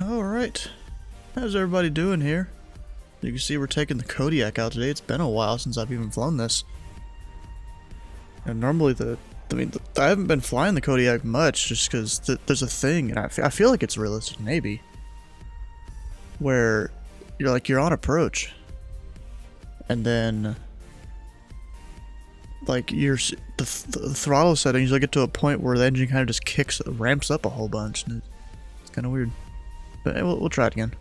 Alright, how's everybody doing here? You can see we're taking the Kodiak out today. It's been a while since I've even flown this. And normally I haven't been flying the Kodiak much just because there's a thing, and I feel like it's realistic, maybe, where you're on approach, and then like the throttle settings, you'll get to a point where the engine kind of just ramps up a whole bunch, and it's kind of weird. But hey, we'll try it again.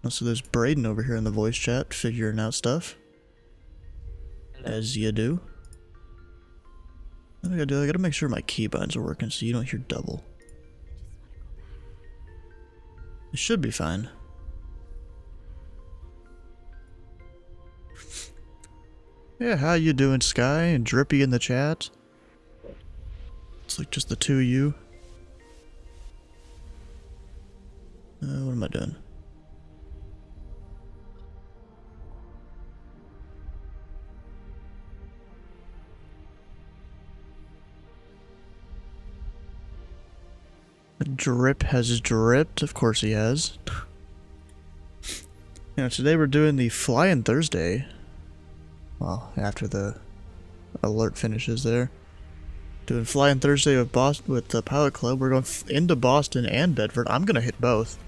So there's Braden over here in the voice chat figuring out stuff. As you do. What I gotta make sure my keybinds are working so you don't hear double. It should be fine. Yeah, how you doing, Sky and Drippy in the chat? It's like just the two of you. What am I doing? Drip has dripped, of course he has. Today we're doing the Flying Thursday. Well, after the alert finishes there. Doing Flying Thursday with the Pilot Club. We're going into Boston and Bedford. I'm gonna hit both.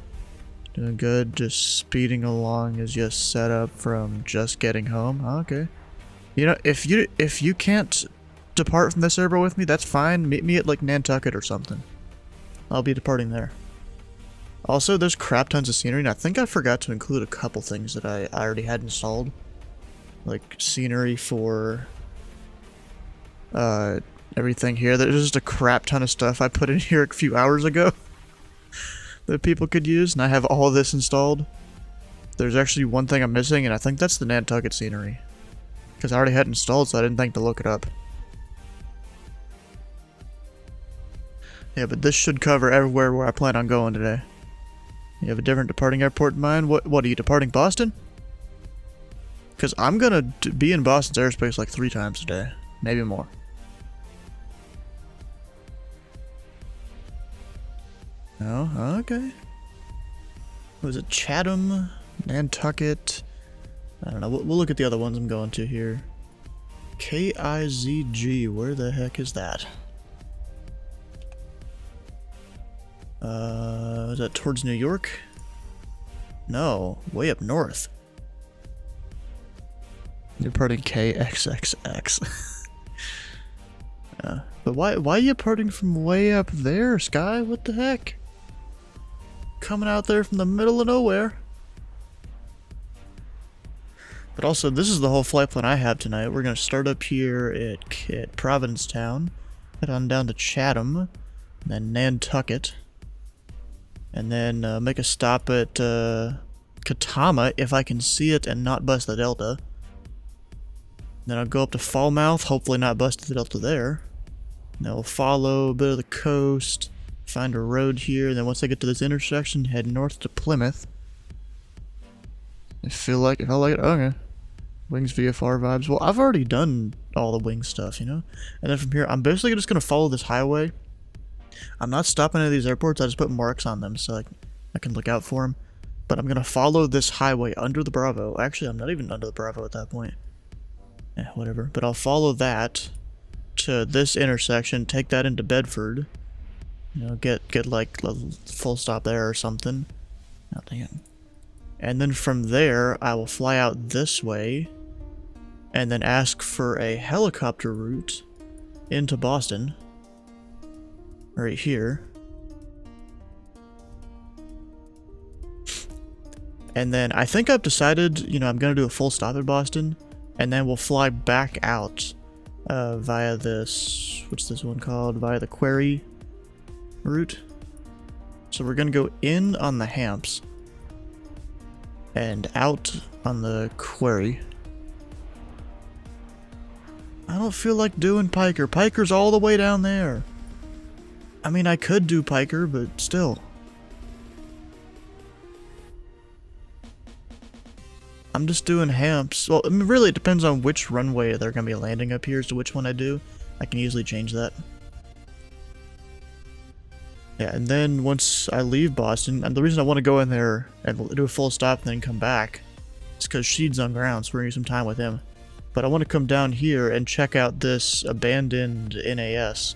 Doing good, just speeding along as you set up from just getting home. Okay. If you can't depart from this airport with me, that's fine. Meet me at like Nantucket or something. I'll be departing there. Also, there's crap tons of scenery, and I think I forgot to include a couple things that I already had installed. Like scenery for everything here. There's just a crap ton of stuff I put in here a few hours ago that people could use, and I have all of this installed. There's actually one thing I'm missing, and I think that's the Nantucket scenery. Because I already had it installed, so I didn't think to look it up. Yeah, but this should cover everywhere where I plan on going today. You have a different departing airport in mind? What are you departing Boston? Because I'm gonna be in Boston's airspace like 3 times a day. Maybe more. Oh, okay. Was it Chatham? Nantucket? I don't know. We'll look at the other ones I'm going to here. KIZG. Where the heck is that? Is that towards New York? No, way up north. Departing KXXX. But why are you departing from way up there, Sky? What the heck? Coming out there from the middle of nowhere. But also, this is the whole flight plan I have tonight. We're gonna start up here at Provincetown, head on down to Chatham, then Nantucket. And then make a stop at Katama if I can see it and not bust the Delta. Then I'll go up to Falmouth, hopefully not bust the Delta there. Then we'll follow a bit of the coast, find a road here, and then once I get to this intersection, head north to Plymouth. I felt like it. Okay. Wings VFR vibes. Well, I've already done all the wing stuff, And then from here, I'm basically just going to follow this highway. I'm not stopping at these airports, I just put marks on them so I can look out for them. But I'm going to follow this highway under the Bravo. Actually, I'm not even under the Bravo at that point. Whatever. But I'll follow that to this intersection, take that into Bedford. Get like a full stop there or something. Oh, dang it. And then from there, I will fly out this way and then ask for a helicopter route into Boston. Right here. And then I think I've decided, I'm going to do a full stop at Boston. And then we'll fly back out via this, what's this one called? Via the Quarry route. So we're going to go in on the Hamps. And out on the Quarry. I don't feel like doing Piker. Piker's all the way down there. I mean, I could do Piker, but still. I'm just doing Hamps. Well, I mean, really, it depends on which runway they're going to be landing up here as to which one I do. I can easily change that. Yeah, and then once I leave Boston, and the reason I want to go in there and do a full stop and then come back is because Sheed's on ground, so we're going to use some time with him. But I want to come down here and check out this abandoned NAS.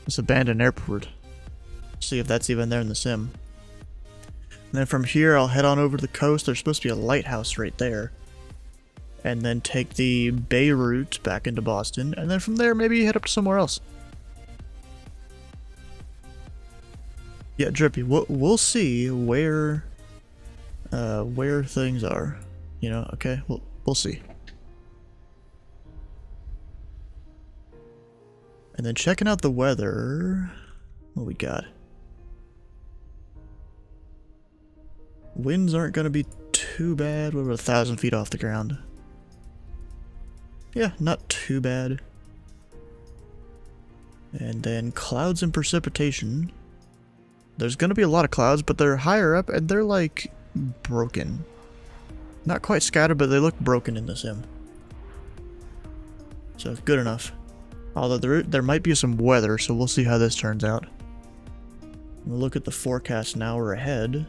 This abandoned airport. See if that's even there in the sim. And then from here, I'll head on over to the coast. There's supposed to be a lighthouse right there. And then take the bay route back into Boston. And then from there, maybe head up to somewhere else. Yeah, Drippy, we'll see where things are. You know, okay? We'll see. And then checking out the weather. What we got? Winds aren't going to be too bad. We're 1,000 feet off the ground. Yeah, not too bad. And then clouds and precipitation. There's going to be a lot of clouds, but they're higher up and they're like broken. Not quite scattered, but they look broken in the sim. So good enough. Although there might be some weather, so we'll see how this turns out. We'll look at the forecast an hour ahead.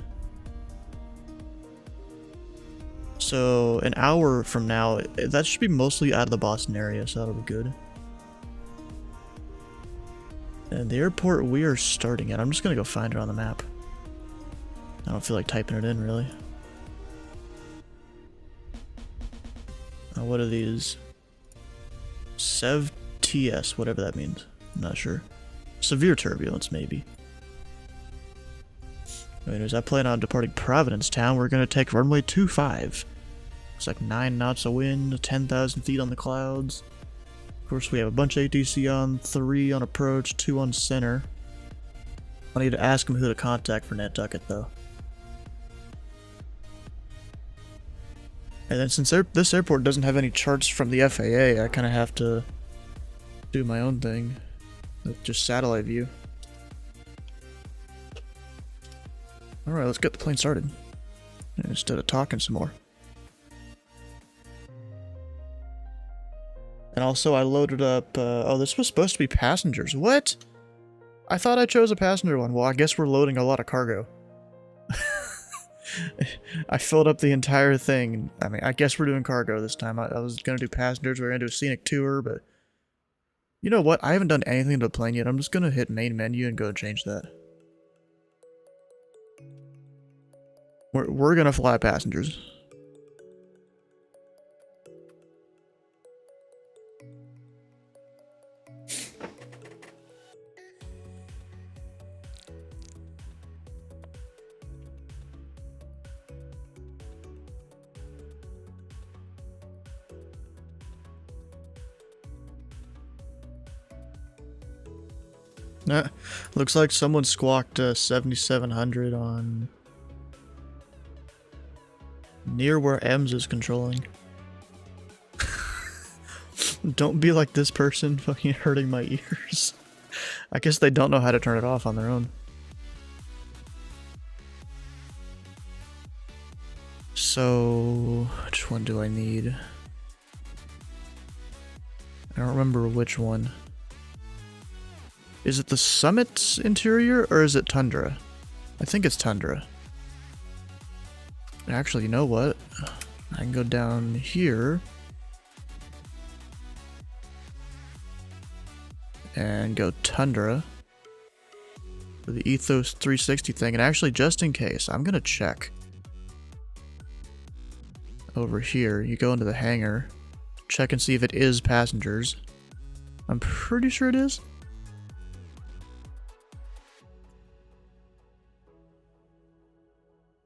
So an hour from now, that should be mostly out of the Boston area, so that'll be good. And the airport we are starting at, I'm just gonna go find it on the map. I don't feel like typing it in, really. What are these? Sev TS, whatever that means. I'm not sure. Severe turbulence, maybe. Anyways, I plan on departing Providence Town. We're gonna take runway 25. It's like 9 knots of wind, 10,000 feet on the clouds. Of course, we have a bunch of ATC on, 3 on approach, 2 on center. I need to ask him who to contact for Nantucket, though. And then since this airport doesn't have any charts from the FAA, I kind of have to do my own thing. Just satellite view. Alright, let's get the plane started. Instead of talking some more. And also I loaded up, oh, this was supposed to be passengers. What? I thought I chose a passenger one. Well, I guess we're loading a lot of cargo. I filled up the entire thing. I mean, I guess we're doing cargo this time. I was going to do passengers. We were going to do a scenic tour, but... You know what? I haven't done anything to the plane yet. I'm just going to hit main menu and go change that. We're going to fly passengers. Looks like someone squawked 7,700 on... near where Ems is controlling. Don't be like this person, fucking hurting my ears. I guess they don't know how to turn it off on their own. So, which one do I need? I don't remember which one. Is it the Summit interior, or is it Tundra? I think it's Tundra. Actually, you know what? I can go down here. And go Tundra. For the Ethos 360 thing. And actually, just in case, I'm gonna check. Over here, you go into the hangar. Check and see if it is passengers. I'm pretty sure it is.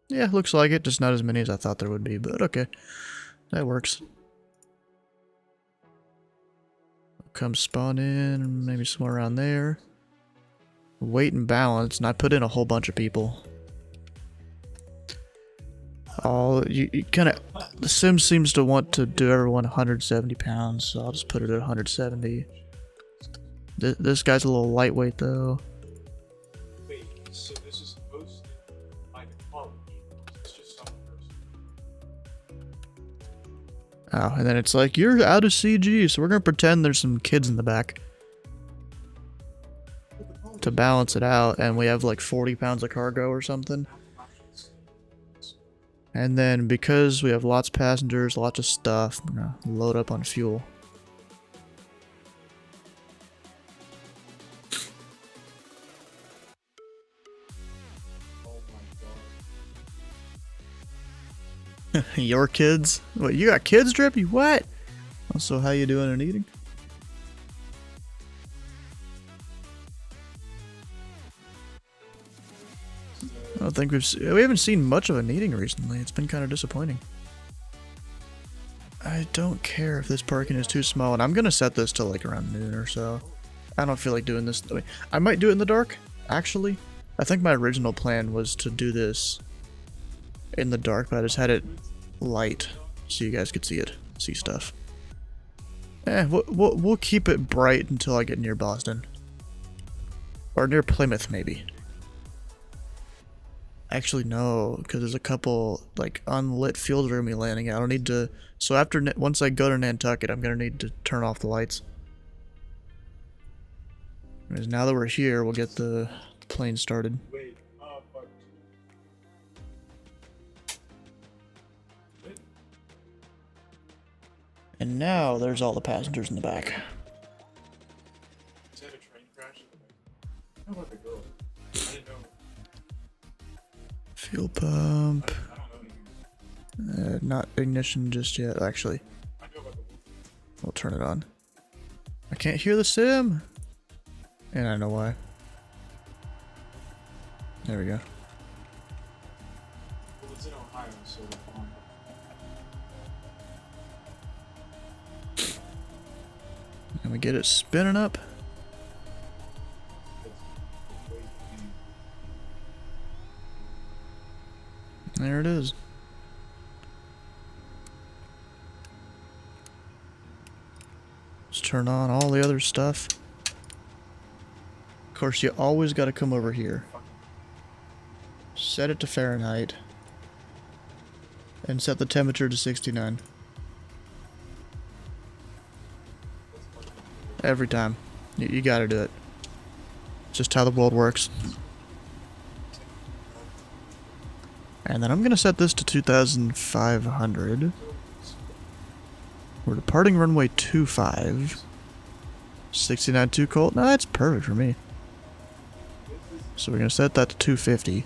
Yeah, looks like it. Just not as many as I thought there would be, but okay. That works. Come spawn in, maybe somewhere around there. Weight and balance, and I put in a whole bunch of people. You kind of... The sim seems to want to do everyone 170 pounds, so I'll just put it at 170. This guy's a little lightweight, though. Wait, so this is supposed to by default, it's just some person. Oh, and then it's like, you're out of CG, so we're gonna pretend there's some kids in the back. to balance it out, and we have like 40 pounds of cargo or something. And then because we have lots of passengers, lots of stuff, we're gonna load up on fuel. Your kids? What, you got kids, Drippy? What? Also, how you doing and eating? I don't think we haven't seen much of an eating recently. It's been kind of disappointing. I don't care if this parking is too small, and I'm gonna set this to like around noon or so. I don't feel like doing this. I might do it in the dark, actually. I think my original plan was to do this in the dark, but I just had it light so you guys could see stuff. We'll keep it bright until I get near Boston. Or near Plymouth, maybe. Actually, no, because there's a couple, like, unlit fields we're gonna be landing at. I don't need to... So once I go to Nantucket, I'm gonna need to turn off the lights. Because now that we're here, we'll get the plane started. Wait, fuck. And now there's all the passengers in the back. Is that a train crash? How about the girl? I didn't know. Fuel pump. I don't know anything. Not ignition just yet, actually. I know about the wolf. We'll turn it on. I can't hear the sim! And I know why. There we go. Well, it's in Ohio, so And we get it spinning up. There it is. Let's turn on all the other stuff. Of course, you always got to come over here. Set it to Fahrenheit. And set the temperature to 69. Every time. You got to do it. It's just how the world works. And then I'm going to set this to 2,500. We're departing runway 25. 69 too cold? No, that's perfect for me. So we're going to set that to 250.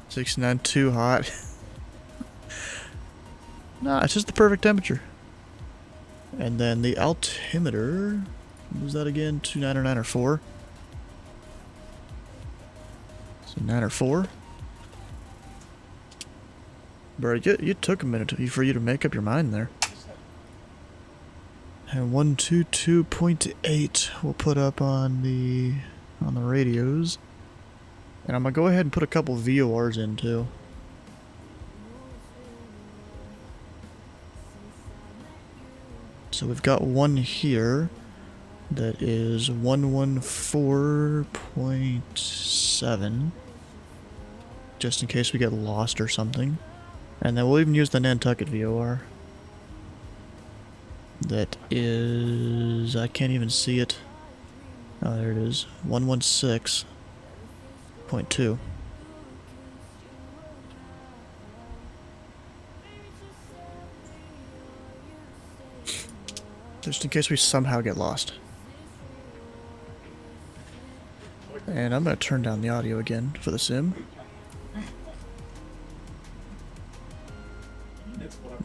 69 too hot. Nah, it's just the perfect temperature. And then the altimeter, what was that again? 29 or 9 or 4? So 9 or 4? Bro, you took a minute for you to make up your mind there. And 122.8 we'll put up on the radios. And I'm gonna go ahead and put a couple VORs in too. So we've got one here that is 114.7, just in case we get lost or something. And then we'll even use the Nantucket VOR. That is... I can't even see it. Oh, there it is. 116.2. Just in case we somehow get lost. And I'm going to turn down the audio again for the sim.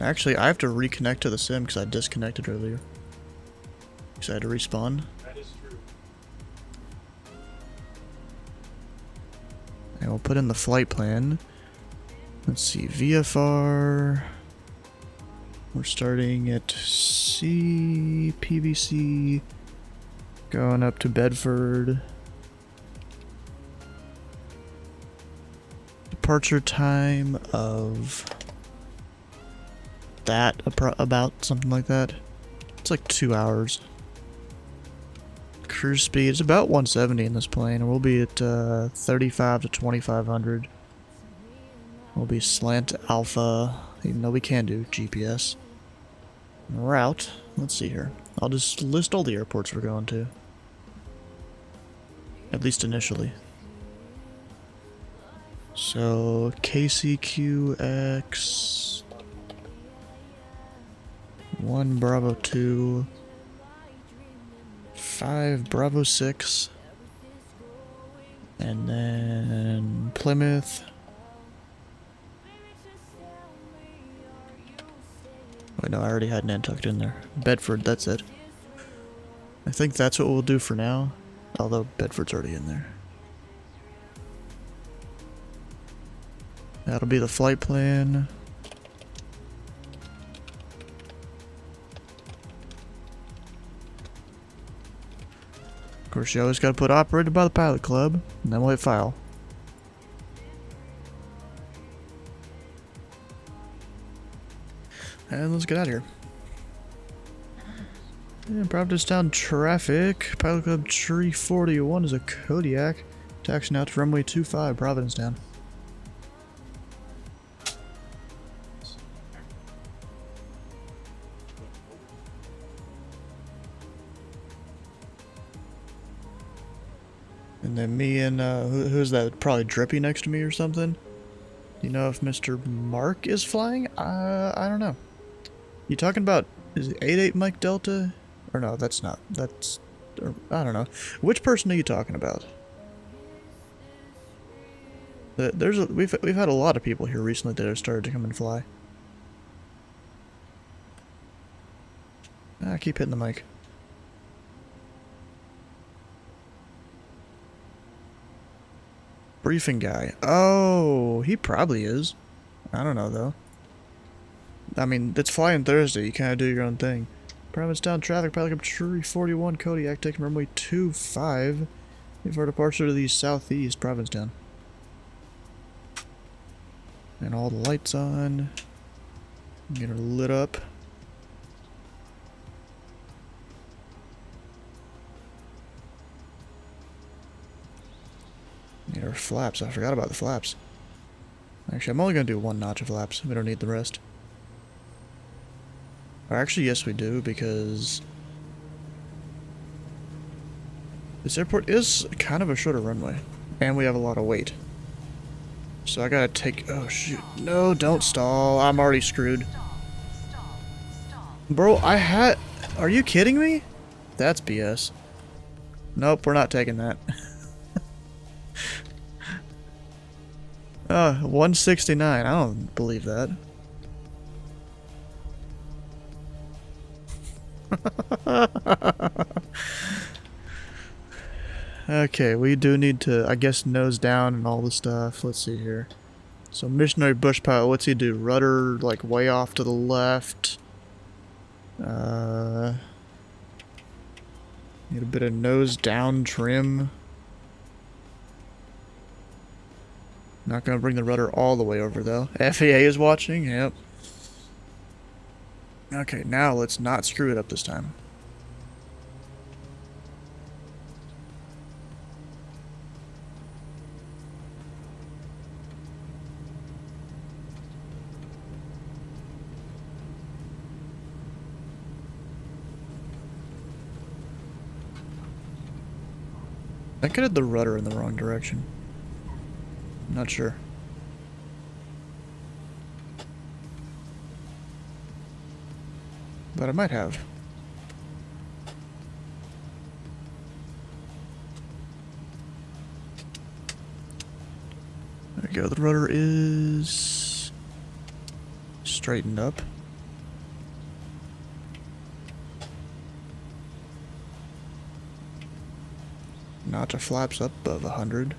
Actually, I have to reconnect to the sim because I disconnected earlier. Because I had to respawn. that is true. And we'll put in the flight plan. Let's see, VFR. We're starting at PVC, going up to Bedford. Departure time of that, about something like that. It's like 2 hours. Cruise speed is about 170 in this plane, and we'll be at 35 to 2500. We'll be slant alpha, even though we can do GPS. Route, let's see here. I'll just list all the airports we're going to. at least initially. So KCQX 1 Bravo 2 5 Bravo 6 and then Plymouth. Wait, no, I already had Nantucket in there. Bedford, that's it. I think that's what we'll do for now, although Bedford's already in there. That'll be the flight plan. Of course, you always gotta put operated by the pilot club, and then we'll hit file. And let's get out of here. And Provincetown traffic. Pilot Club Tree 41 is a Kodiak. Taxiing out to runway 25, Provincetown. And then me and, who's that? Probably Drippy next to me or something? You know if Mr. Mark is flying? I don't know. You talking about, is it 88 Mike Delta? Or no, that's not. That's, or, I don't know. Which person are you talking about? We've had a lot of people here recently that have started to come and fly. I keep hitting the mic. Briefing guy. Oh, he probably is. I don't know though. I mean, it's flying Thursday. You kind of do your own thing. Provincetown traffic, Pilot Club Tree 41, Kodiak, taking runway 25 for departure to the southeast, Provincetown. And all the lights on. Get her lit up. Get our flaps. I forgot about the flaps. Actually, I'm only going to do one notch of flaps. We don't need the rest. Or actually, yes we do, because this airport is kind of a shorter runway. And we have a lot of weight. So I gotta take... Oh, shoot. No, don't stall. I'm already screwed. Bro, I had... Are you kidding me? That's BS. Nope, we're not taking that. 169. I don't believe that. Okay, we do need to, I guess, nose down and all the stuff. Let's see here. So, missionary bush pilot, what's he do? Rudder, like, way off to the left. Need a bit of nose down trim. Not gonna bring the rudder all the way over, though. FAA is watching, yep. Okay, now let's not screw it up this time. I could have the rudder in the wrong direction. I'm not sure. But I might have. There we go. The rudder is straightened up. Notch of flaps up above 100.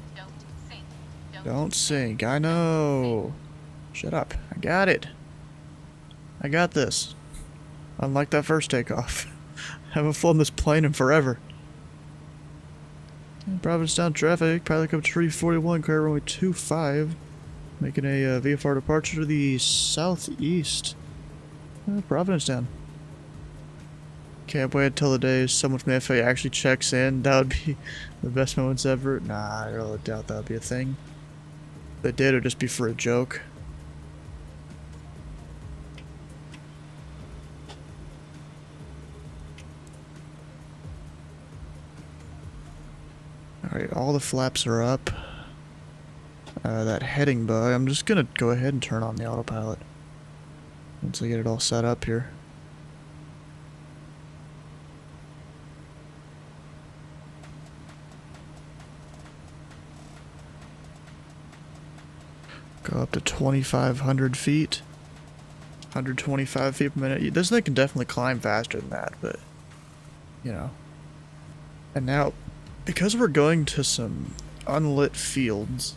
Don't sink. I know. Shut up. I got it. I got this. Unlike that first takeoff. Haven't flown this plane in forever. Provincetown traffic. Pilot Club Tree 41, clear runway 25. Making a VFR departure to the southeast. Provincetown. Can't wait until the day someone from the FAA actually checks in. That would be the best moments ever. Nah, I really doubt that would be a thing. If they did, it would just be for a joke. Alright, all the flaps are up. That heading bug, I'm just gonna go ahead and turn on the autopilot once I get it all set up here. Go up to 2,500 feet. 125 feet per minute. This thing can definitely climb faster than that, but, you know. And now, because we're going to some unlit fields,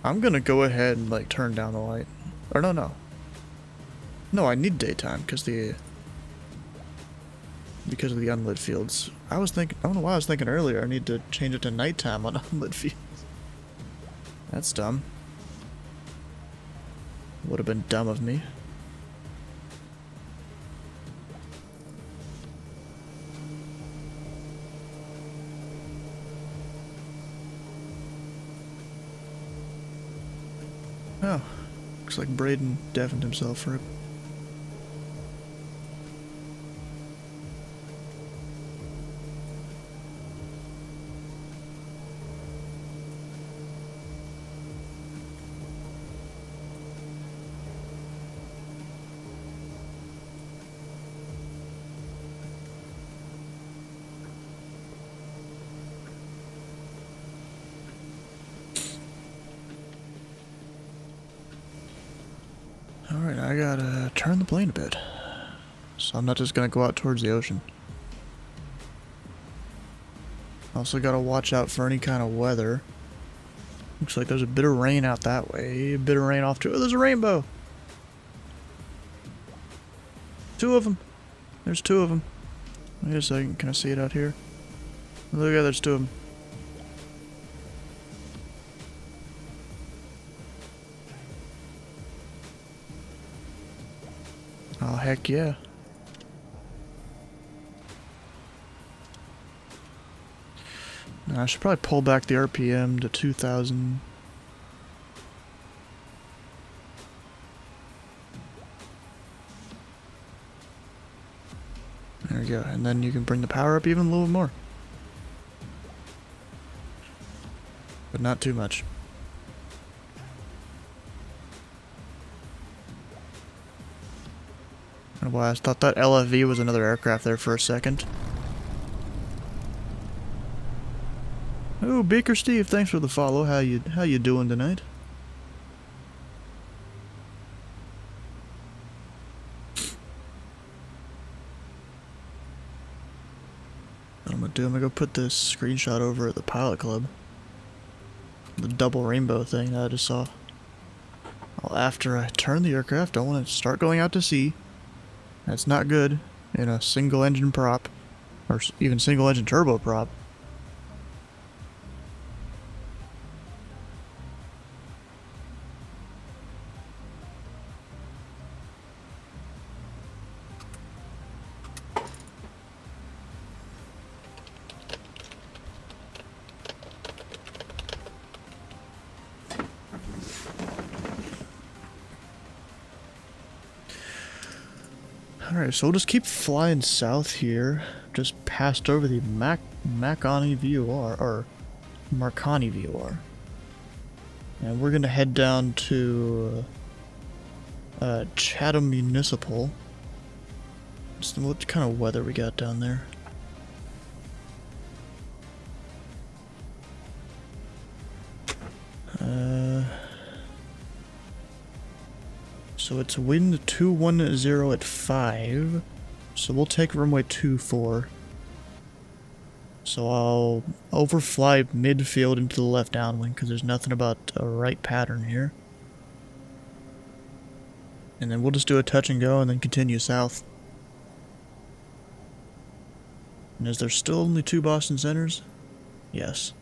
I'm gonna go ahead and, like, turn down the light. Or no. No, I need daytime, because of the unlit fields. I don't know why I was thinking earlier I need to change it to nighttime on unlit fields. That's dumb. Would have been dumb of me. Oh, looks like Braden deafened himself for it. Alright, I gotta turn the plane a bit. So I'm not just gonna go out towards the ocean. Also gotta watch out for any kind of weather. Looks like there's a bit of rain out that way. A bit of rain off to... Oh, there's a rainbow! 2 of them! There's 2 of them. Wait a second, can I see it out here? Look at there's 2 of them. Oh, heck yeah. I should probably pull back the RPM to 2,000. There we go, and then you can bring the power up even a little more. But not too much. I don't know why I thought that LFV was another aircraft there for a second. Oh, Baker Steve, thanks for the follow. How you doing tonight? What I'm gonna go put this screenshot over at the Pilot Club. The double rainbow thing that I just saw. Well, after I turn the aircraft, I want to start going out to sea. That's not good in a single engine prop, or even single engine turbo prop. Alright, so we'll just keep flying south here. Just passed over the Marconi VOR, or Marconi VOR. And we're gonna head down to Chatham Municipal. What kind of weather we got down there? So it's wind 210 at 5. So we'll take runway 24. So I'll overfly midfield into the left downwind because there's nothing about a right pattern here. And then we'll just do a touch and go and then continue south. And is there still only 2 Boston Centers? Yes.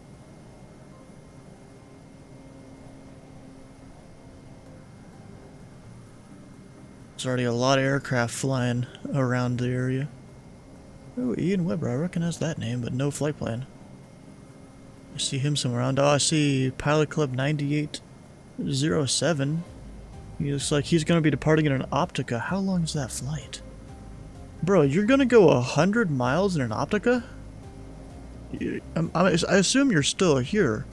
There's already a lot of aircraft flying around the area. Oh, Ian Weber, I recognize that name, but no flight plan. I see him somewhere around. Oh, I see Pilot Club 9807. He looks like he's going to be departing in an Optica. How long is that flight? Bro, you're going to go 100 miles in an Optica? I assume you're still here,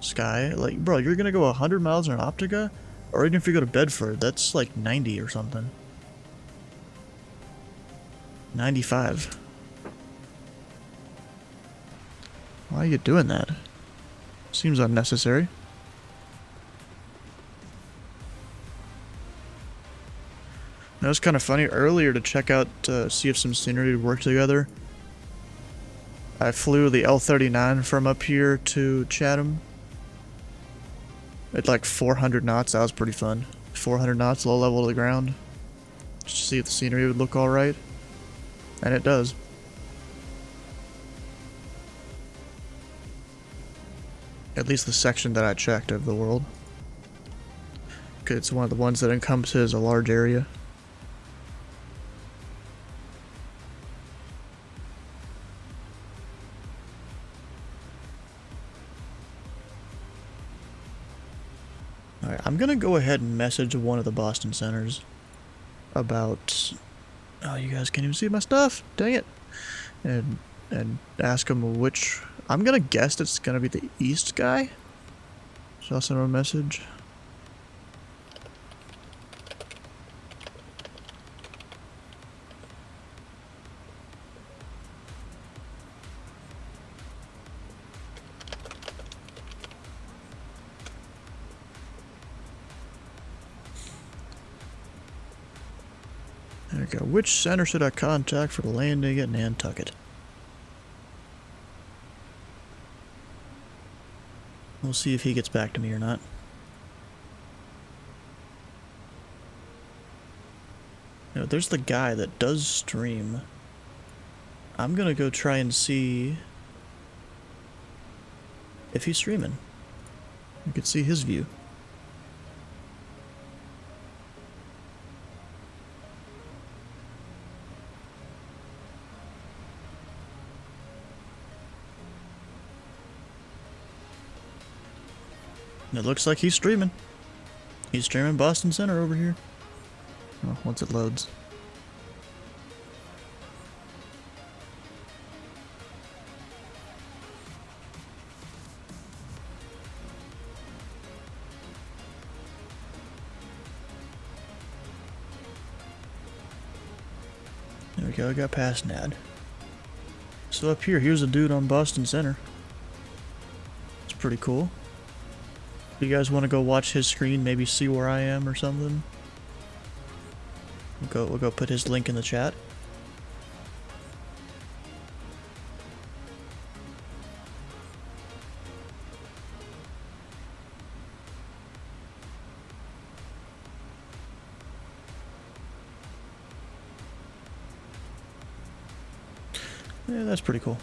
Sky. Like, bro, you're gonna go 100 miles in an Optica? Or even if you go to Bedford, that's like 90 or something. 95. Why are you doing that? Seems unnecessary. That was kind of funny. Earlier to check out, see if some scenery would work together, I flew the L-39 from up here to Chatham at like 400 knots. That was pretty fun. 400 knots, low level to the ground. Just to see if the scenery would look alright. And it does. At least the section that I checked of the world. Okay, it's one of the ones that encompasses a large area. Alright, I'm gonna go ahead and message one of the Boston centers about... Oh, you guys can't even see my stuff! Dang it! And ask them which... I'm gonna guess it's gonna be the east guy. So I'll send him a message. There we go. Which center should I contact for the landing at Nantucket? We'll see if he gets back to me or not. No, there's the guy that does stream. I'm gonna go try and see if he's streaming. You can see his view. It looks like he's streaming. He's streaming Boston Center over here. Well, once it loads. There we go, I got past Nad. So up here, here's a dude on Boston Center. It's pretty cool. If you guys want to go watch his screen, maybe see where I am or something, we'll go put his link in the chat. Yeah, that's pretty cool.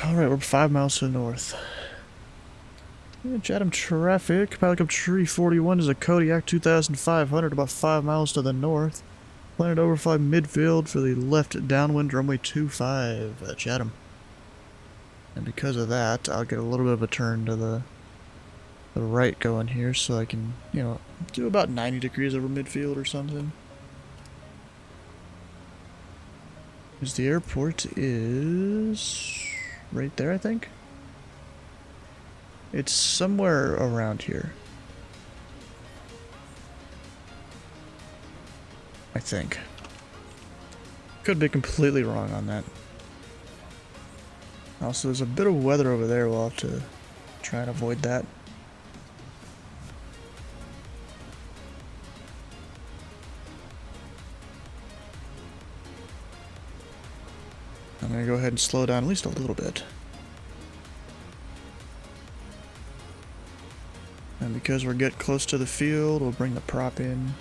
Alright, we're 5 miles to the north. Yeah, Chatham traffic. Pilot up Tree 41 is a Kodiak 2500 about 5 miles to the north. Planning to overfly midfield for the left downwind runway 25 at Chatham. And because of that, I'll get a little bit of a turn to the right going here so I can, you know, do about 90 degrees over midfield or something. Because the airport is right there, I think. It's somewhere around here. I think. Could be completely wrong on that. Also, there's a bit of weather over there. We'll have to try and avoid that. I'm gonna go ahead and slow down at least a little bit. And because we're getting close to the field, we'll bring the prop in.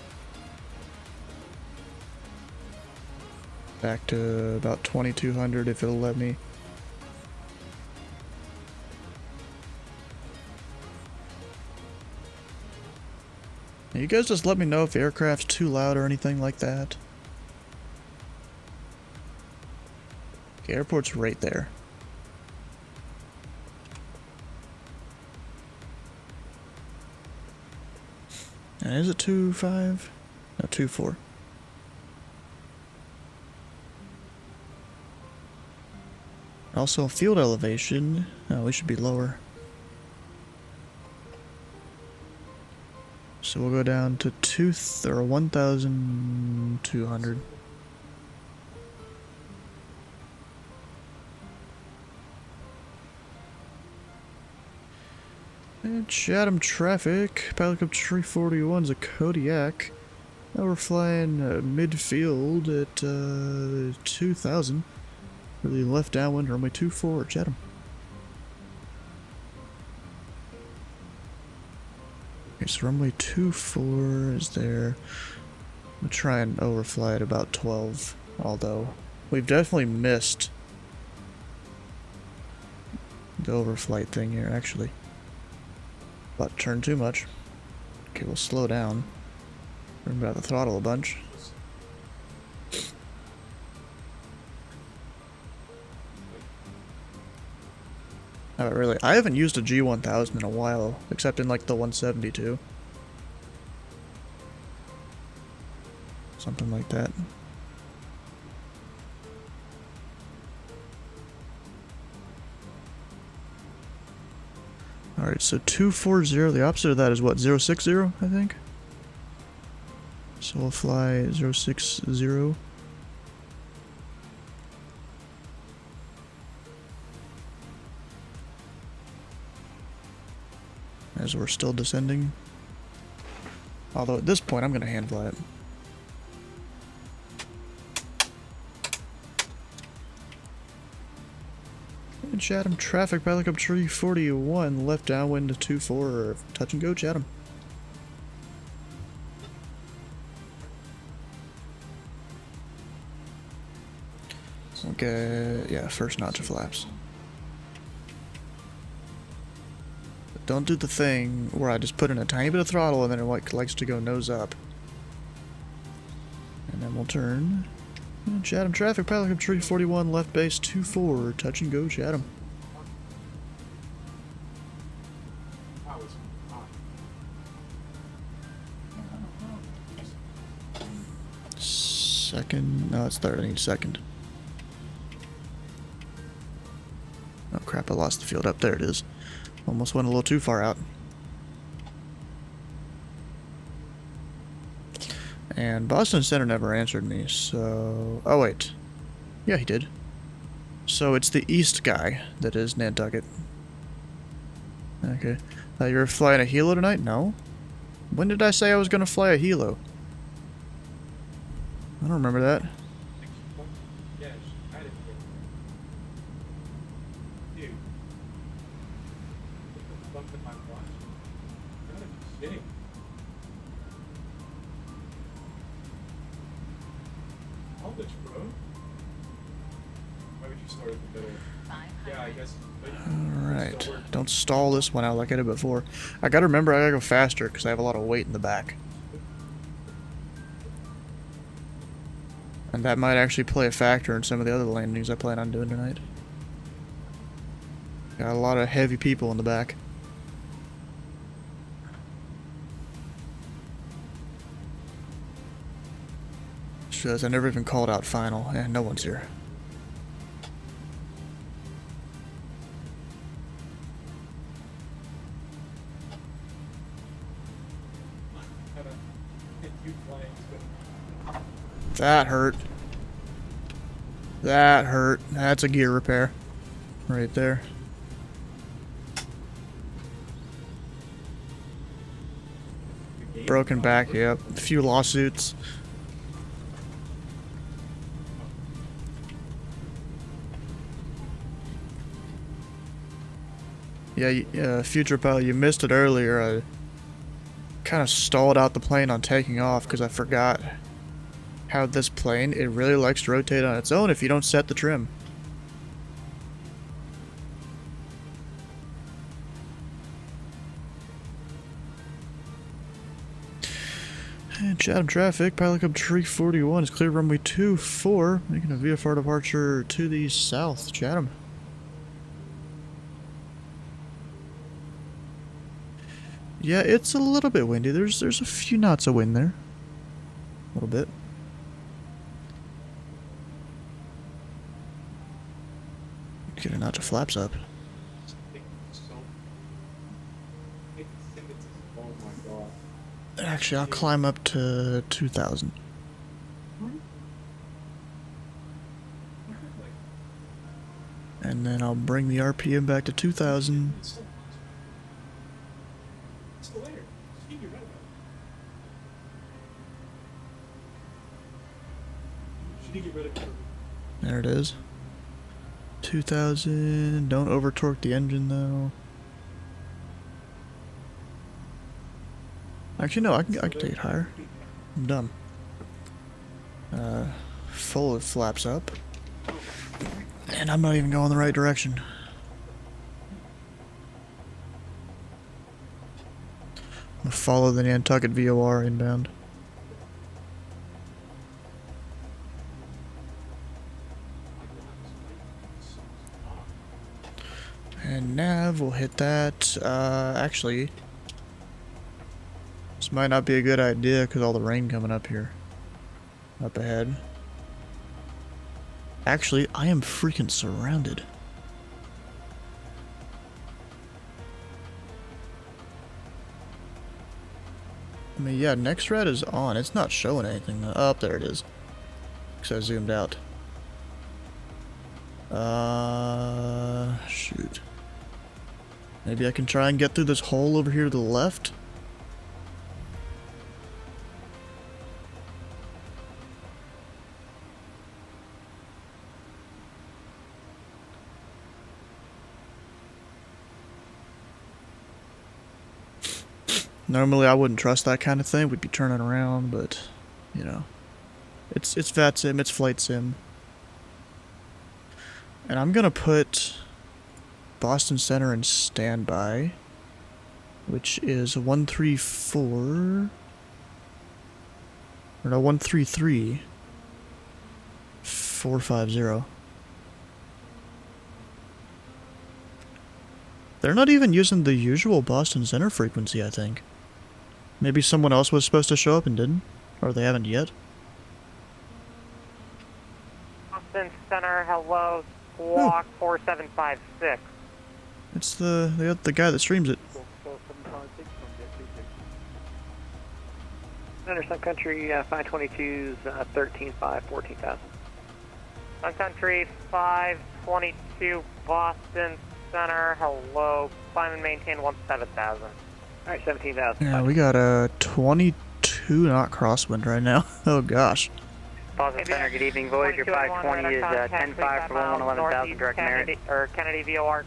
Back to about 2200 if it'll let me. Now you guys just let me know if the aircraft's too loud or anything like that. The airport's right there. And is it 2.5? No, 2.4. Also, field elevation. Oh, we should be lower. So we'll go down to 1,200. And Chatham traffic. Pilot up 341 is a Kodiak. Now we're flying midfield at 2,000. For the left downwind, runway 24, Chatham. Okay, so runway 24 is there. I'm gonna try and overfly at about 12, although we've definitely missed the overflight thing here, actually. But turn too much. Okay, we'll slow down. Remember about the throttle a bunch. Oh, really? I haven't used a G1000 in a while, except in like the 172. Something like that. Alright, so 240, the opposite of that is what, 060, I think? So we'll fly 060. As we're still descending. Although at this point I'm going to hand fly it. And Chatham traffic, pilot up 341, left downwind to 24, touch and go Chatham. Okay, yeah, first notch of flaps. But don't do the thing where I just put in a tiny bit of throttle and then it likes to go nose up. And then we'll turn. And Chatham traffic, pilot up 341, left base 24, touch and go Chatham. Second, no, it's third, I need second. Oh crap, I lost the field up, there it is. Almost went a little too far out. And Boston Center never answered me, so... Oh wait. Yeah, he did. So it's the east guy that is Nantucket. Okay. You're flying a helo tonight? No. When did I say I was gonna fly a helo? I don't remember that. Alright, don't stall this one out like I did before. I gotta remember I gotta go faster because I have a lot of weight in the back. And that might actually play a factor in some of the other landings I plan on doing tonight. Got a lot of heavy people in the back. Just realized I never even called out final. No one's here. That hurt. That hurt. That's a gear repair. Right there. Broken back, yep. A few lawsuits. Yeah, future pilot, you missed it earlier. I kind of stalled out the plane on taking off because I forgot how this plane, it really likes to rotate on its own if you don't set the trim. And Chatham traffic, pilot up 341 is clear runway 24, making a VFR departure to the south, Chatham. Yeah, it's a little bit windy. There's a few knots of wind there. A little bit. Get it not to flaps up. Oh my god. Actually, I'll climb up to 2,000. And then I'll bring the RPM back to 2,000. It's still there. See, you're right about it. Should he get rid of it? There it is. 2,000. Don't over torque the engine though. Actually, no, I can take it higher. I'm dumb. Full flaps up. And I'm not even going the right direction. I'm gonna follow the Nantucket VOR inbound. And nav, we'll hit that. Actually, this might not be a good idea because all the rain coming up here. Up ahead. Actually, I am freaking surrounded. I mean, yeah, next red is on. It's not showing anything though. Oh, there it is. Because I zoomed out. Shoot. Maybe I can try and get through this hole over here to the left? Normally I wouldn't trust that kind of thing. We'd be turning around, but, you know. It's VAT sim, it's flight sim. And I'm gonna put Boston Center in standby, which is 134, or no, 133 450. They're not even using the usual Boston Center frequency, I think. Maybe someone else was supposed to show up and didn't, or they haven't yet. Boston Center, hello, squawk 4756. It's the guy that streams it. Center Sun Country 522's 13.5, 14,000. Sun Country 522, Boston Center, hello, climb and maintain 17,000. Alright, 17,000. Yeah, we got a 22 knot crosswind right now. Oh gosh. Boston Center, good evening. Voyager 520 is 10.5 for 11,000 direct merit. Kennedy VOR,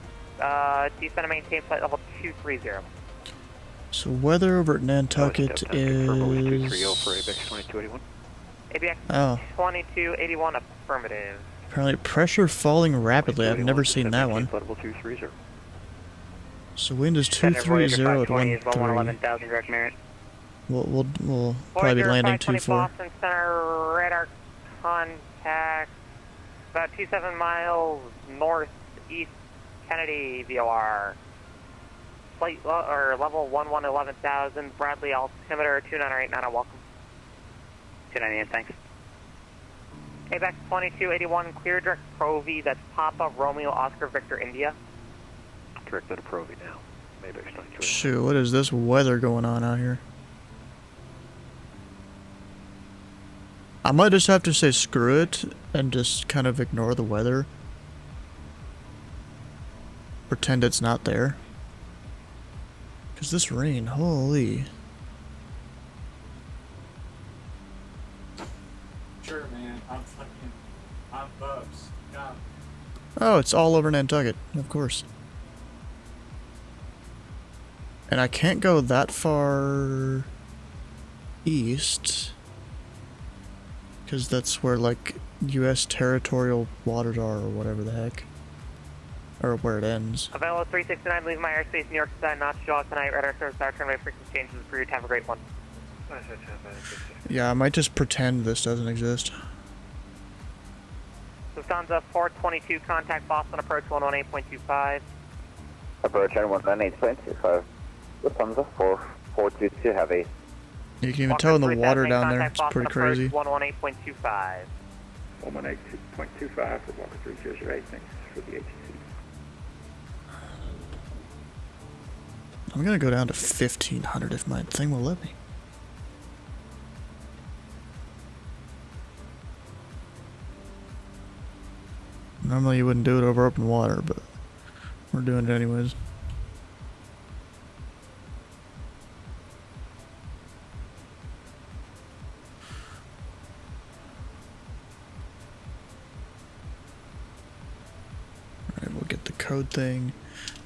descend and maintain flight level 230. So weather over at Nantucket is... ABX Oh. 2281, affirmative. Apparently pressure falling rapidly. I've never seen that one. So wind is 230 at 13. Direct merit. We'll probably be landing 24. Boston Center, radar contact, about 27 miles northeast Kennedy VOR. Flight level 11,000, Bradley altimeter 2989, welcome. 298, thanks. ABX 2281, clear direct Pro V, that's Papa Romeo Oscar Victor India. Directed to Pro V now. Maybe it's 22. Shoot, what is this weather going on out here? I might just have to say screw it and just kind of ignore the weather. Pretend it's not there. Because this rain, holy. Sure, man. I'm Bubs. God. Oh, it's all over Nantucket, of course. And I can't go that far east. Because that's where, like, U.S. territorial waters are, or whatever the heck. Or where it ends. Available 369, leave my airspace, New York side, not to jaw tonight, radar service, our turn rate frequency changes approved, have a great one. Yeah, I might just pretend this doesn't exist. Lufthansa 422, contact Boston, approach 118.25. Approach 118.25. Lufthansa 4422 heavy. You can even tell in the water down there, it's pretty crazy. 118.25. 118.25 for Walker 308, thanks for the ATC. I'm gonna go down to 1500 if my thing will let me. Normally you wouldn't do it over open water, but we're doing it anyways. Alright, we'll get the code thing.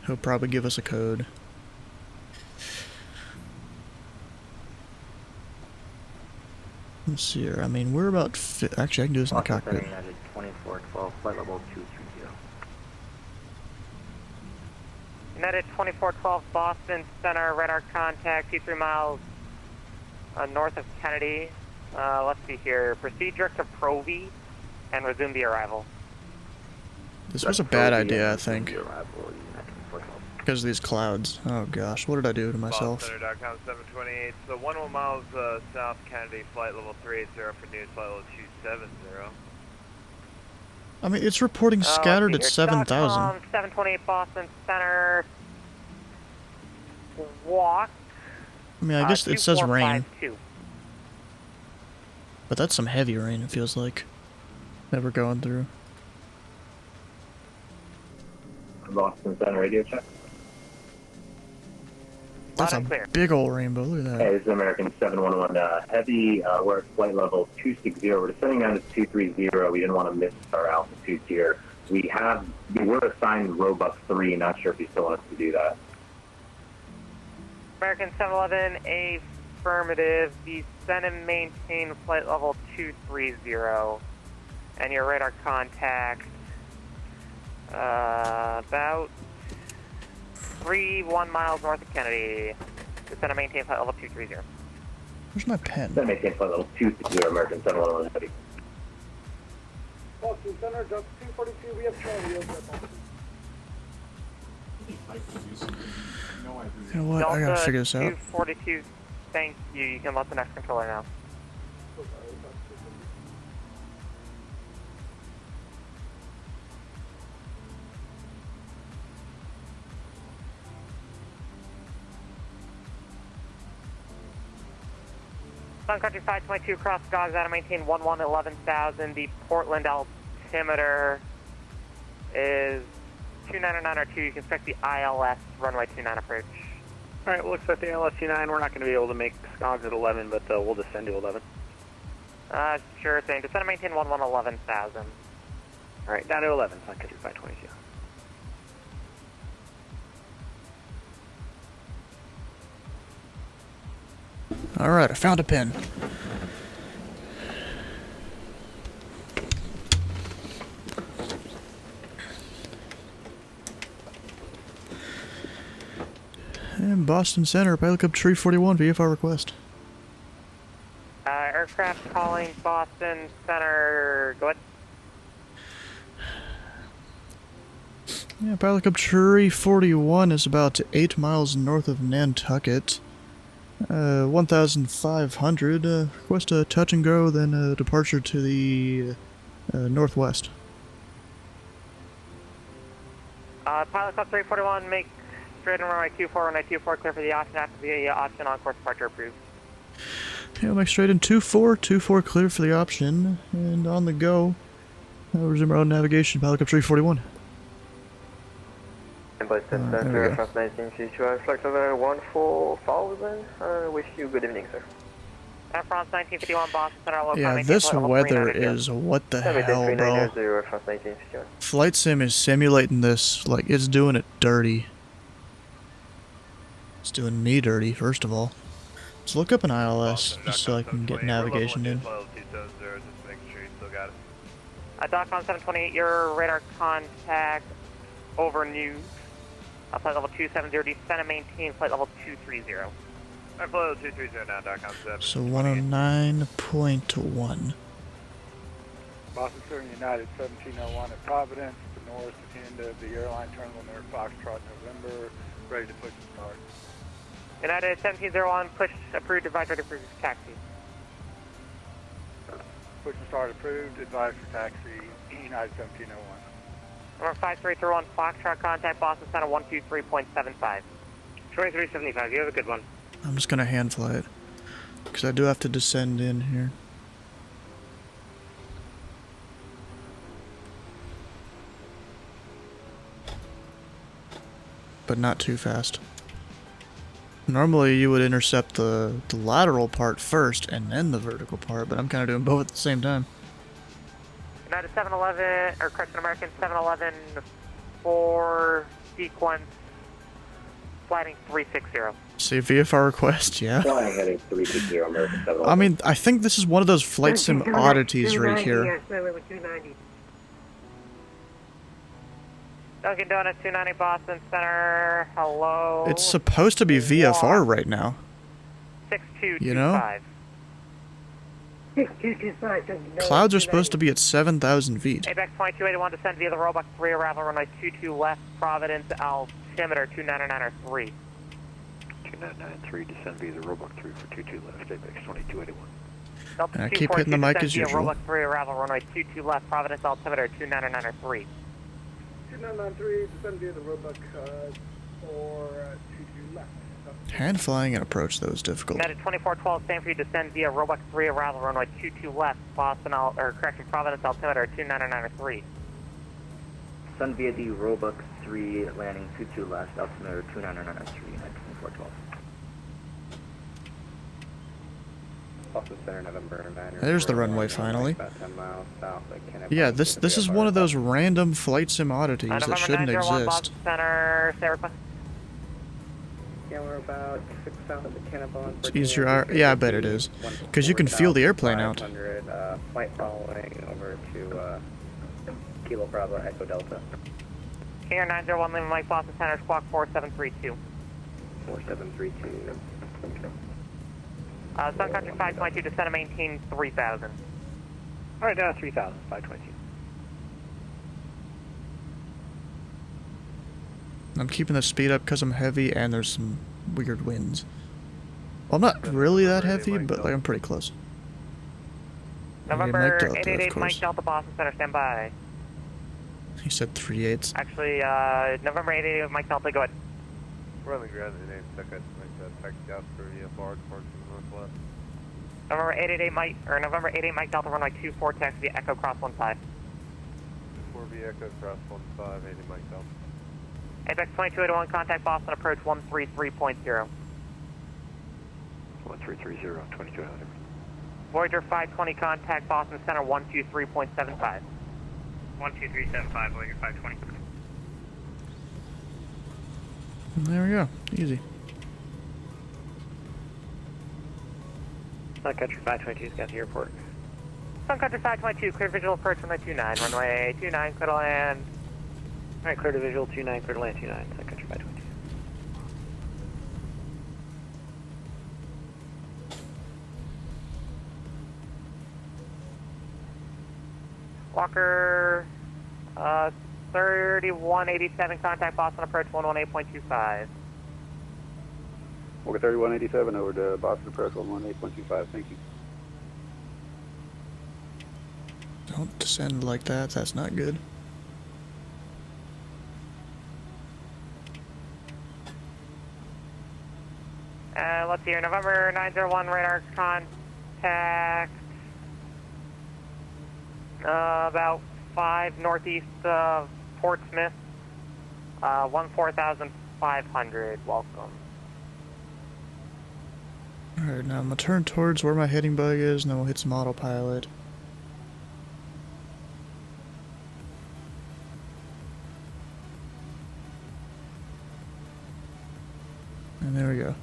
He'll probably give us a code. Let's see here. I mean, we're about actually, I can do this in the cockpit. United 2412, flight level 230. United 2412 Boston Center, radar contact 23 miles north of Kennedy. Let's see here. Proceed direct to Provy and resume the arrival. This was a bad idea, I think. Because of these clouds. Oh gosh, what did I do to myself? Center.com 728. So 11 miles south Kennedy, flight level 380 for news, flight level 270. I mean, it's reporting scattered at 7,000. 728 Boston Center. Walk. I mean, I guess it says rain. 2452. But that's some heavy rain, it feels like. That we're going through. Boston Center radio check. That's a big old rainbow, look at that. Hey, this is American 711 Heavy. We're at flight level 260. We're descending down to 230. We didn't want to miss our altitude here. We were assigned Roebuck 3. Not sure if you still want us to do that. American 711, affirmative. Descend and maintain flight level 230. And your radar contact about 31 miles north of Kennedy. Descend and maintain flight level 230. Where's my pen? Descend and maintain flight level 230. American 711 Heavy. Boston Center, jump 242, we have Charlie over at Boston. You know what, I gotta figure this out. 242, thank you. You can let the next controller know. Sun Country 522 across Gogs out to maintain 11,000. The Portland altimeter is 29902. You can expect the ILS runway 29 approach. Alright, we'll expect the ILS 29. We're not going to be able to make Skogs at 11, but we'll descend to 11. Sure thing. Descend and maintain 11,000. Alright, down to 11, Sun Country 522. Alright, I found a pin. And Boston Center, Pilot Club Tree 41, VFR request. Aircraft calling Boston Center. Go ahead. Yeah, Pilot Club Tree 41 is about 8 miles north of Nantucket. 1,500. Request a touch and go, then a departure to the northwest. Pilot Club 341, make straight and runway 24, runway 24, clear for the option after the option on course departure approved. Yeah, make straight in 24, clear for the option, and on the go. Resume our own navigation, Pilot Club Tree 41. Boston Center, France 1952, flight over 14,000. Wish you good evening, sir. Air France 1951, Boston Center, local Yeah, this weather is what the hell, bro. Flight Sim is simulating this, like, it's doing it dirty. It's doing me dirty, first of all. Let's look up an ILS, just so I can get navigation in. DOCOM 728, your radar contact over news. Flight level 270, descend and maintain flight level 230. Alright, flight level 230 now, DOCOM 7. So 109.1. Boston Center United 1701 at Providence, the north end of the airline terminal near Foxtrot, November, ready to push and start. United 1701, push approved, advise ready for taxi. Push and start approved, advise for taxi, United 1701. Number 5331, Foxtrot, contact Boston Center 123.75. 2375, you have a good one. I'm just gonna hand fly it. Because I do have to descend in here. But not too fast. Normally you would intercept the lateral part first and then the vertical part, but I'm kind of doing both at the same time. United 711, or correction, American 711, 4 sequence, sliding 360. See VFR request, yeah. Flying heading 360 American 711. I mean, I think this is one of those flight sim oddities right here. Yes, runway 290. Dunkin' Donuts 290 Boston Center, hello. It's supposed to be VFR right now. 6225. You know? 6225. Dunkin' Donuts, Clouds are supposed to be at 7,000 feet. ABEX 2281, descend via the Roebuck 3, arrival runway 22 left, Providence, altimeter 2993. 2993, descend via the Roebuck 3 for 22 left, ABEX 2281. And I keep hitting the mic as usual. Roebuck 3, arrival runway 22 left, Providence, altimeter 2993. 2993, descend via the Roebuck for 22 left. Hand flying and approach, though, is difficult. United 2412, stand for you, descend via Roebuck 3, arrival runway 22 left, Boston, Providence, altimeter 2993. Descend via the Roebuck 3, landing 22 left, altimeter 2993, United 2412. Boston Center, November 9. There's the runway finally. About 10 miles south of Kennedy. Yeah, this is one of those random flight sim oddities that shouldn't exist. Boston Center, stay request. Yeah, we're about 6 south of the Kennebon. It's easier. Yeah, I bet it is. Because you can feel the airplane out. Flight following over to Kilo Bravo Echo Delta. Here 901 Lima Mike Boston Center, squawk 4732. 4732. Sun Country 522, descend and maintain 3000. Alright, down 3000, 522. I'm keeping the speed up because I'm heavy and there's some weird winds. Well, I'm not really that heavy, but like I'm pretty close. November Mike Delta, 888 of Mike course. Delta Boston Center, stand by. He said 3/8. Actually, November 888 Mike Delta, go ahead. We're on the ground in Nantucket, taxi out for VFR, towards the northwest. November 888 Mike, or November 88 Mike Delta, runway 24, taxi via Echo Cross 15. 4 via Echo, cross 15, 80 Mike Delta. ABEX 2281, contact Boston, approach 133.0. 1330, 2200. Voyager 520, contact Boston Center, 123.75. 12375, Voyager 520. And there we go. Easy. Sun Country 522's got the airport. Sun Country 522, clear visual approach runway 29, runway 29, clear to land. Alright, clear to visual 29, clear to land 29, Sun Country 522. Walker, 3187, contact Boston approach 118.25. Walker 3187 over to Boston Approach 118.25, thank you. Don't descend like that. That's not good. Let's see here, November 901 radar contact. About 5 northeast of Portsmouth. 14,500. Welcome. Alright, now I'm gonna turn towards where my heading bug is, and then we'll hit some autopilot. And there we go.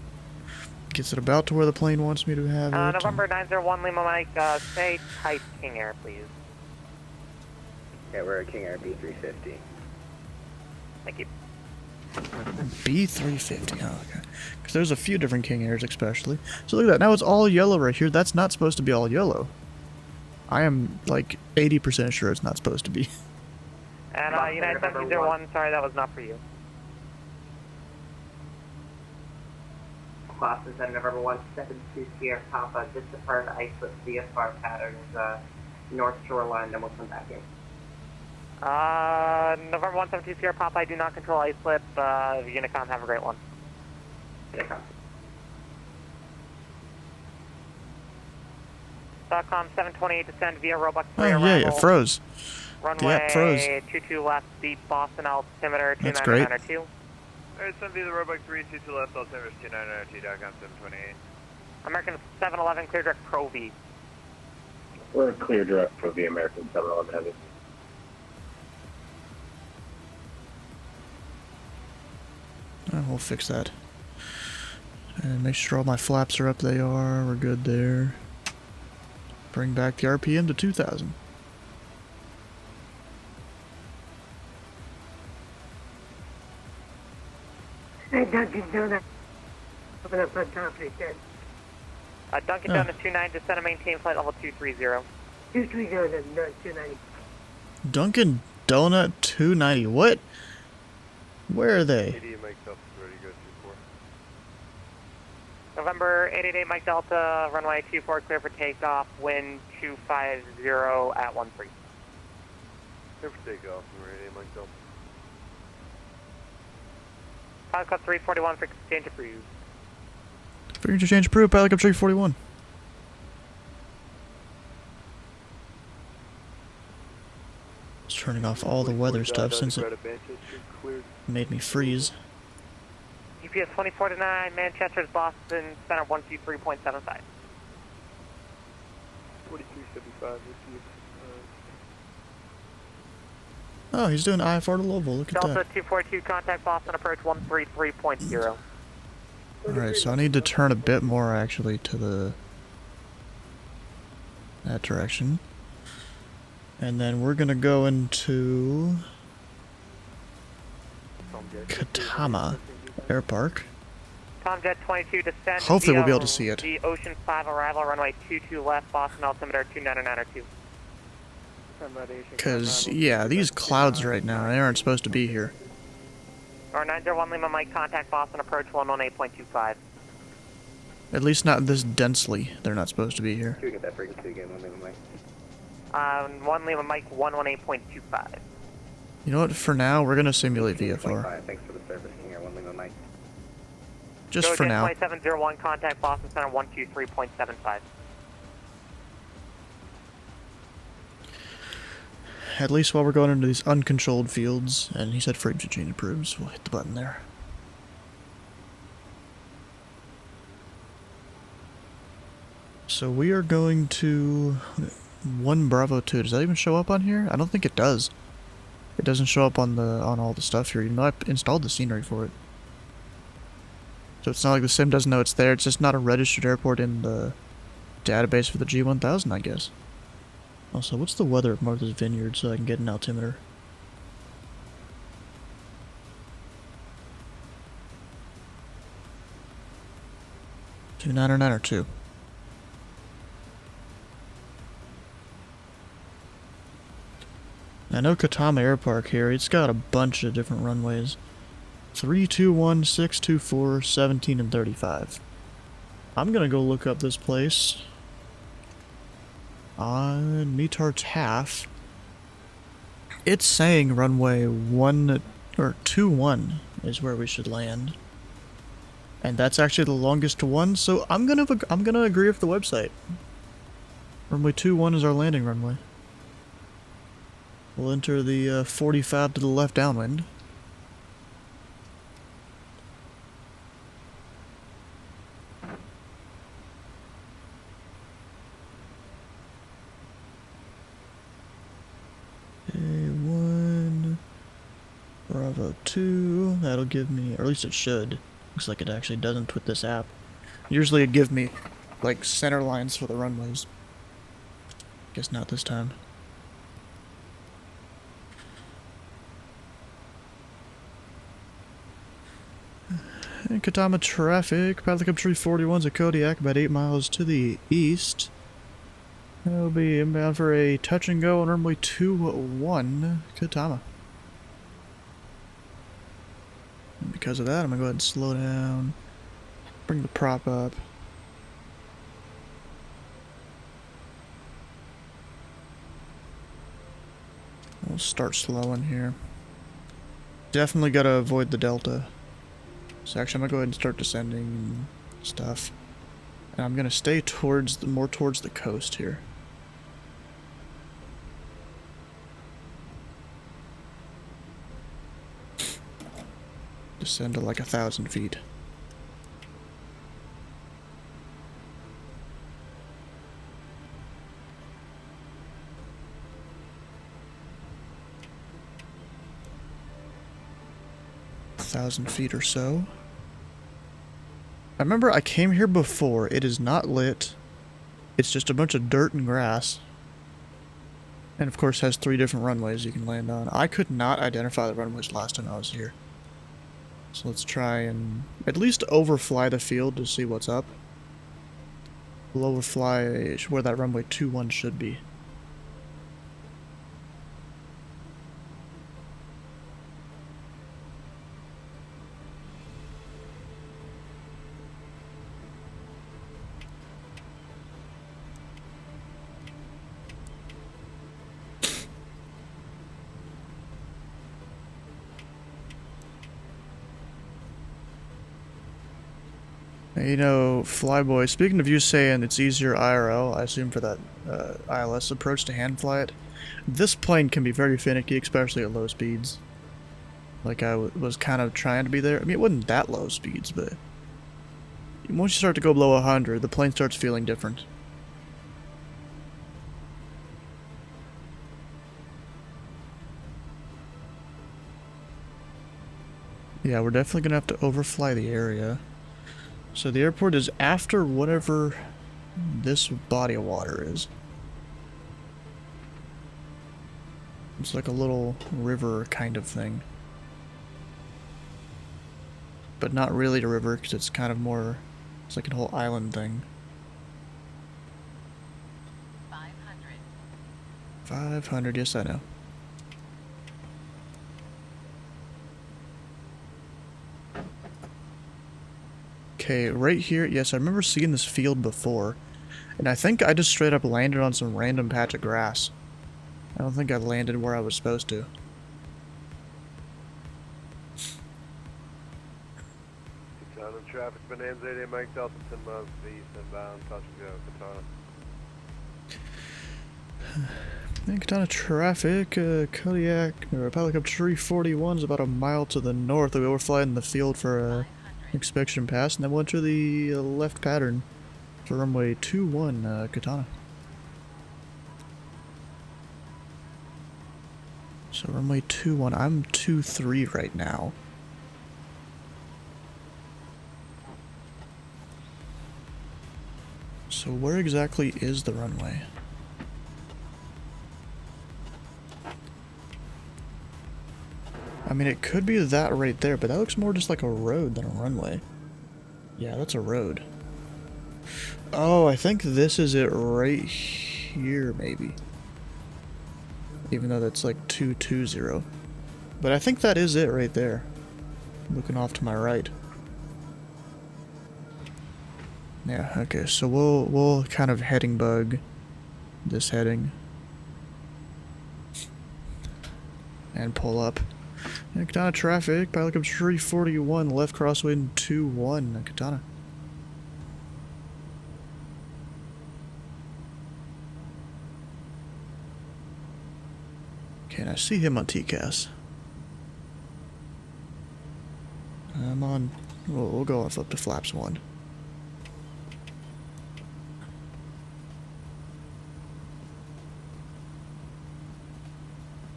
Gets it about to where the plane wants me to have it. November 901 Lima Mike, say type King Air, please. Yeah, we're at King Air B350. Thank you. B350, oh, okay. Because there's a few different King Airs, especially. So look at that, now it's all yellow right here. That's not supposed to be all yellow. I am, like, 80% sure it's not supposed to be. And United 1701, sorry, that was not for you. Boston Center, November 172 Sierra Papa, just deferred ice-slip VFR pattern is north shoreline, then we'll come back in. November 172 Sierra Papa, I do not control ice slip. Unicom, have a great one. .com 728 descend via Roebuck 3 Oh, arrival. yeah, it froze. Runway Yeah, it froze. 22 left, deep Boston altimeter That's great. 2992. Alright, send via the Roebuck 3, 22 left, altimeter 2992.com 728. American 711 clear direct Pro V. We're clear direct for the American 711 Heavy. We'll fix that. And make sure all my flaps are up. They are. We're good there. Bring back the RPM to 2,000. Hey, Dunkin' Donut. Open up on top right there. Dunkin' Donuts 29 descend and maintain flight level 230. 230, no, 290. Dunkin' Donut 290. What? Where are they? 88 Mike Delta, ready to go 24. November 888 Mike Delta, runway 24 clear for takeoff, wind 250 at 13. Clear for takeoff, we're 88 Mike Delta. Pilot Club 341 for exchange approved. For interchange approved, Pilot Cup 341. Just turning off all the weather stuff since it made me freeze. GPS 2049, Manchester's Boston Center 123.75. 4375, Oh, he's doing IFR to Louisville. Look at Delta that. 242, contact Boston approach 133.0. Alright, so I need to turn a bit more actually to that direction. And then we're gonna go into Katama Air Park. Tomjet 22 descend. Hopefully we'll be via able to see it. The Ocean 5 arrival, runway 22 left, Boston altimeter 29902. Because, yeah, these clouds right now, they aren't supposed to be here. Or 901 Lima Mike, contact Boston approach 118.25. At least not this densely. They're not supposed to be here. Can we get that frequency again, 1 Lima Mike? 1 Lima Mike 118.25. You know what, for now, we're gonna simulate VFR. 25, thanks for the service. Here, 1 Lima Mike. Just for now. 2701, contact Boston Center 123.75. At least while we're going into these uncontrolled fields, and he said frame change approves, we'll hit the button there. So we are going to 1 Bravo 2. Does that even show up on here? I don't think it does. It doesn't show up on all the stuff here, even though I installed the scenery for it. So it's not like the sim doesn't know it's there, it's just not a registered airport in the database for the G1000, I guess. Also, what's the weather at Martha's Vineyard so I can get an altimeter? Two 909 or 2? I know Katama Air Park here, it's got a bunch of different runways. 321, 624, 17, and 35. I'm gonna go look up this place on Metart's half. It's saying runway 1 or 21 is where we should land. And that's actually the longest one, so I'm gonna agree with the website. Runway 21 is our landing runway. We'll enter the 45 to the left downwind. A1, Bravo 2, that'll give me, or at least it should. Looks like it actually doesn't with this app. Usually it'd give me, like, center lines for the runways. Guess not this time. And Katama traffic, Pilot Cup 341's at Kodiak, about 8 miles to the east. It'll be inbound for a touch and go on runway 21, Katama. And because of that, I'm gonna go ahead and slow down, bring the prop up. We'll start slowing here. Definitely gotta avoid the delta. So actually, I'm gonna go ahead and start descending and stuff. And I'm gonna stay towards more towards the coast here. Descend to like 1,000 feet. Feet or so. I remember I came here before. It is not lit. It's just a bunch of dirt and grass. And of course has 3 different runways you can land on. I could not identify the runways last time I was here. So let's try and at least overfly the field to see what's up. We'll overfly where that runway 21 should be. You know, Flyboy, speaking of you saying it's easier IRL, I assume for that ILS approach to hand fly it, this plane can be very finicky, especially at low speeds. Like I was kind of trying to be there. I mean, it wasn't that low speeds, but once you start to go below 100, the plane starts feeling different. Yeah, we're definitely going to have to overfly the area. So the airport is after whatever this body of water is. It's like a little river kind of thing. But not really a river, because it's kind of more, it's like a whole island thing. 500, yes I know. Okay, right here, yes, I remember seeing this field before. And I think I just straight up landed on some random patch of grass. I don't think I landed where I was supposed to. Traffic, Bonanza 88 Mike Delta 10 miles east inbound, touch and go, Katana. Katana traffic, Kodiak, or Pilot Cup 341 is about a mile to the north. We were flying the field for a inspection pass, and then went to the left pattern for runway 21, Katana. So runway 21, I'm 23 right now. So where exactly is the runway? I mean, it could be that right there, but that looks more just like a road than a runway. Yeah, that's a road. Oh, I think this is it right here, maybe. Even though that's like 220. But I think that is it right there. Looking off to my right. Yeah, okay, so we'll kind of heading bug this heading. And pull up. Katana traffic, Pilot Cup 341, left crosswind 21, Katana. Okay, and I see him on TCAS. I'm on, we'll go off up to flaps 1.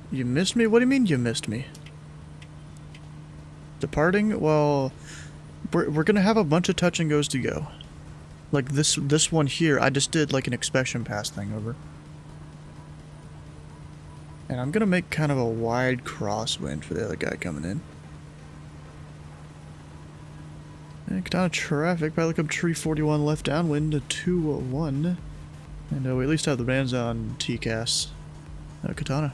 You missed me? What do you mean you missed me? Departing? Well, we're gonna have a bunch of touch and goes to go. Like this one here, I just did like an inspection pass thing over. And I'm gonna make kind of a wide crosswind for the other guy coming in. And Katana traffic, Pilot Cup 341 left downwind to 201. And we at least have the bands on TCAS. Katana.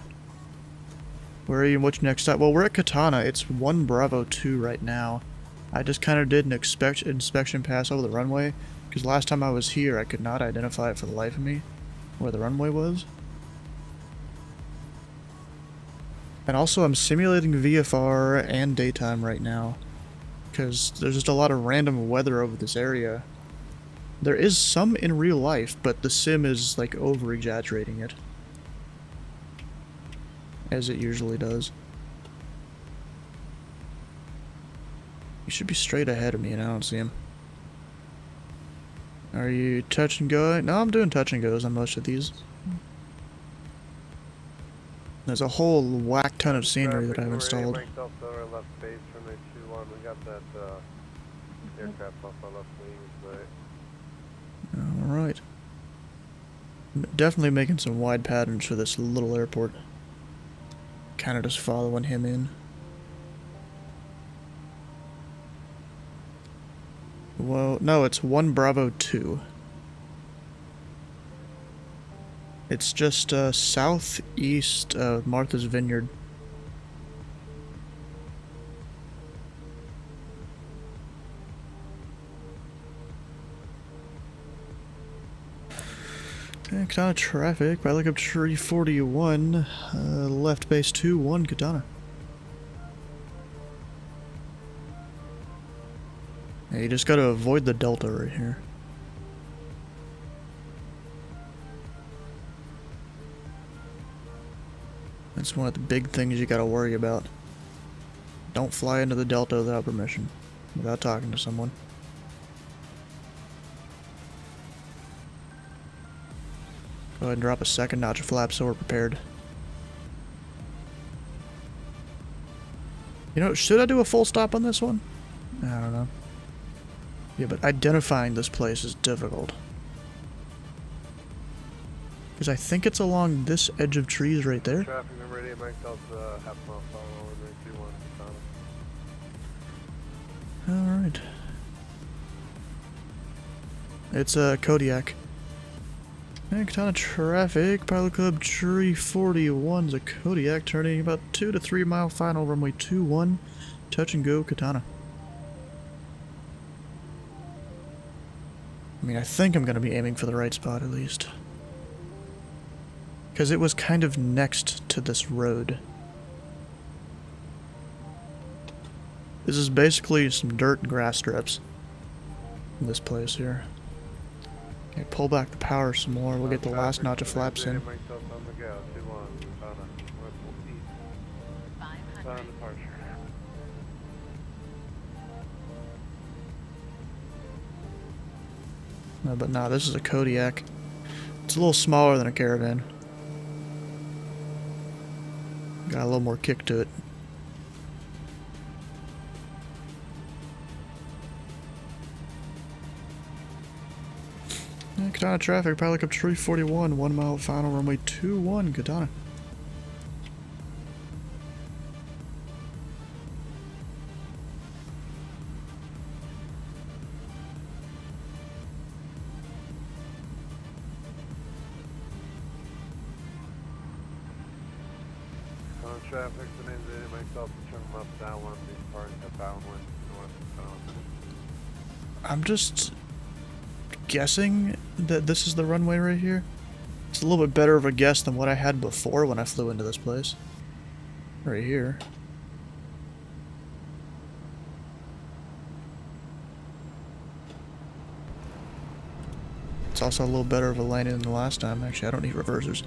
Where are you and what's next stop? Well, we're at Katana. It's 1 Bravo 2 right now. I just kind of did an inspection pass over the runway, because last time I was here I could not identify it for the life of me, where the runway was. And also I'm simulating VFR and daytime right now, because there's just a lot of random weather over this area. There is some in real life, but the sim is like over-exaggerating it. As it usually does. You should be straight ahead of me and I don't see him. Are you touch and go? No, I'm doing touch and goes on most of these. There's a whole whack ton of scenery that I've installed. We got that aircraft off our left wing, but Alright. Definitely making some wide patterns for this little airport. Kinda just following him in. Well, no, it's 1 Bravo 2. It's just southeast of Martha's Vineyard. Katana traffic, by look up tree 41, left base 2-1 Katana. Yeah, you just gotta avoid the delta right here. That's one of the big things you gotta worry about. Don't fly into the delta without permission, without talking to someone. Go ahead and drop a second notch of flap so we're prepared. You know, should I do a full stop on this one? I don't know. Yeah, but identifying this place is difficult. Because I think it's along this edge of trees right there. traffic number 88 Mike Delta, half mile follow, 921 Katana. Alright. It's Kodiak. And Katana traffic, Pilot Club Tree 41's a Kodiak turning about 2 to 3 mile final runway 21. Touch and go Katana. I mean, I think I'm going to be aiming for the right spot at least. Because it was kind of next to this road. This is basically some dirt and grass strips. In this place here. Okay, pull back the power some more. We'll get the last notch of flaps in. No, but nah, this is a Kodiak. It's a little smaller than a Caravan. Got a little more kick to it. Yeah, Katana traffic, Pilot Club Tree 41, 1 mile final runway 21, Katana. Traffic, the name's in myself, turn left downwind, departing the downwind, north. I'm just guessing that this is the runway right here. It's a little bit better of a guess than what I had before when I flew into this place. Right here. It's also a little better of a landing than the last time. Actually, I don't need reversers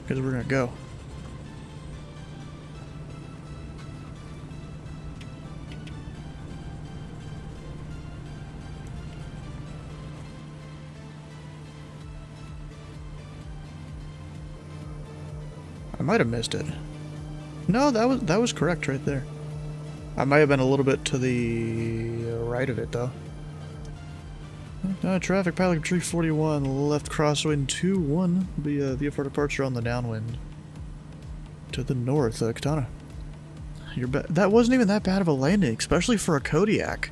because we're gonna go. I might have missed it. No, that was correct right there. I might have been a little bit to the right of it though. Traffic, Pilot Tree 41, left crosswind 2-1. Will be a VFR departure on the downwind. To the north, Katana. That wasn't even that bad of a landing, especially for a Kodiak.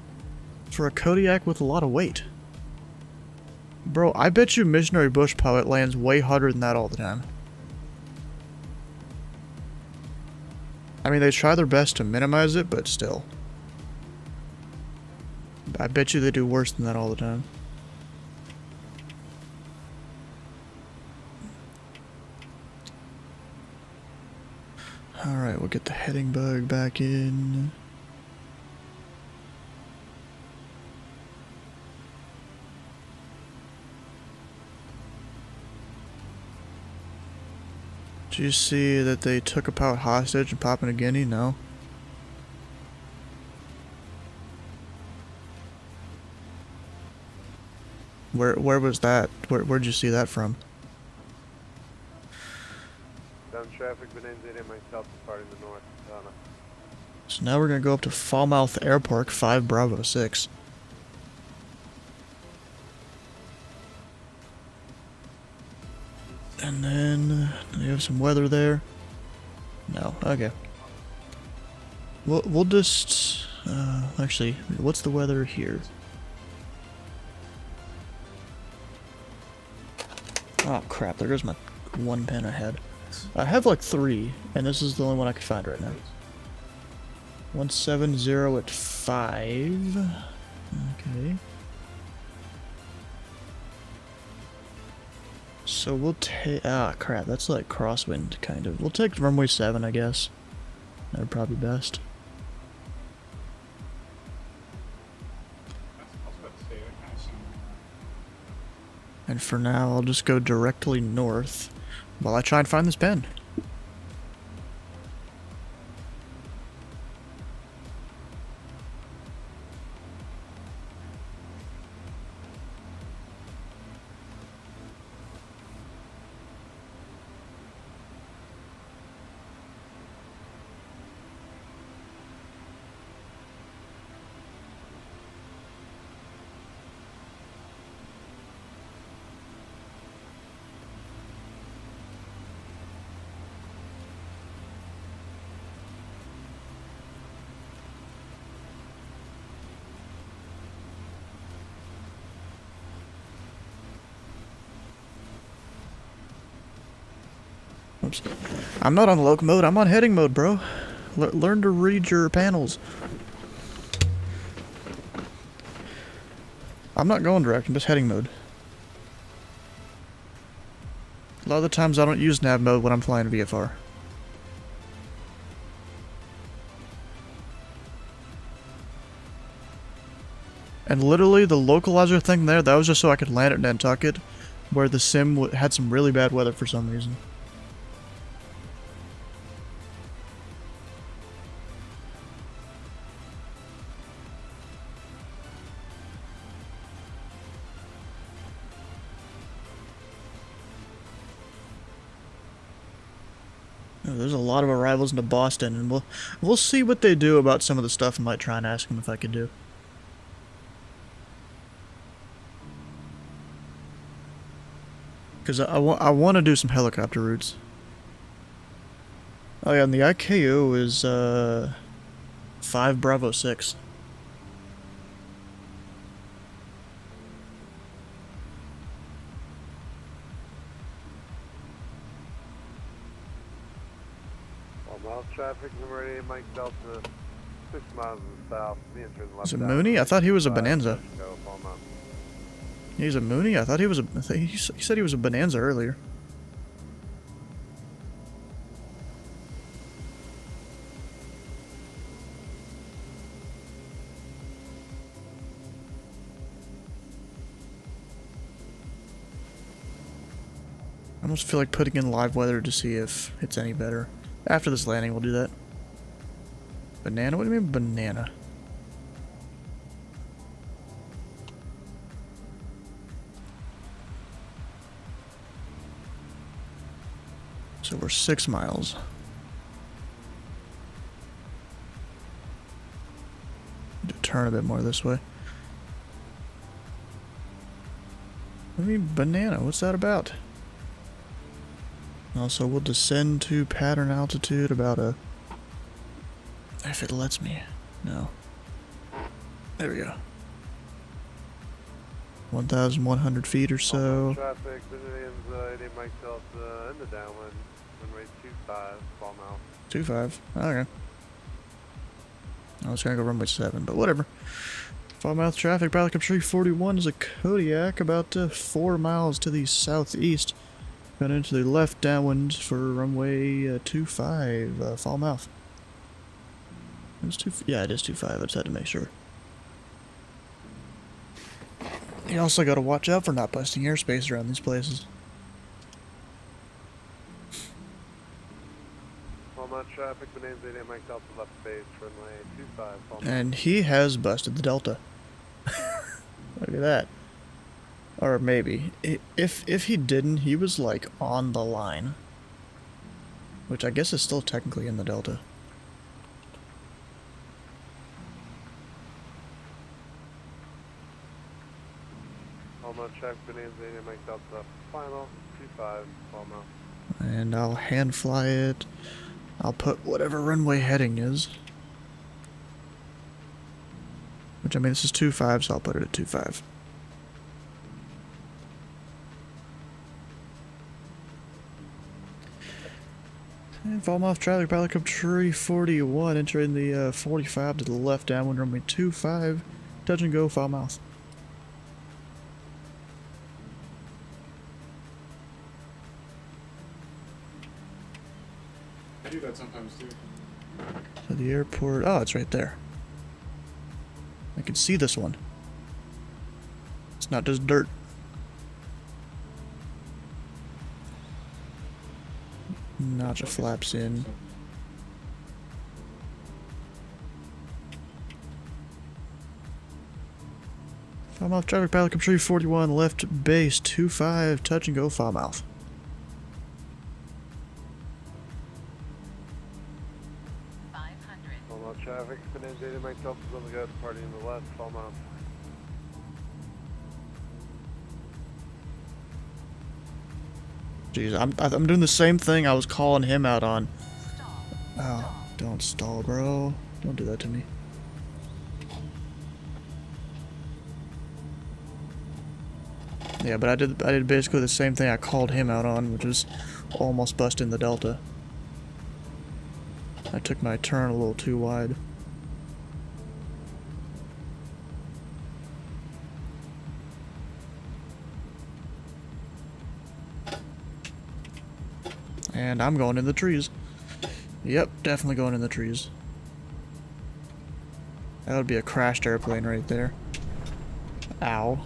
For a Kodiak with a lot of weight. Bro, I bet you Missionary Bush Pilot lands way harder than that all the time. I mean, they try their best to minimize it, but still. I bet you they do worse than that all the time. Alright, we'll get the heading bug back in. Do you see that they took a pilot hostage in Papua New Guinea? No. Where was that? Where'd you see that from? Down traffic, Bonanza, and myself departing the north. So now we're gonna go up to Falmouth Airport, 5 Bravo 6. And then you have some weather there. No, okay. We'll just actually, what's the weather here? Oh crap! There goes my 1 pen ahead. I have like 3, and this is the only one I could find right now. 170 at 5. Okay. So we'll take. Ah, crap. That's like crosswind, kind of. We'll take runway 7, I guess. That would probably be best. And for now, I'll just go directly north while I try and find this pen. Oops. I'm not on loc mode, I'm on heading mode, bro. Learn to read your panels. I'm not going direct, I'm just heading mode. A lot of the times I don't use nav mode when I'm flying VFR. And literally the localizer thing there, that was just so I could land at Nantucket, where the sim had some really bad weather for some reason. There's a lot of arrivals into Boston, and we'll see what they do about some of the stuff. I might try and ask them if I could do. Because I want to do some helicopter routes. Oh yeah, and the IKO is 5 Bravo 6. Traffic, number 88, Mike Delta, 6 miles to the south. Is it Mooney? I thought he was a Bonanza. He's a Mooney? I thought he was a... He said he was a Bonanza earlier. I almost feel like putting in live weather to see if it's any better. After this landing, we'll do that. Banana? What do you mean banana? So we're 6 miles. Turn a bit more this way. What do you mean banana? What's that about? Also, we'll descend to pattern altitude about a... If it lets me. No. There we go. 1,100 feet or so. Traffic, Indians, 88 Mike Delta, in the downwind, runway 25, Falmouth. 25? Okay. I was gonna go runway 7, but whatever. Falmouth traffic, Pelican Tree 41 is a Kodiak, about 4 miles to the southeast. Got into the left downwind for runway 25, Falmouth. It's yeah, it is 25. I just had to make sure. You also got to watch out for not busting airspace around these places. traffic, Bonanza 8 Mike Delta left base, runway 25, fall And he has busted the Delta. Look at that. Or maybe. If he didn't, he was like on the line. Which I guess is still technically in the Delta. Almost traffic, Bonanza 8 Mike Delta, final, 25, fall mile. And I'll hand fly it. I'll put whatever runway heading is. Which, I mean, this is 25, so I'll put it at 25. And fall off traffic, pilot cub tree 41, entering the 45 to the left, downwind runway 25, touch and go, foul mouth. I do that sometimes too. So the airport, oh, it's right there. I can see this one. It's not just dirt. Naja flaps in. Foul mouth traffic, pilot cub tree 41, left base 25, touch and go, foul mouth. Traffic, Bonanza 8 Mike Delta's on the go, departing in the left, fall mount. Jeez, I'm doing the same thing I was calling him out on. Oh, don't stall, bro. Don't do that to me. Yeah, but I did basically the same thing I called him out on, which is almost busting the Delta. I took my turn a little too wide. And I'm going in the trees. Yep, definitely going in the trees. That would be a crashed airplane right there. Ow.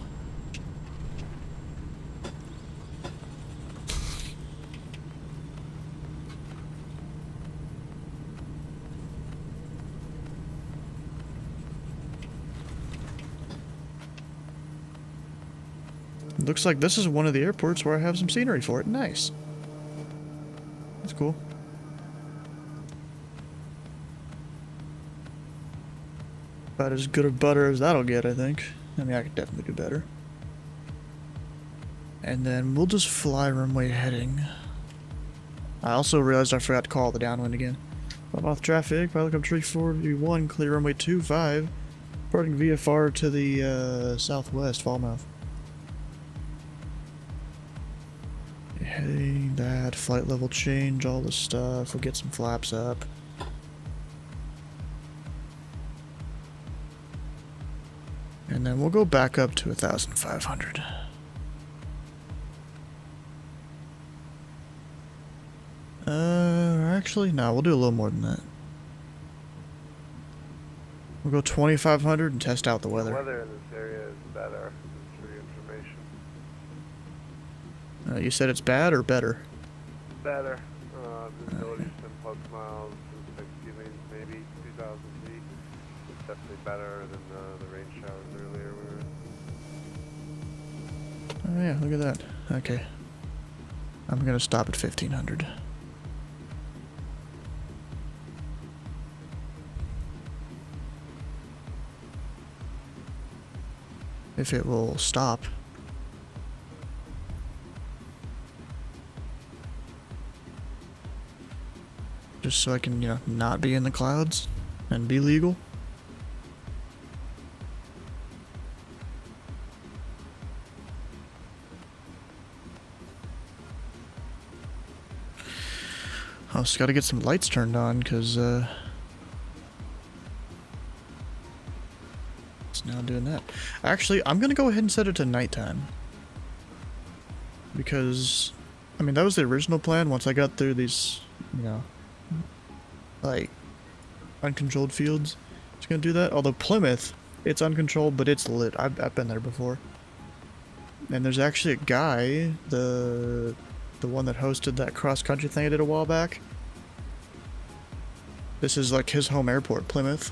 Looks like this is one of the airports where I have some scenery for it. Nice. That's cool. About as good of butter as that'll get, I think. I mean, I could definitely do better. And then we'll just fly runway heading. I also realized I forgot to call the downwind again. Plymouth traffic, pilot cub tree 41, clear runway 25. Departing VFR to the southwest, Falmouth. Heading that, flight level change, all the stuff. We'll get some flaps up. And then we'll go back up to 1,500. Actually, no, we'll do a little more than that. We'll go 2,500 and test out the weather. The weather in this area is better, just for your information. You said it's bad or better? Better. Visibility 10 plus miles, maybe 2,000 feet. It's definitely better than the rain showers earlier we were in. Oh yeah, look at that. Okay. I'm gonna stop at 1,500. If it will stop. Just so I can, you know, not be in the clouds and be legal. I just gotta get some lights turned on, because, it's now doing that. Actually, I'm gonna go ahead and set it to nighttime. Because, I mean, that was the original plan once I got through these, you know, like, uncontrolled fields. It's gonna do that. Although Plymouth, it's uncontrolled, but it's lit. I've been there before. And there's actually a guy, the one that hosted that cross-country thing I did a while back. This is like his home airport, Plymouth.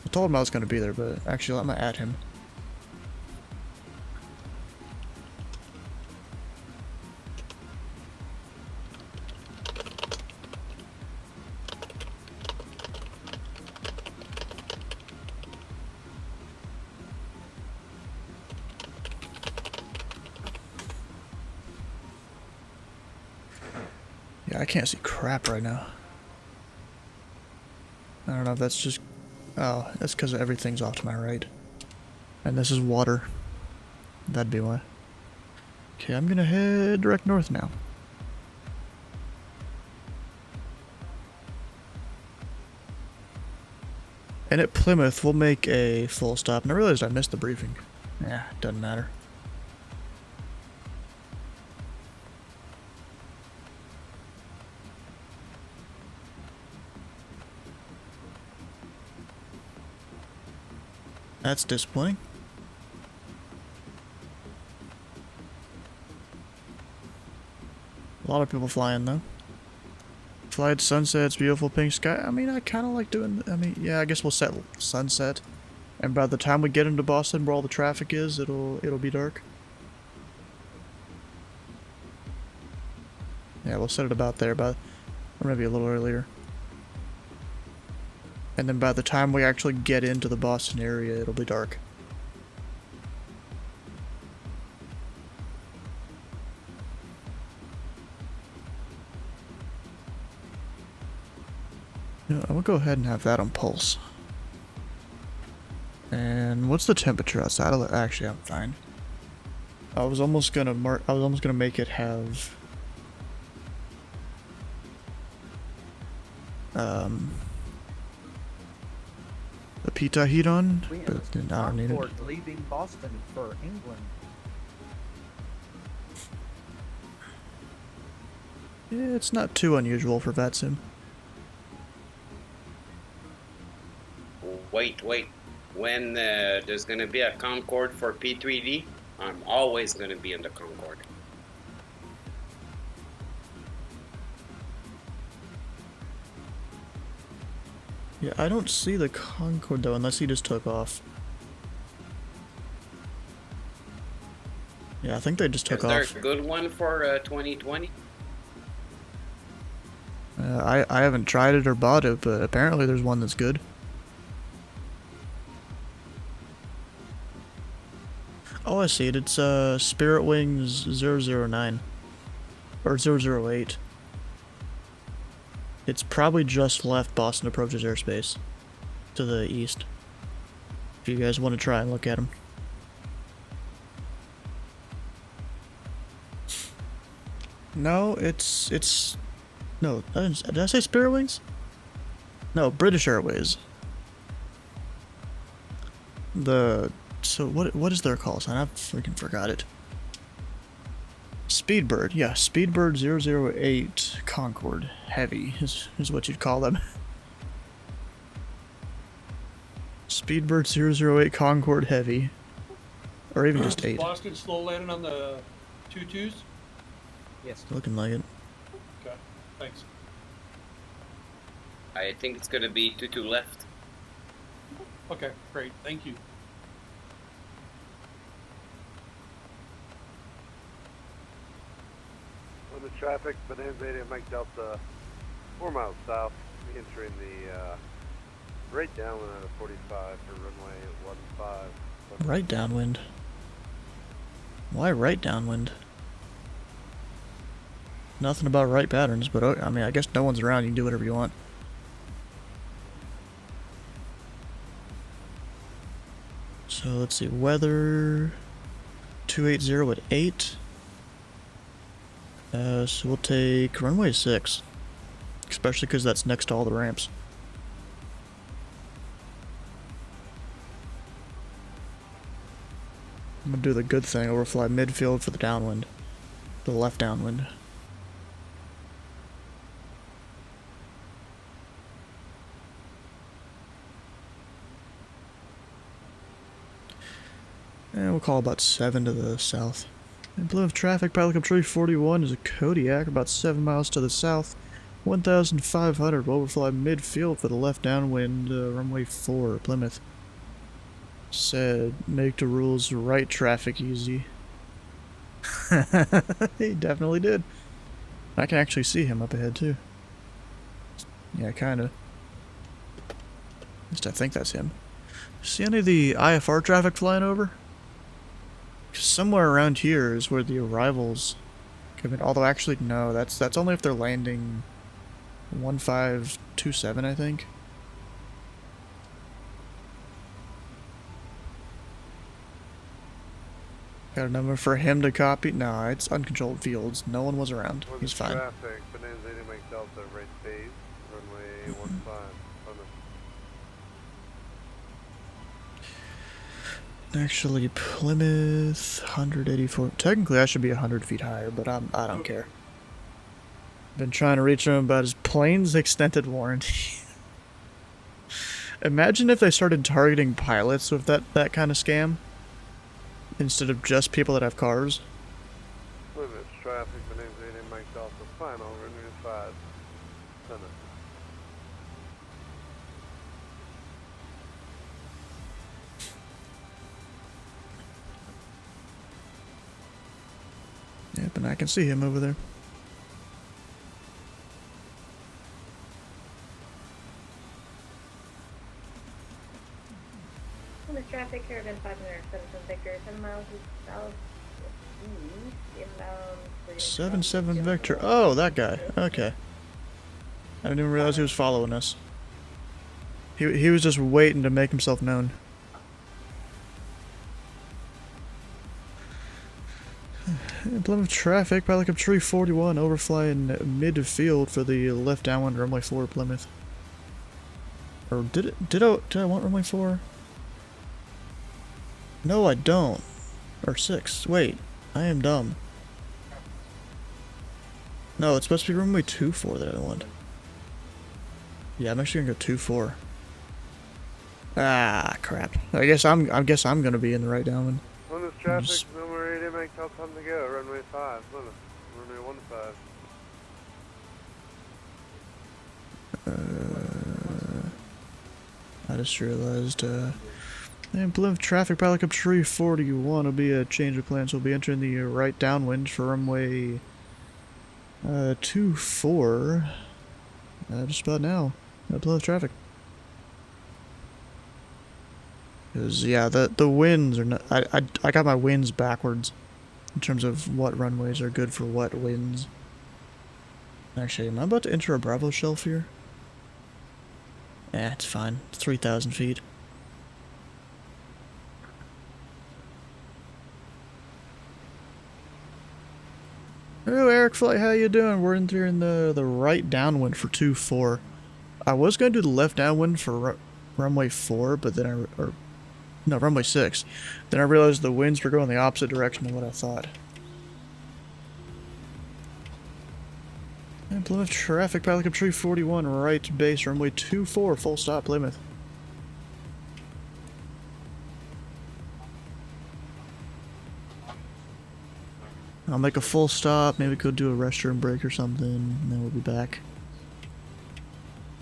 I told him I was going to be there, but actually I'm going to add him. Yeah, I can't see crap right now. I don't know if that's just... Oh, that's because everything's off to my right. And this is water. That'd be why. Okay, I'm gonna head direct north now. And at Plymouth, we'll make a full stop. And I realized I missed the briefing. Yeah, doesn't matter. That's disappointing. A lot of people flying though. Fly at sunsets, beautiful pink sky. I mean, I kind of like doing. I mean, yeah, I guess we'll set sunset, and by the time we get into Boston, where all the traffic is, it'll be dark. Yeah, we'll set it about there, or maybe a little earlier. And then by the time we actually get into the Boston area, it'll be dark. Yeah, I'm gonna go ahead and have that on pulse. And what's the temperature outside? Actually, I'm fine. I was almost gonna make it have the pita heat on, but I don't need it. Leaving Boston for England. Yeah, it's not too unusual for VATSIM. Wait. When there's gonna be a Concorde for P3D, I'm always gonna be in the Concorde. Yeah, I don't see the Concorde though, unless he just took off. Yeah, I think they just took off. Is there a good one for 2020? I haven't tried it or bought it, but apparently there's one that's good. Oh, I see it. It's Spirit Wings 009 or 008. It's probably just left Boston Approaches airspace to the east. If you guys want to try and look at them. No, it's no. Did I say Spirit Wings? No, British Airways. So what is their call sign? I freaking forgot it. Speedbird, yeah, Speedbird 008 Concorde Heavy is what you'd call them. Speedbird 008 Concorde Heavy, or even just 8. Boston slow landing on the 22s? Yes. Looking like it. Okay, thanks. I think it's gonna be 22 left. Okay, great, thank you. On the traffic, Bonanza Mike Delta, 4 miles south, entering the right downwind out of 45 for runway 15. Right downwind. Why right downwind? Nothing about right patterns, but I mean, I guess no one's around. You can do whatever you want. So let's see, weather 280 at 8. So we'll take runway 6, especially because that's next to all the ramps. I'm gonna do the good thing, overfly midfield for the downwind, the left downwind. And we'll call about 7 to the south. And Plymouth traffic, pilot control 41 is a Kodiak, about 7 miles to the south. 1,500 will overfly midfield for the left downwind, runway 4, Plymouth. Said, make the rules right traffic easy. He definitely did. I can actually see him up ahead too. Yeah, kinda. At least I think that's him. See any of the IFR traffic flying over? 'Cause somewhere around here is where the arrivals come in. Although actually no, that's only if they're landing 1527, I think. Got a number for him to copy? No, it's uncontrolled fields. No one was around. He's fine. Traffic, Bonanza 80 Mike Delta, right base, runway 15, Actually, Plymouth 184. Technically, I should be 100 feet higher, but I don't care. Been trying to reach him about his plane's extended warranty. Imagine if they started targeting pilots with that kind of scam instead of just people that have cars. Plymouth traffic, Bonanza 80 Mike Delta, final, runway 5, center. Yep, and I can see him over there. Plymouth traffic, Caravan 577 Victor, 7 miles south east, inbound. 77 Victor. Oh, that guy. Okay. I didn't even realize he was following us. He was just waiting to make himself known. Plymouth traffic, pilot up tree 41, overflying midfield for the left downwind runway 4 Plymouth. Or did I want runway 4? No, I don't. Or 6. Wait, I am dumb. No, it's supposed to be runway 24 that I want. Yeah, I'm actually gonna go 24. Ah, crap. I guess I'm gonna be in the right downwind. Plymouth traffic, number 80 Mike Delta, time to go, runway 5, Plymouth, runway 15. I just realized, and Plymouth traffic, pilot up tree 41 will be a change of plans. We'll be entering the right downwind for runway 24. Just about now. Plymouth traffic. Because, yeah, the winds are not. I got my winds backwards in terms of what runways are good for what winds. Actually, am I about to enter a Bravo shelf here? It's fine. It's 3,000 feet. Oh, Eric Flight, how you doing? We're in there in the right downwind for 2-4. I was going to do the left downwind for runway 4, but then no, runway 6. Then I realized the winds were going the opposite direction of what I thought. And Plymouth traffic, pilot up tree 41, right base, runway 24, full stop, Plymouth. I'll make a full stop, maybe go do a restroom break or something, and then we'll be back.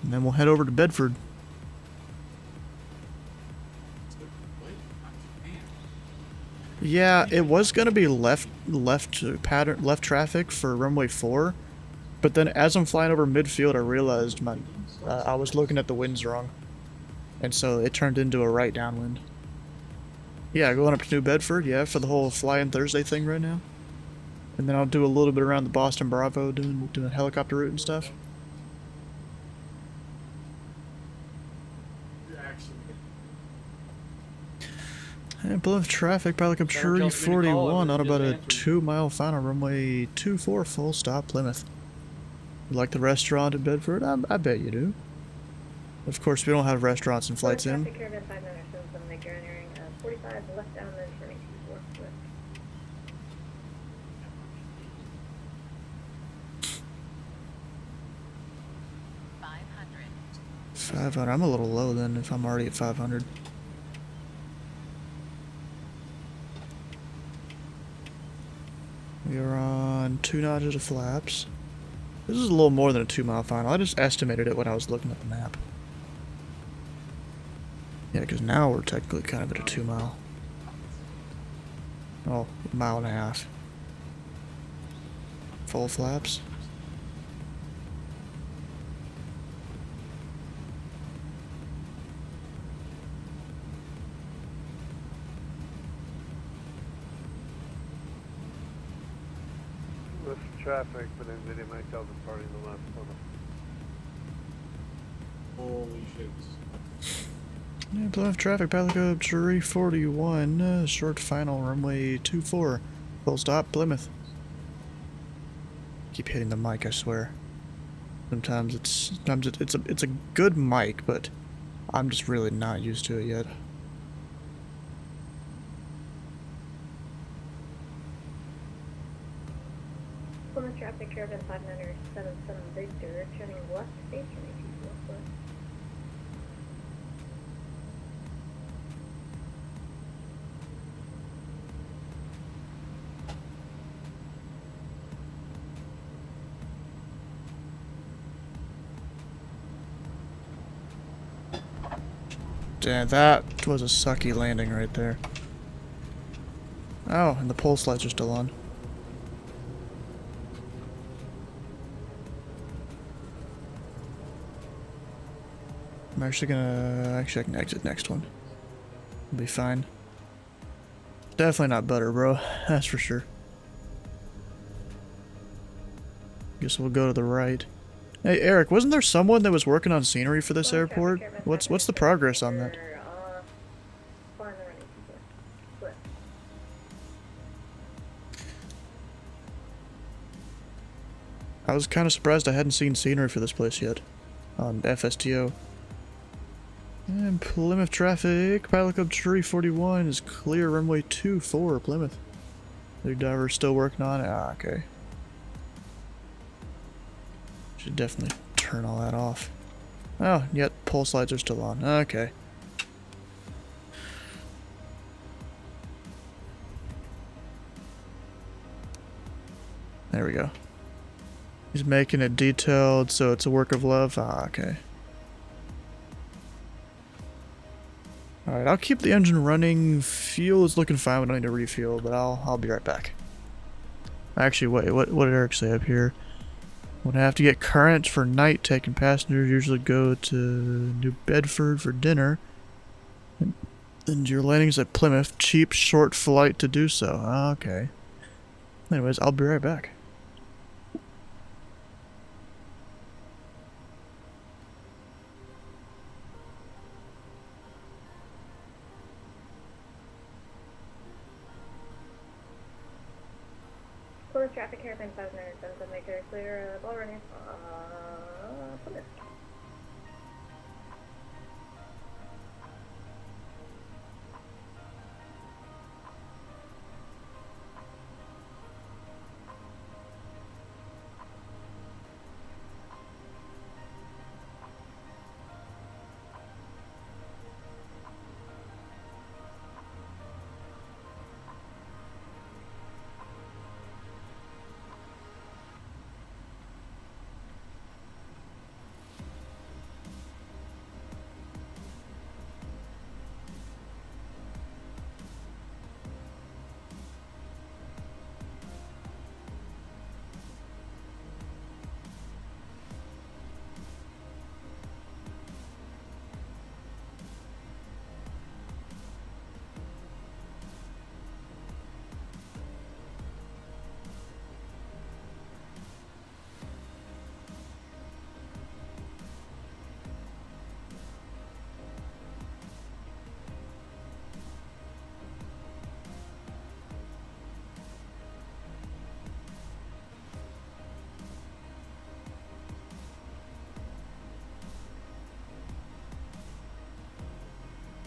And then we'll head over to Bedford. Yeah, it was gonna be left traffic for runway 4, but then as I'm flying over midfield, I realized I was looking at the winds wrong, and so it turned into a right downwind. Yeah, going up to New Bedford, yeah, for the whole Flying Thursday thing right now. And then I'll do a little bit around the Boston Bravo, doing a helicopter route and stuff. And Plymouth traffic, pilot up tree 41 on about a 2-mile final, runway 24, full stop, Plymouth. You like the restaurant in Bedford? I bet you do. Of course, we don't have restaurants and flights in. Caravan 597 Victor, entering 45 left downwind for 84. 500. I'm a little low then if I'm already at 500. We are on 2 notches of flaps. This is a little more than a 2-mile final. I just estimated it when I was looking at the map. Yeah, because now we're technically kind of at a 2-mile. Oh, 1.5 miles. Full flaps. With traffic, but NVIDIA Mike Delta party in the last corner. Holy shit. Yeah, Plymouth traffic, pilot code 341, short final, runway 24. Full stop, Plymouth. Keep hitting the mic, I swear. Sometimes it's a good mic, but I'm just really not used to it yet. Plymouth traffic, Caravan 5977 Victor, turning left, station 82 northwest. Damn, that was a sucky landing right there. Oh, and the pulse lights are still on. I'm actually gonna... Actually, I can exit next one. It'll be fine. Definitely not butter, bro. That's for sure. Guess we'll go to the right. Hey, Eric, wasn't there someone that was working on scenery for this airport? What's the progress on that? I was kind of surprised I hadn't seen scenery for this place yet. On FSTO. And Plymouth traffic, pilot code 341 is clear, runway 24, Plymouth. Lead diver still working on it? Ah, okay. Should definitely turn all that off. Oh, yet pulse lights are still on. Okay. There we go. He's making it detailed, so it's a work of love. Ah, okay. Alright, I'll keep the engine running. Fuel is looking fine. We don't need to refuel, but I'll be right back. Actually, wait, what did Eric say up here? Would have to get current for night taking passengers. Usually go to New Bedford for dinner. And your landing's at Plymouth. Cheap, short flight to do so. Okay. Anyways, I'll be right back. Plymouth traffic, Caravan 5977 Victor, clear, ball running, Plymouth.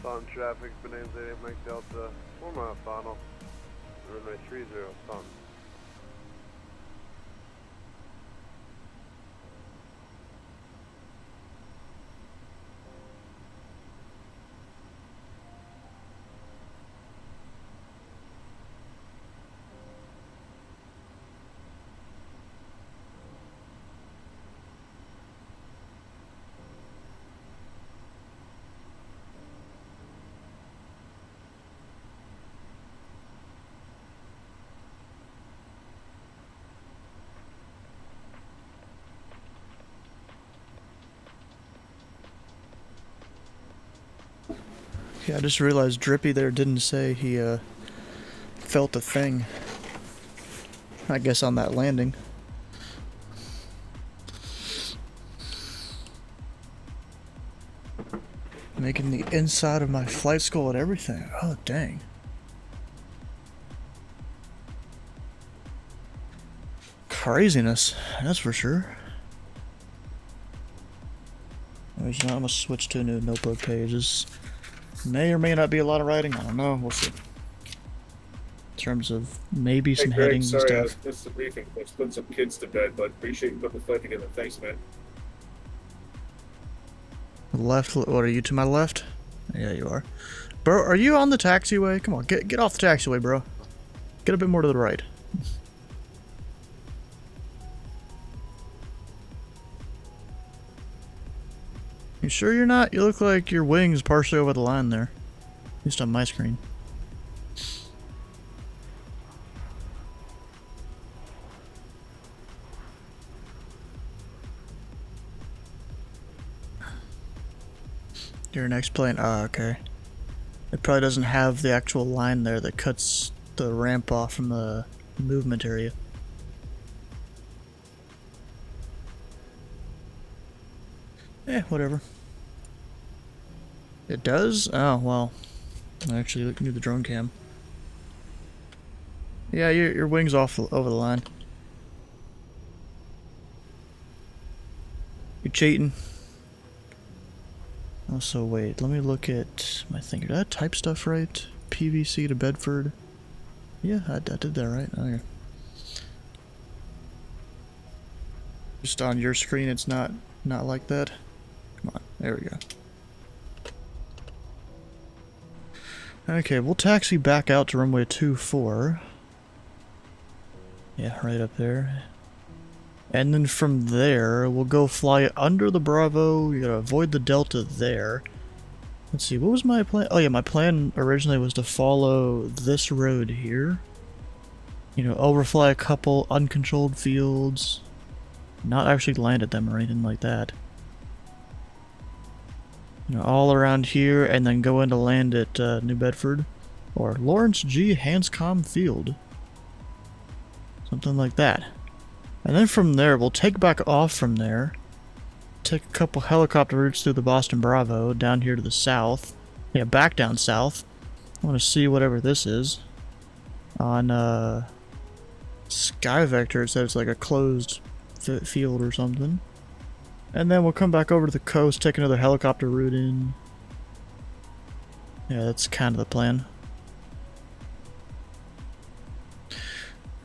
On traffic, Bonanza 8 Mike Delta, 4 mile final, runway 30, Taunton. Yeah, I just realized Drippy there didn't say he felt a thing. I guess on that landing. Making the inside of my flight school and everything. Oh, dang. Craziness, that's for sure. Anyways, you know, I'm gonna switch to a new notebook page. This may or may not be a lot of writing. I don't know. We'll see. In terms of maybe some Greg, headings and sorry, I stuff. missed the briefing. I was putting some kids to bed, but appreciate you putting the flight together. Thanks, man. Left, what are you to my left? Yeah, you are. Bro, are you on the taxiway? Come on, get off the taxiway, bro. Get a bit more to the right. You sure you're not? You look like your wing's partially over the line there. At least on my screen. Your next plane. Ah, okay. It probably doesn't have the actual line there that cuts the ramp off from the movement area. Eh, whatever. It does? Oh, well. I actually look near the drone cam. Yeah, your wing's off over the line. You're cheating. Also, wait, let me look at my thing. Did I type stuff right? PVC to Bedford. Yeah, I did that right. Okay. Just on your screen, it's not like that. Come on, there we go. Okay, we'll taxi back out to runway 24. Yeah, right up there. And then from there, we'll go fly under the Bravo. You gotta avoid the Delta there. Let's see, what was my plan? Oh yeah, my plan originally was to follow this road here. You know, overfly a couple uncontrolled fields. Not actually land at them or anything like that. You know, all around here, and then go in to land at New Bedford. Or Lawrence G. Hanscom Field. Something like that. And then from there, we'll take back off from there. Take a couple helicopter routes through the Boston Bravo, down here to the south. Yeah, back down south. I want to see whatever this is. On, Sky Vector, it says it's like a closed field or something. And then we'll come back over to the coast, take another helicopter route in. Yeah, that's kind of the plan.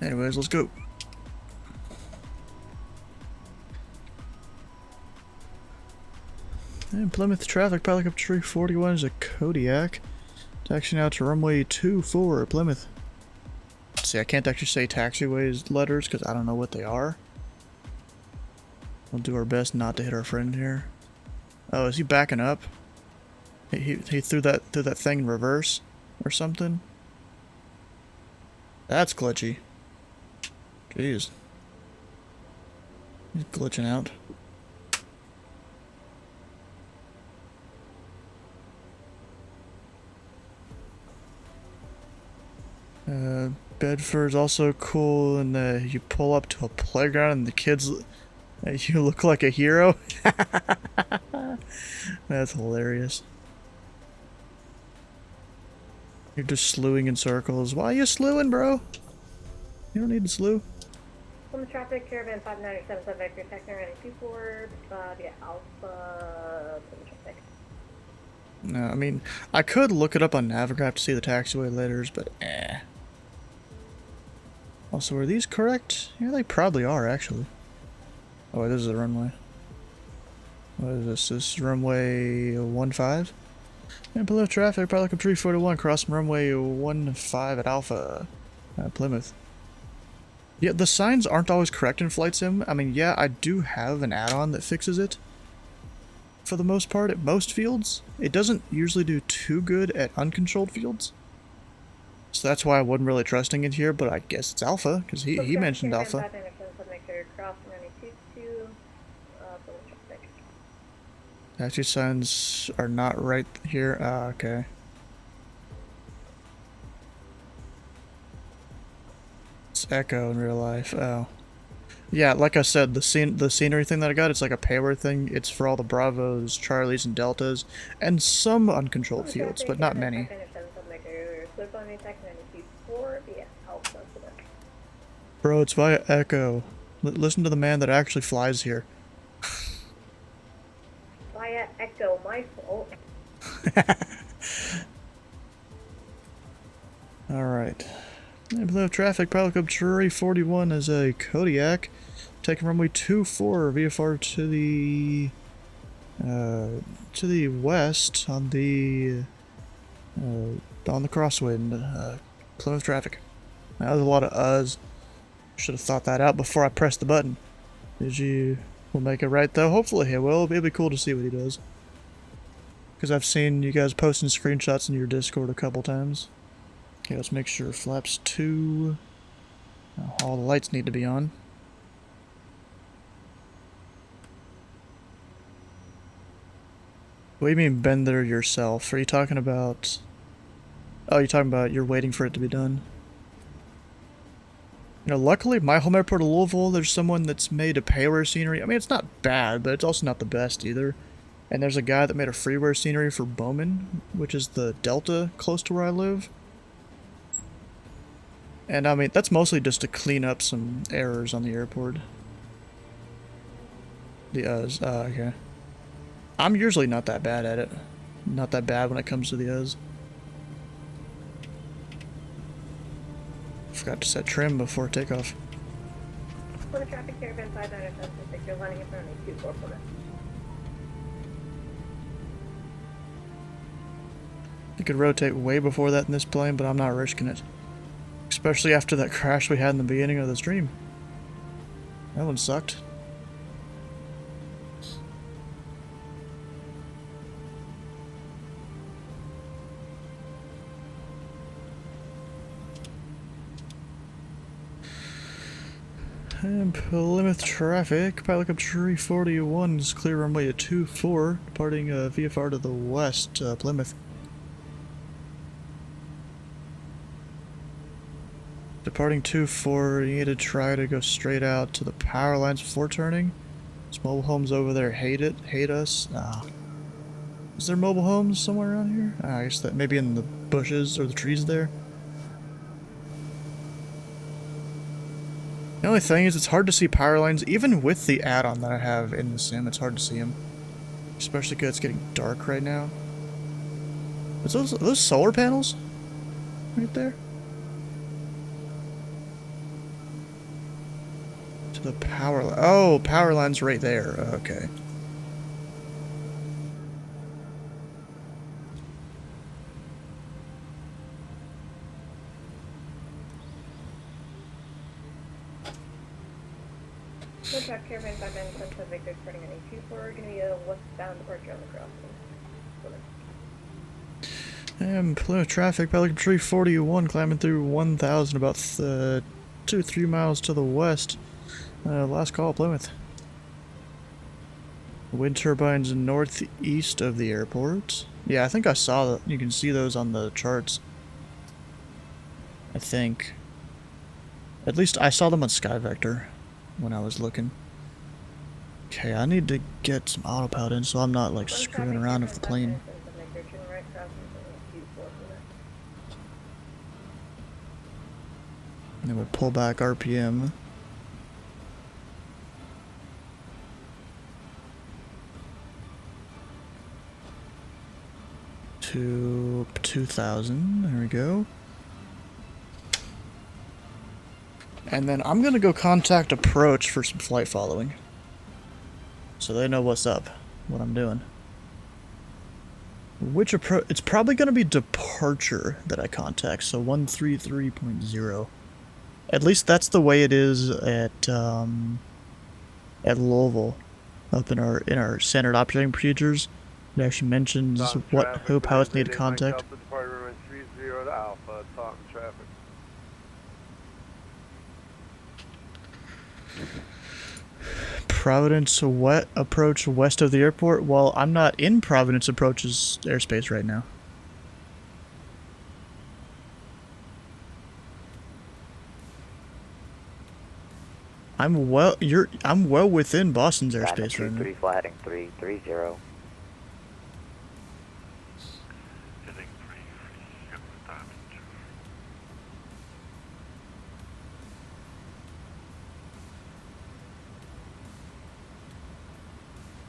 Anyways, let's go. And Plymouth traffic, pilot up tree 41 is a Kodiak. Taxiing out to runway 24 at Plymouth. See, I can't actually say taxiways letters because I don't know what they are. We'll do our best not to hit our friend here. Oh, is he backing up? He threw that thing in reverse or something? That's glitchy. Jeez. He's glitching out. Bedford's also cool, and you pull up to a playground and the kids, you look like a hero. That's hilarious. You're just slewing in circles. Why are you slewing, bro? You don't need to slew. Plymouth traffic, Caravan 597, Sun Vector, taxi running 24, via Alpha, Plymouth traffic. No, I mean, I could look it up on Navigraph to see the taxiway letters, but eh. Also, are these correct? Yeah, they probably are, actually. Oh, wait, this is the runway. What is this? This is runway 15? And Plymouth traffic, pilot up 341, crossing runway 15 at Alpha, Plymouth. Yeah, the signs aren't always correct in Flight Sim. I mean, yeah, I do have an add-on that fixes it. For the most part, at most fields. It doesn't usually do too good at uncontrolled fields. So that's why I wasn't really trusting it here, but I guess it's Alpha, because he mentioned Alpha. Taxi signs are not right here. Ah, okay. Echo in real life. Oh. Yeah, like I said, the scenery thing that I got, it's like a payware thing. It's for all the Bravos, Charlies, and Deltas, and some uncontrolled fields, but not many. Bro, it's via Echo. Listen to the man that actually flies here. Via Echo, my fault. Alright. Plymouth traffic, pilot code 341 is a Kodiak. Taking runway 24 VFR to the west on the crosswind. Plymouth traffic. That was a lot of uhs. Should have thought that out before I pressed the button. We'll make it right though. Hopefully he will. It'll be cool to see what he does. Because I've seen you guys posting screenshots in your Discord a couple times. Okay, let's make sure flaps 2. All the lights need to be on. What do you mean bend there yourself? Are you talking about... Oh, you're talking about you're waiting for it to be done? You know, luckily, my home airport of Louisville, there's someone that's made a payware scenery. I mean, it's not bad, but it's also not the best either. And there's a guy that made a freeware scenery for Bowman, which is the Delta close to where I live. And I mean, that's mostly just to clean up some errors on the airport. The uhs, okay. I'm usually not that bad at it. Not that bad when it comes to the uhs. Forgot to set trim before takeoff. For the traffic caravan 5976, you're landing in front of me, 24 Plymouth. You could rotate way before that in this plane, but I'm not risking it. Especially after that crash we had in the beginning of the stream. That one sucked. And Plymouth traffic, pilot up 341 is clear runway at 24, departing VFR to the west, Plymouth. Departing 24, you need to try to go straight out to the power lines before turning. These mobile homes over there hate us. Is there mobile homes somewhere around here? I guess that maybe in the bushes or the trees there. The only thing is it's hard to see power lines, even with the add-on that I have in the sim, it's hard to see them. Especially because it's getting dark right now. Are those solar panels? Right there? To the power line. Oh, power line's right there. Okay. No track caravan 5976, Victor starting on A24, we're going to be a westbound departure on the crossing. And Plymouth traffic, Pelican 341, climbing through 1,000, about 2-3 miles to the west. Last call, Plymouth. Wind turbines northeast of the airport. Yeah, I think I saw that. You can see those on the charts. I think. At least I saw them on SkyVector when I was looking. Okay, I need to get some autopilot in so I'm not like screwing around with the plane. And then we pull back RPM. To 2,000, there we go. And then I'm gonna go contact approach for some flight following. So they know what's up, what I'm doing. Which approach? It's probably gonna be departure that I contact, so 133.0. At least that's the way it is at Louisville, up in our standard operating procedures. It actually mentions who pilots need to contact. Providence approach west of the airport? Well, I'm not in Providence approach's airspace right now. I'm well within Boston's airspace right now. 3 fly heading 330.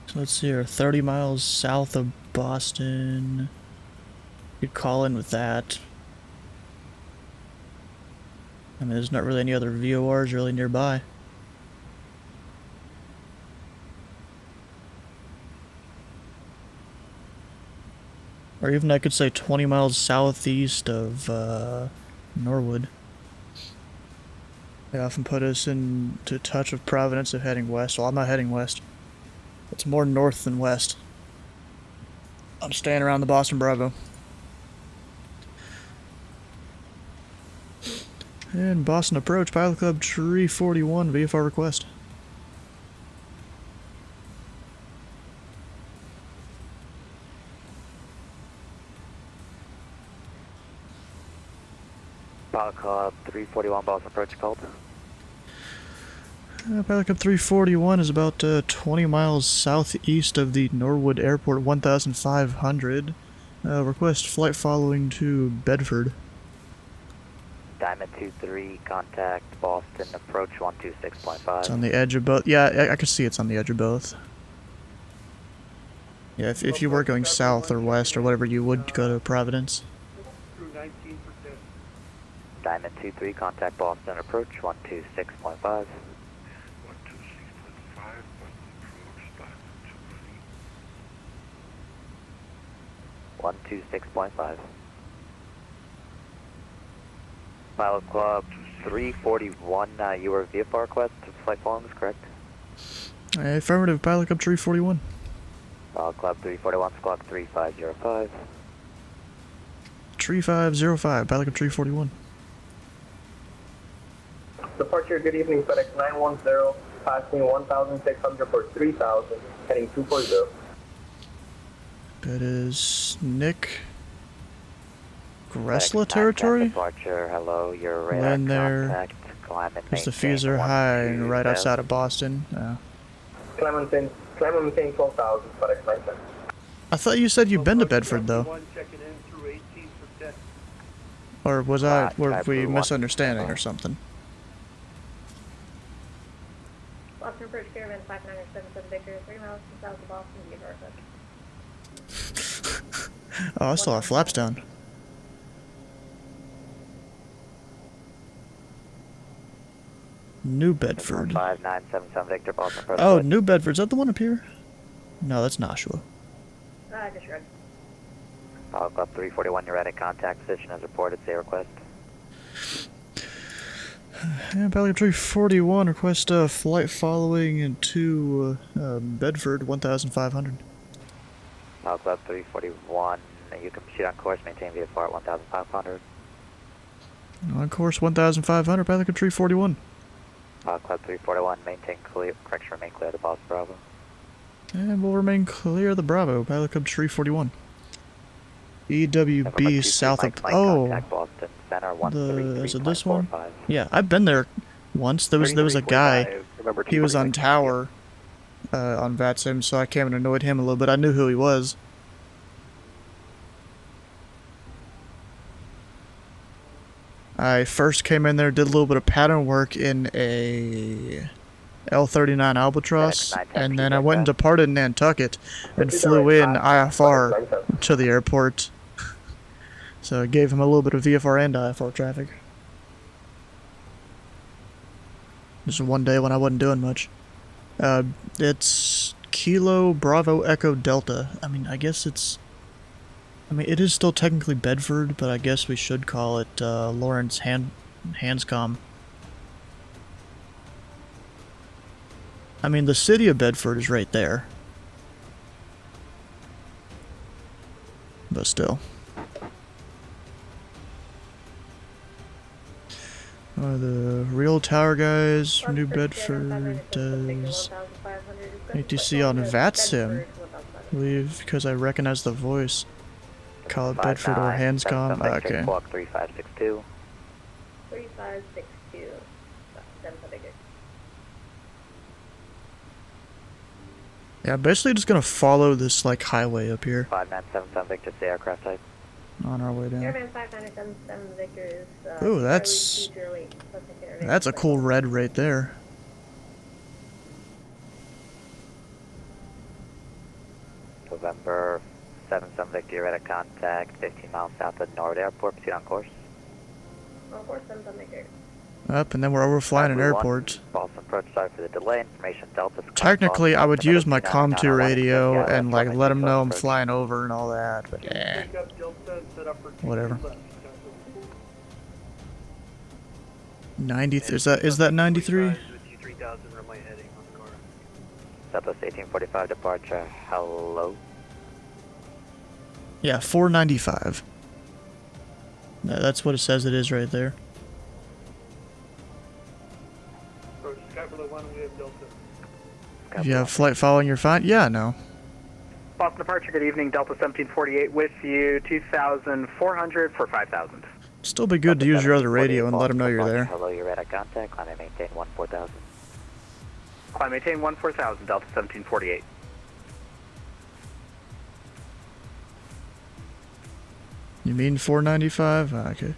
So let's see here, 30 miles south of Boston. Could call in with that. I mean, there's not really any other VORs really nearby. Or even I could say 20 miles southeast of Norwood. They often put us into touch with Providence of heading west. Well, I'm not heading west. It's more north than west. I'm staying around the Boston Bravo. And Boston approach, Pilot Club 341, VFR request. Pilot Club 341, Boston approach called. Pilot Club 341 is about 20 miles southeast of the Norwood Airport 1500. Request flight following to Bedford. Diamond 23, contact Boston approach 126.5. It's on the edge of both. Yeah, I can see it's on the edge of both. Yeah, if you were going south or west or whatever, you would go to Providence. Through 19%. Diamond 23, contact Boston approach 126.5. 126.5. Pilot Club 341, you were VFR request to flight following is correct? Affirmative, Pilot Club 341. Pilot Club 341, squawk 3505. 3505, Pilot Club 341. Departure, good evening, FedEx 910, passing 1,600 for 3,000, heading 240. That is Nick Gressla territory? Departure, hello, your radar Land there. contact, climb and There's the maintain Fuser High and right 127. outside of Boston. Climb and maintain 12,000, FedEx 910. I thought you said you've been to Bedford, though. Checking in through 18%. Or was were we misunderstanding or something? Boston approach caravan 5977 Victor, 3 miles to south of Boston, VFR request. Oh, I still have flaps down. New Bedford. 5977 Victor, Boston approach. Oh, New Bedford. Is that the one up here? No, that's Nashua. Disregard. Pilot Club 341, you're at a contact position as reported, say request. And Pilot 341, request flight following to Bedford 1500. Pilot Club 341, you can proceed on course, maintain VFR at 1500. On course 1500, Pilot 341. Pilot Club 341, maintain clear, correction, remain clear of the Boston Bravo. And we'll remain clear of the Bravo, Pilot Club 341. EWB south of... Oh! Is it this one? Yeah, I've been there once. There was a guy. He was on tower on VATSIM, so I came and annoyed him a little bit. I knew who he was. I first came in there, did a little bit of pattern work in a L-39 Albatross, and then I went and departed Nantucket and flew in IFR to the airport. So I gave him a little bit of VFR and IFR traffic. Just one day when I wasn't doing much. It's Kilo Bravo Echo Delta. I mean, I guess it's... I mean, it is still technically Bedford, but I guess we should call it Lawrence Hanscom. I mean, the city of Bedford is right there. But still. The real tower guys, New Bedford does ATC on VATSIM, I believe, because I recognize the voice. Call it Bedford or Hanscom. Okay. 3562. 3562. Yeah, basically just gonna follow this like highway up here 5977 Victor, the aircraft type. on our way down. Airman 5977 Victor is Ooh, Charlie that's 208. Subject intervention that's a cool red right there. November 77 Victor, you're at a contact 15 miles south of Norwood Airport. Proceed on course. On course 77 Victor. Up, and then we're overflying an airport. Boston approach, sorry for the delay. Information Delta. Technically, I would use my COM2 radio and like let them know I'm flying over and all that, but eh. Whatever. 90. Is that 93? Southwest 1845 departure. Hello. Yeah, 495. No, that's what it says it is right there. If you have flight following, you're fine. Yeah, no. Boston departure, good evening, Delta 1748 with you, 2,400 for 5,000. Still be good to use your other radio and let them know you're there. Hello, you're at a contact. Climb and maintain 14000. Climb maintain 14000, Delta 1748. You mean 495? Ah, okay.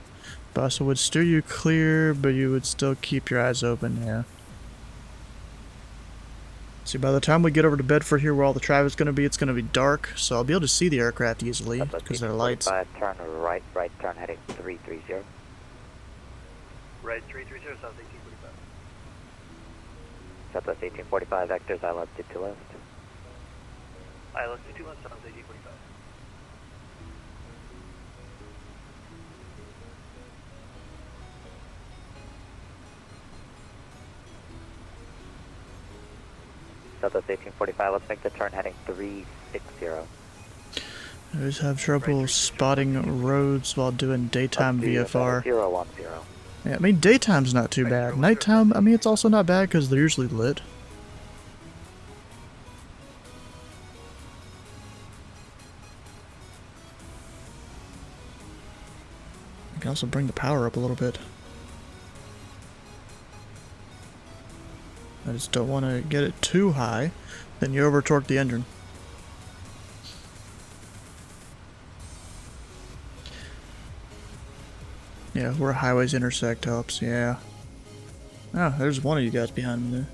Bus would steer you clear, but you would still keep your eyes open, yeah. See, by the time we get over to Bedford here where all the traffic's going to be, it's going to be dark, so I'll be able to see the aircraft easily, because they're lights. Turn right turn heading 330. Right 330, South 1845. Southwest 1845, vectors, ILS 22 left. ILS 22 left, South 1845. Southwest 1845, let's make the turn heading 360. I always have trouble spotting roads while doing daytime VFR. 010. Yeah, I mean, daytime's not too bad. Nighttime, I mean, it's also not bad because they're usually lit. I can also bring the power up a little bit. I just don't want to get it too high, then you over torque the engine. Yeah, where highways intersect helps, yeah. Oh, there's one of you guys behind me there.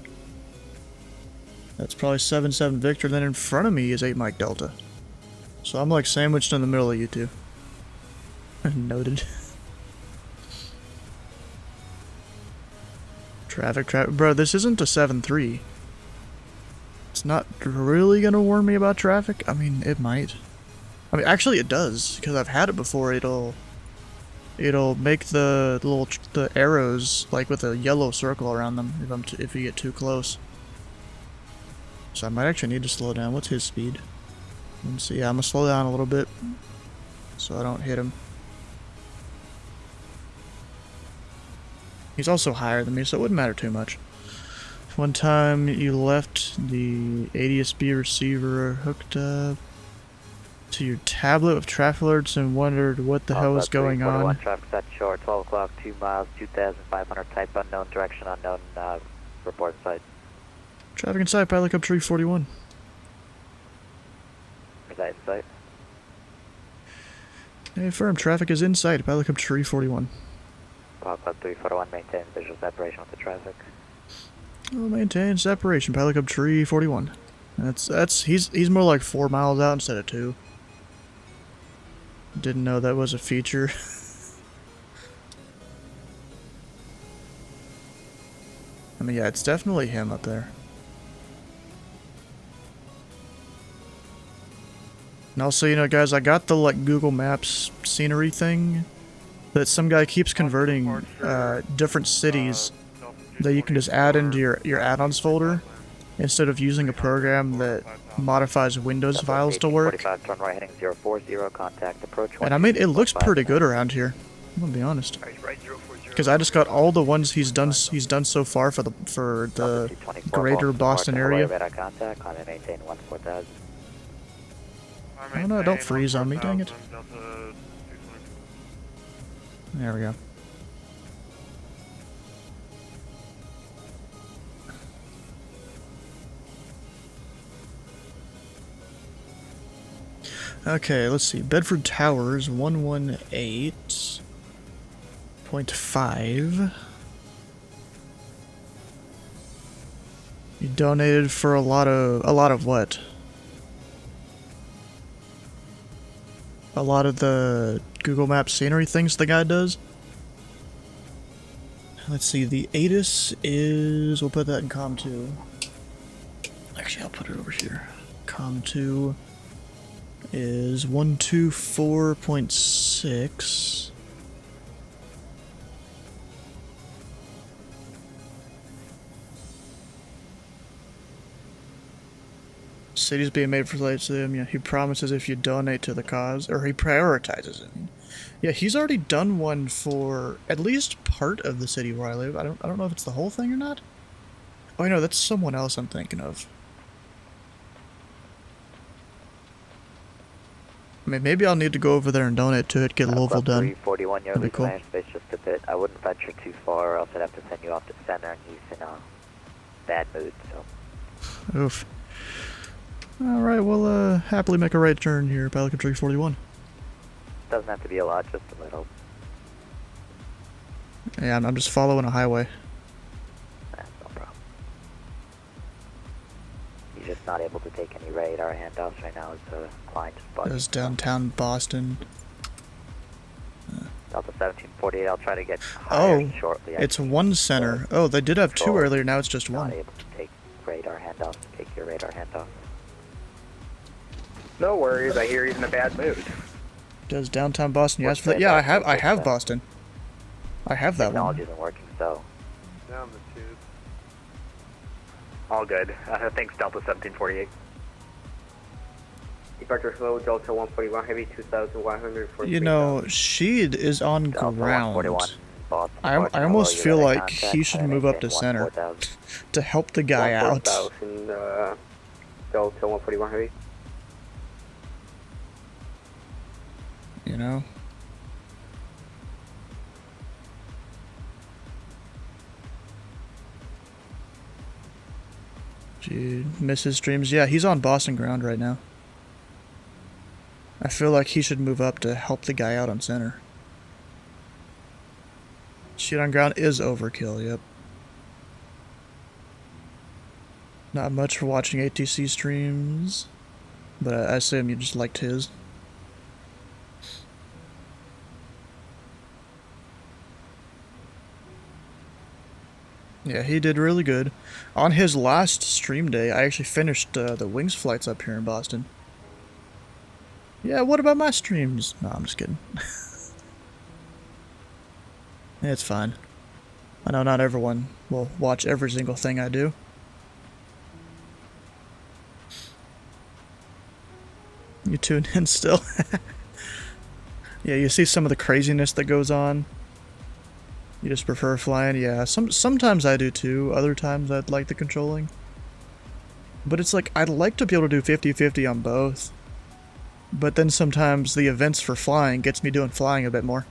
That's probably 77 Victor, then in front of me is 8 Mike Delta. So I'm like sandwiched in the middle of you two. Noted. Traffic, bro, this isn't a 7-3. It's not really gonna warn me about traffic. I mean, it might. I mean, actually it does, because I've had it before. It'll make the arrows like with a yellow circle around them if you get too close. So I might actually need to slow down. What's his speed? Let's see. Yeah, I'm gonna slow down a little bit so I don't hit him. He's also higher than me, so it wouldn't matter too much. One time you left the ADS-B receiver hooked up to your tablet with traffic alerts and wondered what the hell was going on. Traffic set short, 12 o'clock, 2 miles, 2,500, type unknown, direction unknown, report site. Traffic in sight, pilot up 341. Is that in sight? Hey, firm, traffic is in sight, pilot up 341. Pilot Club 341, maintain visual separation with the traffic. Oh, maintain separation, pilot up 341. He's more like 4 miles out instead of 2. Didn't know that was a feature. I mean, yeah, it's definitely him up there. And also, you know, guys, I got the like Google Maps scenery thing that some guy keeps converting different cities that you can just add into your add-ons folder instead of using a program that modifies Windows files to work. Turn right heading 040, contact approach. And I mean, it looks pretty good around here. I'm gonna be honest. Because I just got all the ones he's done so far for the greater Boston area. Oh no, don't freeze on me, dang it. There we go. Okay, let's see. Bedford Towers 118.5. You donated for a lot of what? A lot of the Google Maps scenery things the guy does? Let's see, the ATIS is... we'll put that in COM 2. Actually, I'll put it over here. COM 2 is 124.6. Cities being made for lights to him. Yeah, he promises if you donate to the cause, or he prioritizes it. Yeah, he's already done one for at least part of the city where I live. I don't know if it's the whole thing or not. Oh, no, that's someone else I'm thinking of. I mean, maybe I'll need to go over there and donate to it, get Louisville done. 341, your That'd be lead cool. land space just a bit. I wouldn't venture too far, or else I'd have to send you off to center, and he's in a bad mood, so. Oof. Alright, we'll happily make a right turn here, Pelican 341. Doesn't have to be a lot, just a little. Yeah, I'm just following a highway. That's no problem. He's just not able to take any radar handoffs right now as the client just bought. There's downtown Boston. Delta 1748, I'll try to get higher shortly. It's one center. Oh, they did have two earlier, now it's just one. Not able to take radar handoffs, take your radar handoff. No worries, I hear he's in a bad mood. Does downtown Boston? Yes, for that. Yeah, I have Boston. I have that one. Technology isn't working, so. Down the tube. All good. Thanks, Delta 1748. Departure flow, Delta 141 heavy, 2,100 You know, Sheed is on ground. I almost feel like he should move up to center to help the guy out. 4,000, Delta 141 heavy. You know? Gee, misses streams. Yeah, he's on Boston ground right now. I feel like he should move up to help the guy out on center. Shit on ground is overkill, yep. Not much for watching ATC streams, but I assume you just liked his. Yeah, he did really good. On his last stream day, I actually finished the Wings flights up here in Boston. Yeah, what about my streams? No, I'm just kidding. It's fine. I know not everyone will watch every single thing I do. You tune in still? Yeah, you see some of the craziness that goes on. You just prefer flying? Yeah, sometimes I do too. Other times I'd like the controlling. But it's like, I'd like to be able to do 50-50 on both. But then sometimes the events for flying gets me doing flying a bit more.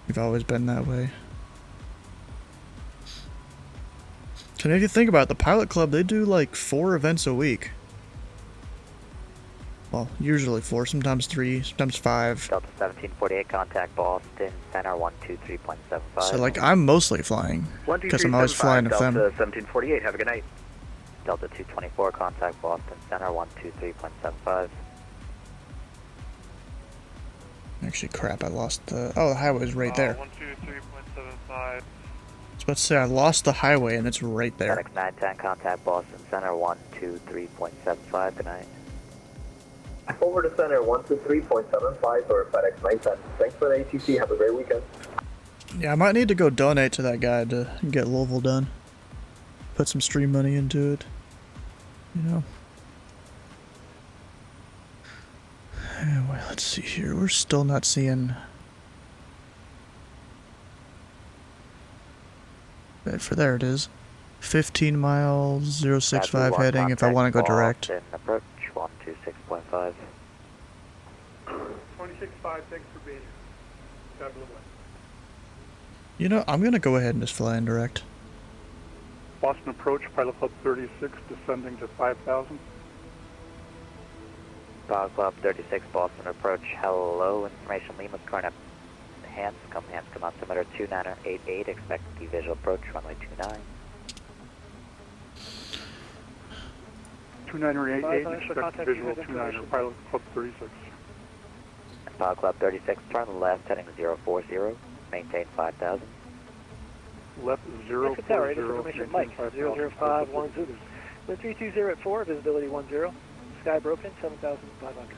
You've always been that way. So if you think about it, the Pilot Club, they do like 4 events a week. Well, usually 4, sometimes 3, sometimes 5. Delta 1748, contact Boston, center 123.75. So like, I'm mostly flying, because I'm always flying with them. Delta 1748, have a good night. Delta 224, contact Boston, center 123.75. Actually, crap, I lost the... Oh, the highway's right there. 123.75. I was about to say, I lost the highway, and it's right there. FedEx 910, contact Boston, center 123.75, good night. Over to center 123.75 for FedEx 910. Thanks for the ATC. Have a great weekend. Yeah, I might need to go donate to that guy to get Louisville done. Put some stream money into it. You know? Anyway, let's see here. We're still not seeing... Bedford, there it is. 15 miles, 065 heading if I want to go direct. Boston, approach 126.5. 26.5, thanks for being here. God bless. You know, I'm going to go ahead and just fly in direct. Boston approach, Pilot Club 36, descending to 5,000. Pilot Club 36, Boston approach, hello, information Lima, current up, Hanscom, altimeter 2988, expect the visual approach, runway 29. 2988, expect visual 29er, Pilot Club 36. Pilot Club 36, turn left, heading 040, maintain 5,000. Left 040, Tower, information Mike, 0051 Zulu. Wind 320 at 4, visibility 10. Sky broken, 7,500.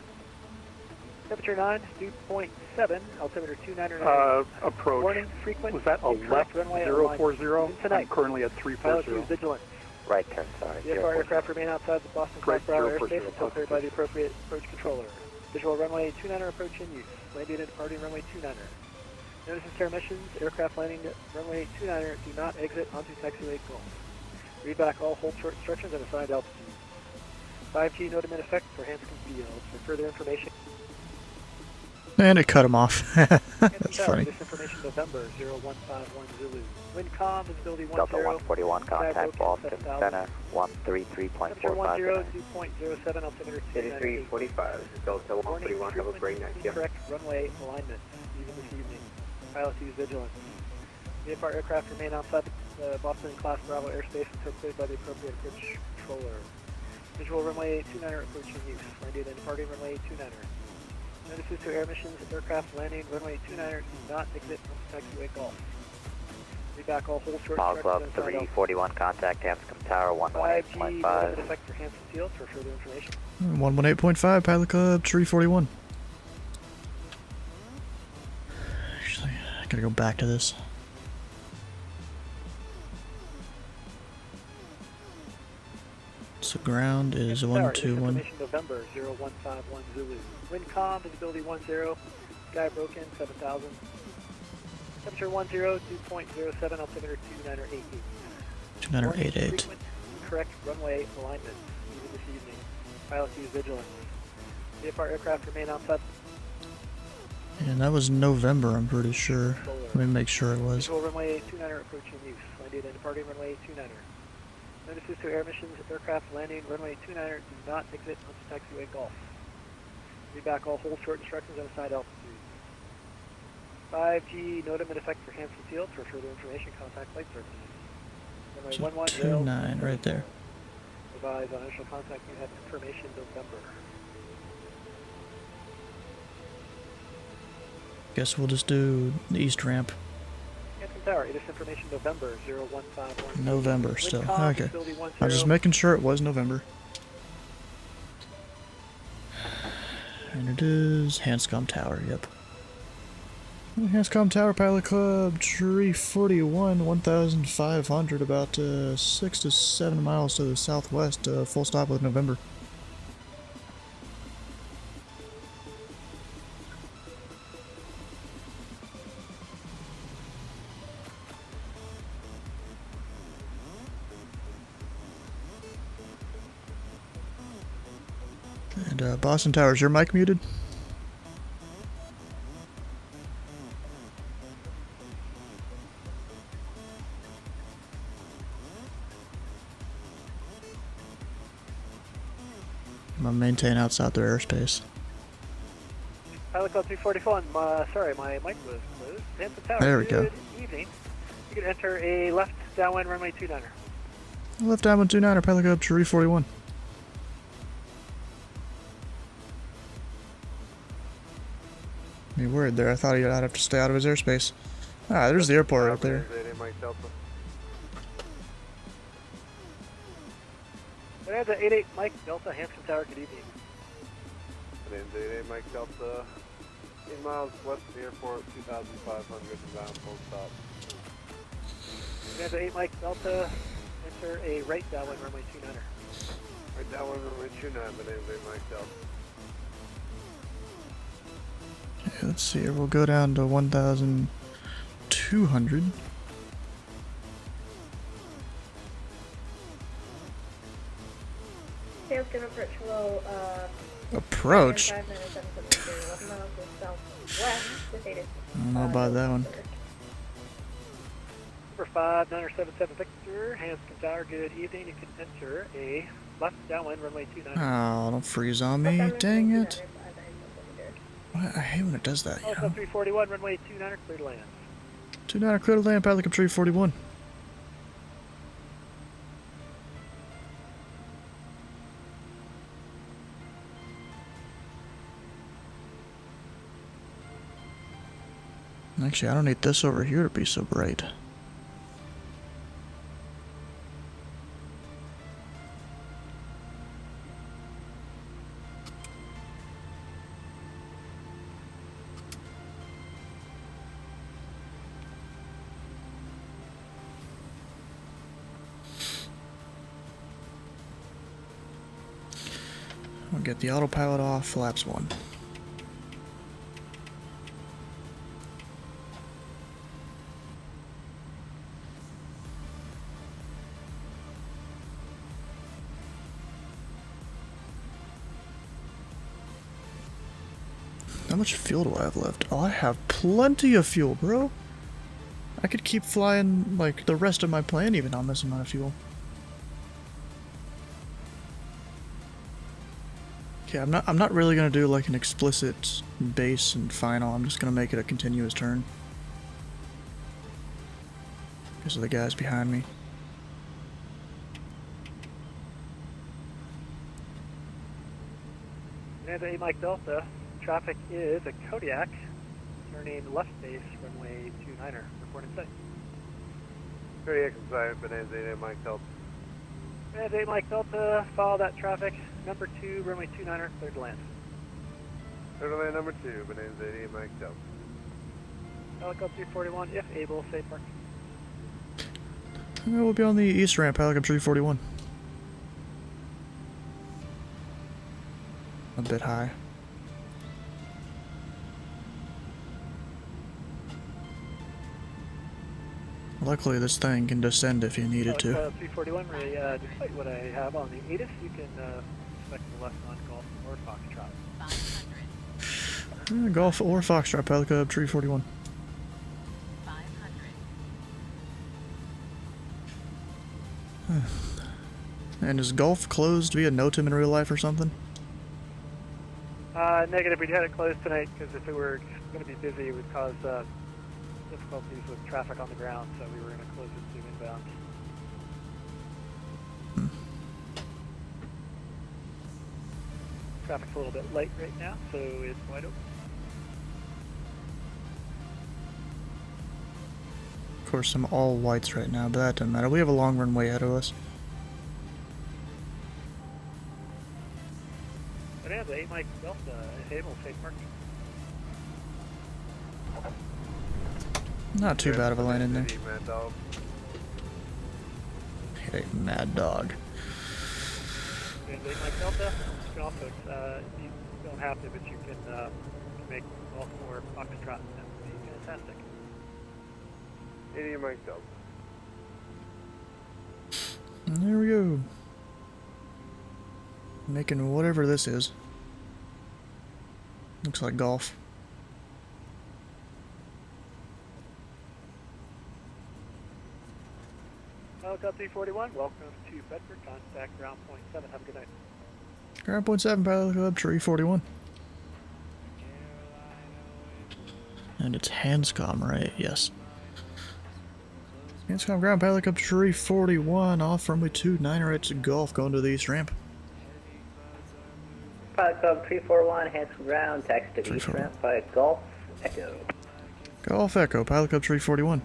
Temperature 9, dew point 7, altimeter 299. Approach. Warning, frequent. Was that a left runway 040? Tonight. I'm currently at Pilot 340. use vigilant. Right turn, sorry. VFR aircraft remain outside the Boston Class Right, Bravo 040, airspace until cleared by the appropriate approach controller. Visual runway 29er approach in use. Landing and departing runway 29er. Notices to our missions, aircraft landing runway 29er, do not exit onto taxiway Gulf. Read back all hold short instructions and assigned altitude. 5G nodem in effect for Hanscom Field. For further information, And it cut him off. That's funny. This information November 0151 Zulu. Wind calm, visibility 10. Delta 141, contact Boston Center, 133.457. Temperature 10, dew point 07, altimeter 298. 45, this is Delta 141, have a great night. Yeah. Correct runway alignment, even this evening. Pilot use vigilance. VFR aircraft remain outside the Boston Class Bravo airspace until cleared by the appropriate approach controller. Visual runway 29er approach in use. Landing and departing runway 29er. Notices to air missions, aircraft landing runway 29er, do not exit from taxiway Gulf. Read back all hold short Pilot Club instructions and 341, contact Hanscom Tower 5G, 118.5. effect for Hanscom Field for further information. 118.5, Pilot Club 341. Actually, I gotta go back to this. So ground is 121. Information November 0151 Zulu. Wind calm, visibility 10. Sky broken, 7,000. Temperature 10, dew point 07, altimeter 2988. 2988. Correct runway alignment, even this evening. Pilot use vigilance. VFR aircraft remain outside. And that was November, I'm pretty sure. Let me make sure it was. Visual runway 29er approach in use. Landing and departing runway 29er. Notices to air missions, aircraft landing runway 29er, do not exit onto taxiway Gulf. Read back all hold short instructions and assigned altitude. 5G nodem in effect for Hanscom Field. For further information, contact flight service. Runway 110. 29 right there. Advise on initial contact. You have information November. Guess we'll just do the east ramp. Hanscom Tower, it is information November 0151. November still. Wind calm, Okay. visibility 10. I was just making sure it was November. And it is Hanscom Tower, yep. Hanscom Tower, Pilot Club 341, 1,500, about 6 to 7 miles to the southwest, full stop with November. And Boston Tower, is your mic muted? I'm gonna maintain outside their airspace. Pilot Club 341, sorry, my mic was closed. Hanscom Tower, There we go. good evening. You can enter a left downwind runway 29er. Left down 129 or Pilot Club 341. Me worried there. I thought I'd have to stay out of his airspace. Ah, there's the airport right there. There's the 88 Mike Delta, Hanscom Tower, good evening. Land 88 Mike Delta, 8 miles west of the airport, 2,500 and down, full stop. There's the 8 Mike Delta, enter a right downwind runway 29er. Right downwind runway 29, but land 88 Mike Delta. Okay, let's see here. We'll go down to 1,200. Sales can approach below, Approach? 5 minutes, 11 miles to southwest with 8. I don't know about that one. for 5977 Victor, Hanscom Tower, good evening. You can enter a left downwind runway 29. Oh, don't freeze on me. Dang it. I hate when it does that, you Also know? 341, runway 29, clear to land. 29 clear to land, Pelican 341. Actually, I don't need this over here to be so bright. I'll get the autopilot off, flaps 1. How much fuel do I have left? Oh, I have plenty of fuel, bro. I could keep flying like the rest of my plane even on this amount of fuel. Okay, I'm not really gonna do like an explicit base and final. I'm just gonna make it a continuous turn. Because of the guys behind me. And 8 Mike Delta, traffic is a Kodiak, turning left base, runway 29er, reporting sight. Kodiak inside, Bonanza 8 Mike Delta. And 8 Mike Delta, follow that traffic, number 2, runway 29er, cleared to land. Clear to land number 2, Bonanza 8 Mike Delta. Helicopter 341, if able, safe park. We'll be on the east ramp, Pelican 341. A bit high. Luckily, this thing can descend if you need it to. 341, really, despite what I have on the ATIS, you can expect the left on Golf or Foxtrot. Golf or Foxtrot, Pelican 341. And is golf closed via NOTAM in real life or something? Negative, we had it closed tonight because if it were going to be busy, it would cause difficulties with traffic on the ground, so we were going to close it to inbound. Traffic's a little bit light right now, so it's wide open. Of course, I'm all whites right now, but that doesn't matter. We have a long runway ahead of us. Bonanza 8 Mike Delta, if able, safe parking. Not too bad of a line in there. Mad Dog. Hey, Mad Dog. Bonanza 8 Mike Delta, you can also, you don't have to, but you can make Golf or Foxtrot. That would be fantastic. 80 Mike Delta. And there we go. Making whatever this is. Looks like golf. Helicopter 341, welcome to Bedford. Contact ground point 7. Have a good night. Ground point 7, Pilot Club 341. And it's Hanscom, right? Yes. Hanscom ground, Pilot Club 341, off runway 29er, it's golf, going to the east ramp. Pilot Club 341, Hanscom ground, taxi to east ramp by Golf Echo. Golf Echo, Pilot Club 341.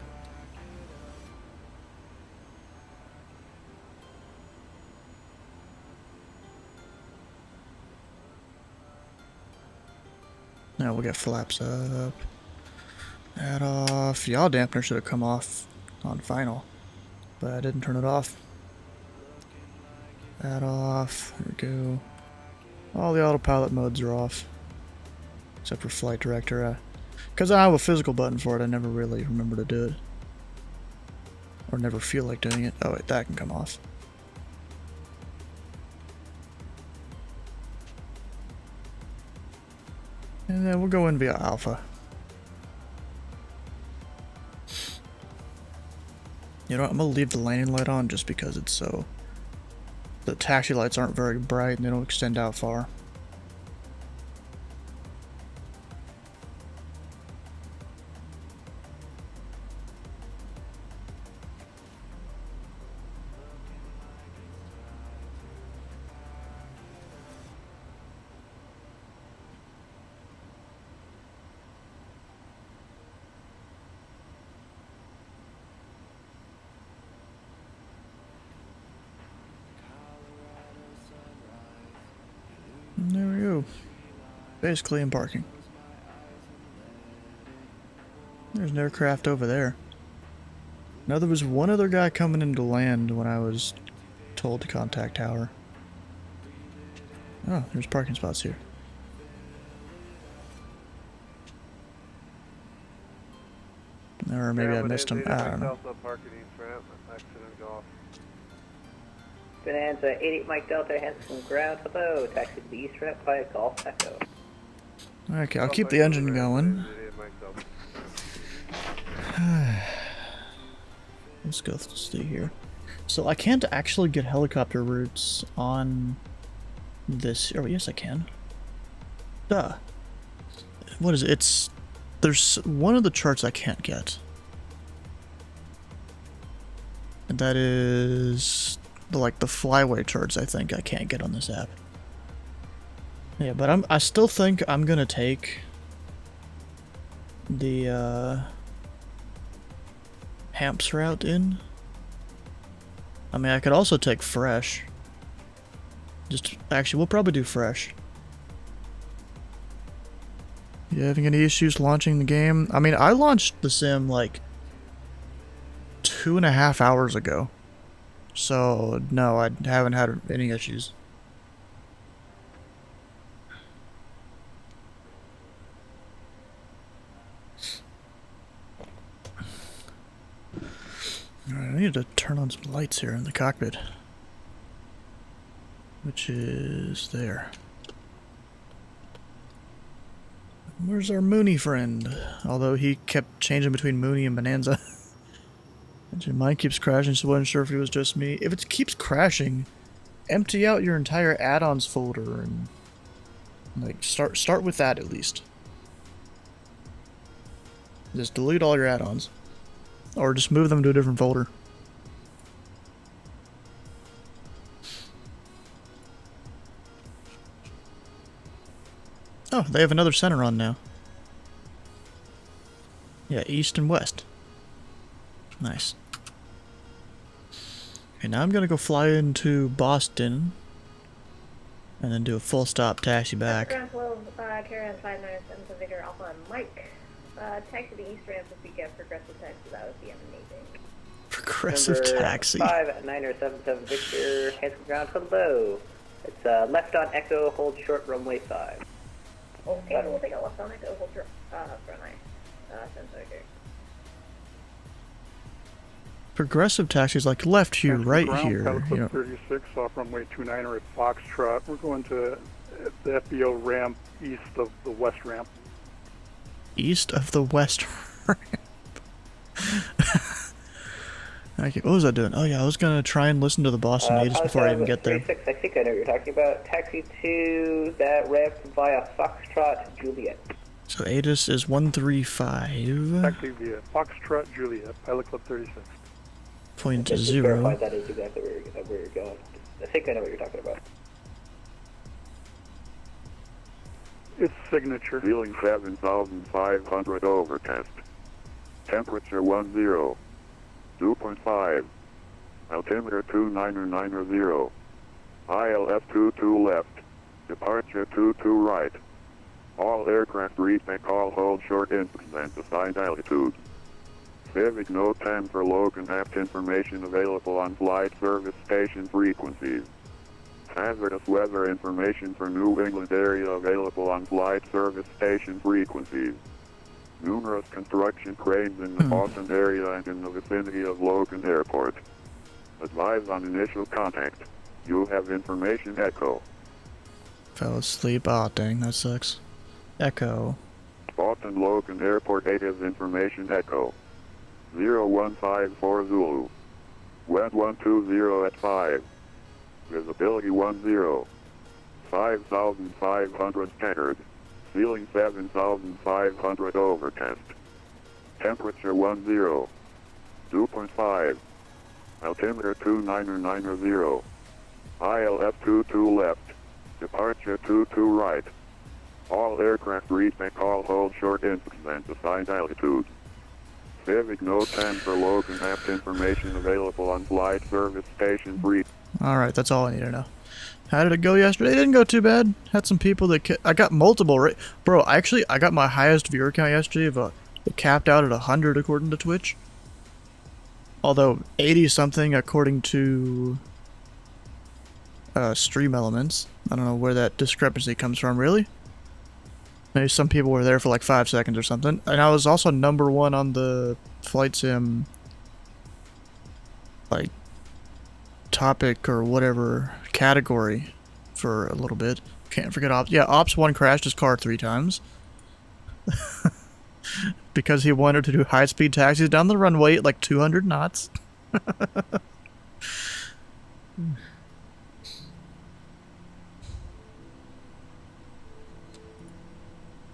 Now we'll get flaps up. That off. Yaw dampener should have come off on final, but I didn't turn it off. That off. There we go. All the autopilot modes are off, except for flight director. Because I have a physical button for it, I never really remember to do it, or never feel like doing it. Oh wait, that can come off. And then we'll go in via Alpha. You know what, I'm gonna leave the landing light on just because it's so... The taxi lights aren't very bright and they don't extend out far. And there we go. Basically in parking. There's an aircraft over there. Now there was one other guy coming into land when I was told to contact tower. Oh, there's parking spots here. Or maybe I missed him. I don't know. Bonanza 88 Mike Delta, hands from ground, hello, taxi to the east ramp by Golf Echo. Okay, I'll keep the engine going. Let's go stay here. So I can't actually get helicopter routes on this. Oh, yes, I can. Duh. What is it? There's one of the charts I can't get. And that is like the flyway charts I think I can't get on this app. Yeah, but I still think I'm gonna take the Hamps route in. I mean, I could also take Fresh. Actually, we'll probably do Fresh. You having any issues launching the game? I mean, I launched the sim like 2.5 hours ago. So, no, I haven't had any issues. Alright, I need to turn on some lights here in the cockpit. Which is there. Where's our Mooney friend? Although he kept changing between Mooney and Bonanza. Mine keeps crashing, so I wasn't sure if it was just me. If it keeps crashing, empty out your entire add-ons folder and like start with that at least. Just delete all your add-ons. Or just move them to a different folder. Oh, they have another center on now. Yeah, east and west. Nice. Okay, now I'm gonna go fly into Boston and then do a full stop taxi back. Ground 12, carry on 597 to Victor Alpha and Mike. Taxi to East Ramp if we get progressive taxi, that would be amazing. Progressive taxi. 5977 Victor, hands from ground, hello. It's left on Echo, hold short runway 5. Okay, we'll take a left on Echo, hold short runway. Sensor here. Progressive taxis like left here, right here. You know. 36 off runway 29 at Foxtrot. We're going to the FBO ramp east of the west ramp. East of the west ramp. Okay, what was I doing? Oh yeah, I was gonna try and listen to the Boston natives before I even get there. 36, I think I know what you're talking about. Taxi to that ramp via Foxtrot Juliet. So ATIS is 135. Taxi via Foxtrot Juliet, Pilot Club 36. Point Just zero. verify that is exactly where you're going. I think I know what you're talking about. Its signature. Feeling 7,500 overcast. Temperature 10. 2.5. Altimeter 29990. ILS 22 left. Departure 22 right. All aircraft retake all hold short increment assigned altitude. Civic Note 10 for Logan aft information available on flight service station frequencies. Hazardous weather information for New England area available on flight service station frequencies. Numerous construction cranes in the Boston area and in the vicinity of Logan Airport. Advise on initial contact. You have information Echo. Fell asleep. Oh dang, that sucks. Echo. Boston Logan Airport 8 is information Echo. 0154 Zulu. Wind 120 at 5. Visibility 10. 5,500 scattered. Ceiling 7,500 overcast. Temperature 10. 2.5. Altimeter 29990. ILS 22 left. Departure 22 right. All aircraft retake all hold short increments assigned altitude. Civic Note 10 for local map information available on flight service station brief. Alright, that's all I need to know. How did it go yesterday? It didn't go too bad. Had some people that... I got multiple... Bro, actually, I got my highest viewer count yesterday of it capped out at 100 according to Twitch. Although 80-something according to Stream Elements. I don't know where that discrepancy comes from, really. Maybe some people were there for like 5 seconds or something. And I was also #1 on the Flight Sim, like, topic or whatever category for a little bit. Can't forget Ops. Yeah, Ops 1 crashed his car 3 times. Because he wanted to do high-speed taxis down the runway at like 200 knots.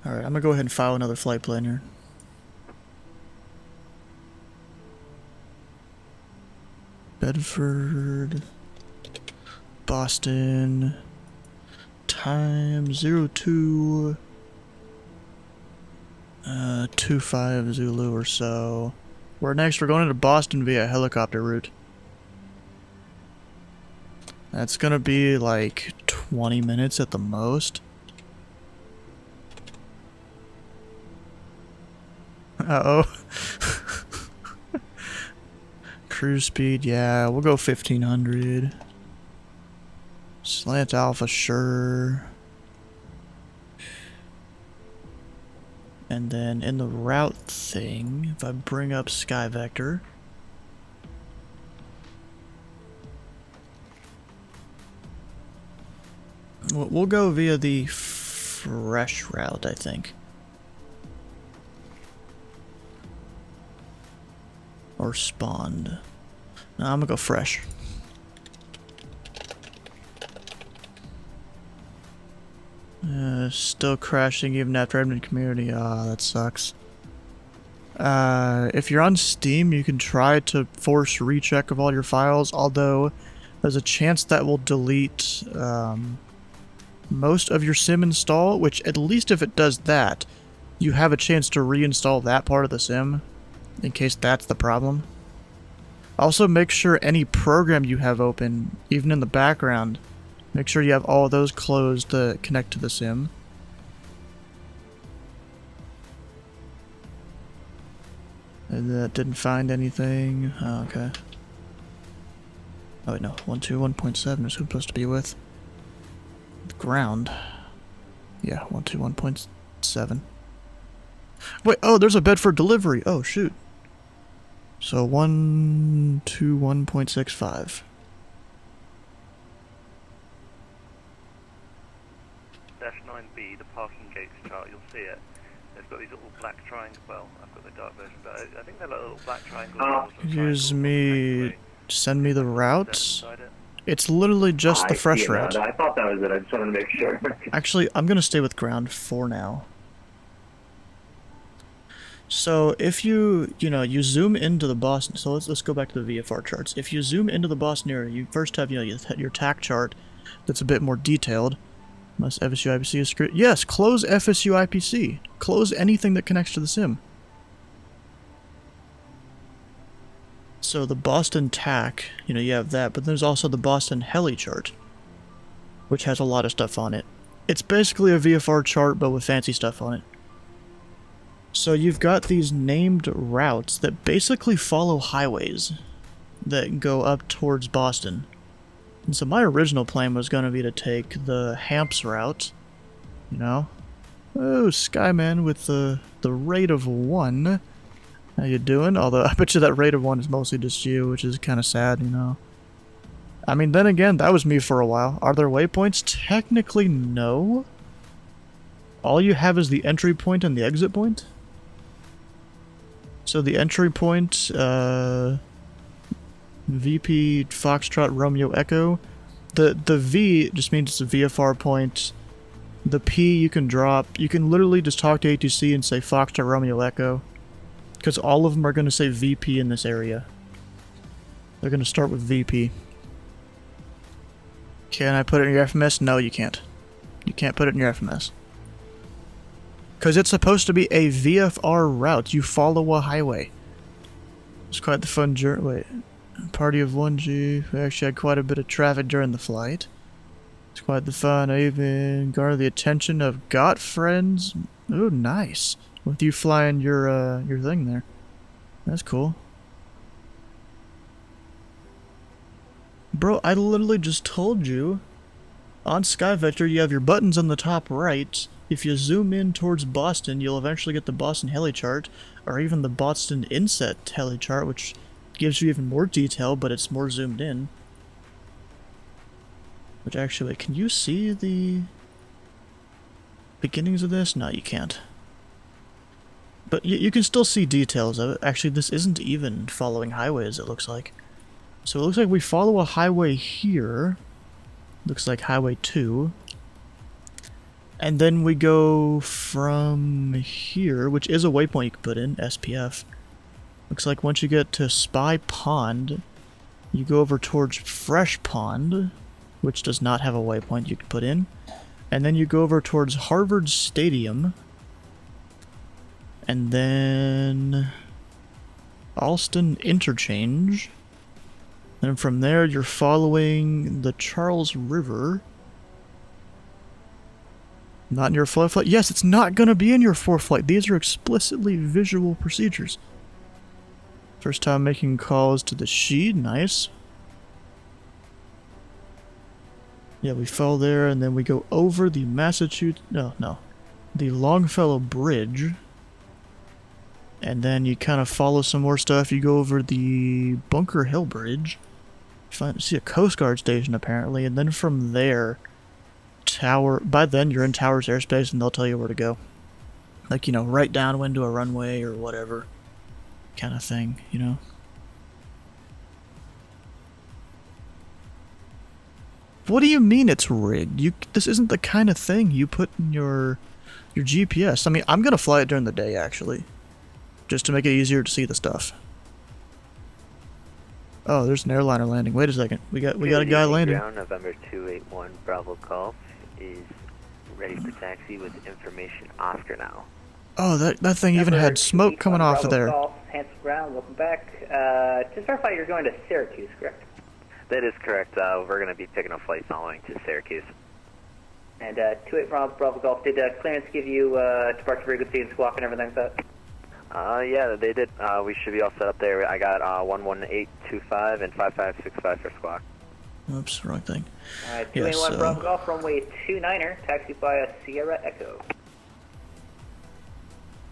Alright, I'm gonna go ahead and file another flight plan here. Bedford, Boston, time 02, 25 Zulu or so. We're going into Boston via helicopter route. That's gonna be like 20 minutes at the most. Uh-oh. Cruise speed, yeah, we'll go 1500. Slant alpha, sure. And then in the route thing, if I bring up Sky Vector, we'll go via the fresh route, I think. Or spawned. No, I'm gonna go fresh. Still crashing even after admin community. Ah, that sucks. If you're on Steam, you can try to force recheck of all your files, although there's a chance that will delete most of your sim install, which at least if it does that, you have a chance to reinstall that part of the sim, in case that's the problem. Also, make sure any program you have open, even in the background, make sure you have all of those closed to connect to the sim. And that didn't find anything. Oh, okay. Oh wait, no. 121.7 is who I'm supposed to be with. The ground. Yeah, 121.7. Wait, oh, there's a Bedford delivery. Oh, shoot. So 121.65. -9B, the parking gates chart, you'll see it. They've got these little black triangles. Well, I've got the dark version, but I think they're like little black triangles. Send me the routes. It's literally just the fresh route. I thought that was it. I just wanted to make sure. Actually, I'm gonna stay with ground for now. So if you zoom into the Boston, so let's go back to the VFR charts. If you zoom into the Boston area, you first have your TAC chart that's a bit more detailed. Unless FSU IPC is screwed. Yes, close FSU IPC. Close anything that connects to the sim. So the Boston TAC, you have that, but there's also the Boston Heli chart, which has a lot of stuff on it. It's basically a VFR chart, but with fancy stuff on it. So you've got these named routes that basically follow highways that go up towards Boston. And so my original plan was going to be to take the Hamps route, Oh, Skyman with the rate of 1. How you doing? Although I bet you that rate of 1 is mostly just you, which is kind of sad, I mean, then again, that was me for a while. Are there waypoints? Technically, no. All you have is the entry point and the exit point. So the entry point, VP Foxtrot Romeo Echo. The V just means it's a VFR point. The P you can drop. You can literally just talk to ATC and say Foxtrot Romeo Echo. Because all of them are going to say VP in this area. They're going to start with VP. Can I put it in your FMS? No, you can't. You can't put it in your FMS. Because it's supposed to be a VFR route. You follow a highway. It's quite the fun journey. Wait. Party of 1G. We actually had quite a bit of traffic during the flight. It's quite the fun. I even garnered the attention of got friends. Oh, nice. With you flying your thing there. That's cool. Bro, I literally just told you. On SkyVector, you have your buttons on the top right. If you zoom in towards Boston, you'll eventually get the Boston heli chart, or even the Boston inset heli chart, which gives you even more detail, but it's more zoomed in. Which actually, can you see the beginnings of this? No, you can't. But you can still see details of it. Actually, this isn't even following highways, it looks like. So it looks like we follow a highway here. Looks like Highway 2. And then we go from here, which is a waypoint you can put in, SPF. Looks like once you get to Spy Pond, you go over towards Fresh Pond, which does not have a waypoint you can put in. And then you go over towards Harvard Stadium. And then Alston Interchange. And from there, you're following the Charles River. Not in your flight. Yes, it's not going to be in your flight. These are explicitly visual procedures. First time making calls to the sheet. Nice. Yeah, we fell there, and then we go over the the Longfellow Bridge. And then you kind of follow some more stuff. You go over the Bunker Hill Bridge. See a Coast Guard station, apparently. And then from there, by then you're in Towers airspace, and they'll tell you where to go. Like, you know, right downwind to a runway or whatever kind of thing, you know? What do you mean it's rigged? This isn't the kind of thing you put in your GPS. I mean, I'm gonna fly it during the day, actually. Just to make it easier to see the stuff. Oh, there's an airliner landing. Wait a second. We got a guy landing. Ground, November 281 Bravo Golf is ready for taxi with information Oscar now. Oh, that thing even had smoke coming off of there. Golf, Hanson Ground, welcome back. Just verify you're going to Syracuse, correct? That is correct. We're going to be taking a flight following to Syracuse. And 28 Bravo Golf, did clearance give you departure frequency and squawk and everything like that? Yeah, they did. We should be all set up there. I got 11825 and 5565 for squawk. Oops, wrong thing. Alright, 281 Bravo Golf, runway 29er, taxi by Sierra Echo.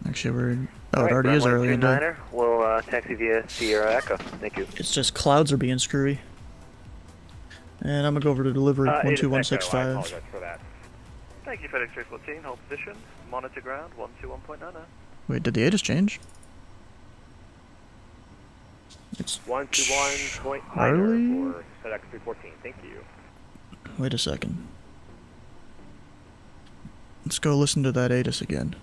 Actually, it already is early in the day. We'll taxi via Sierra Echo. Thank you. It's just clouds are being screwy. And I'm gonna go over to delivery 12165. I apologize for that. Thank you, FedEx 314. Hold position. Monitor ground 121.90. Wait, did the ATIS change? It's 121.9 Charlie? for FedEx 314. Thank you. Wait a second. Let's go listen to that ATIS again.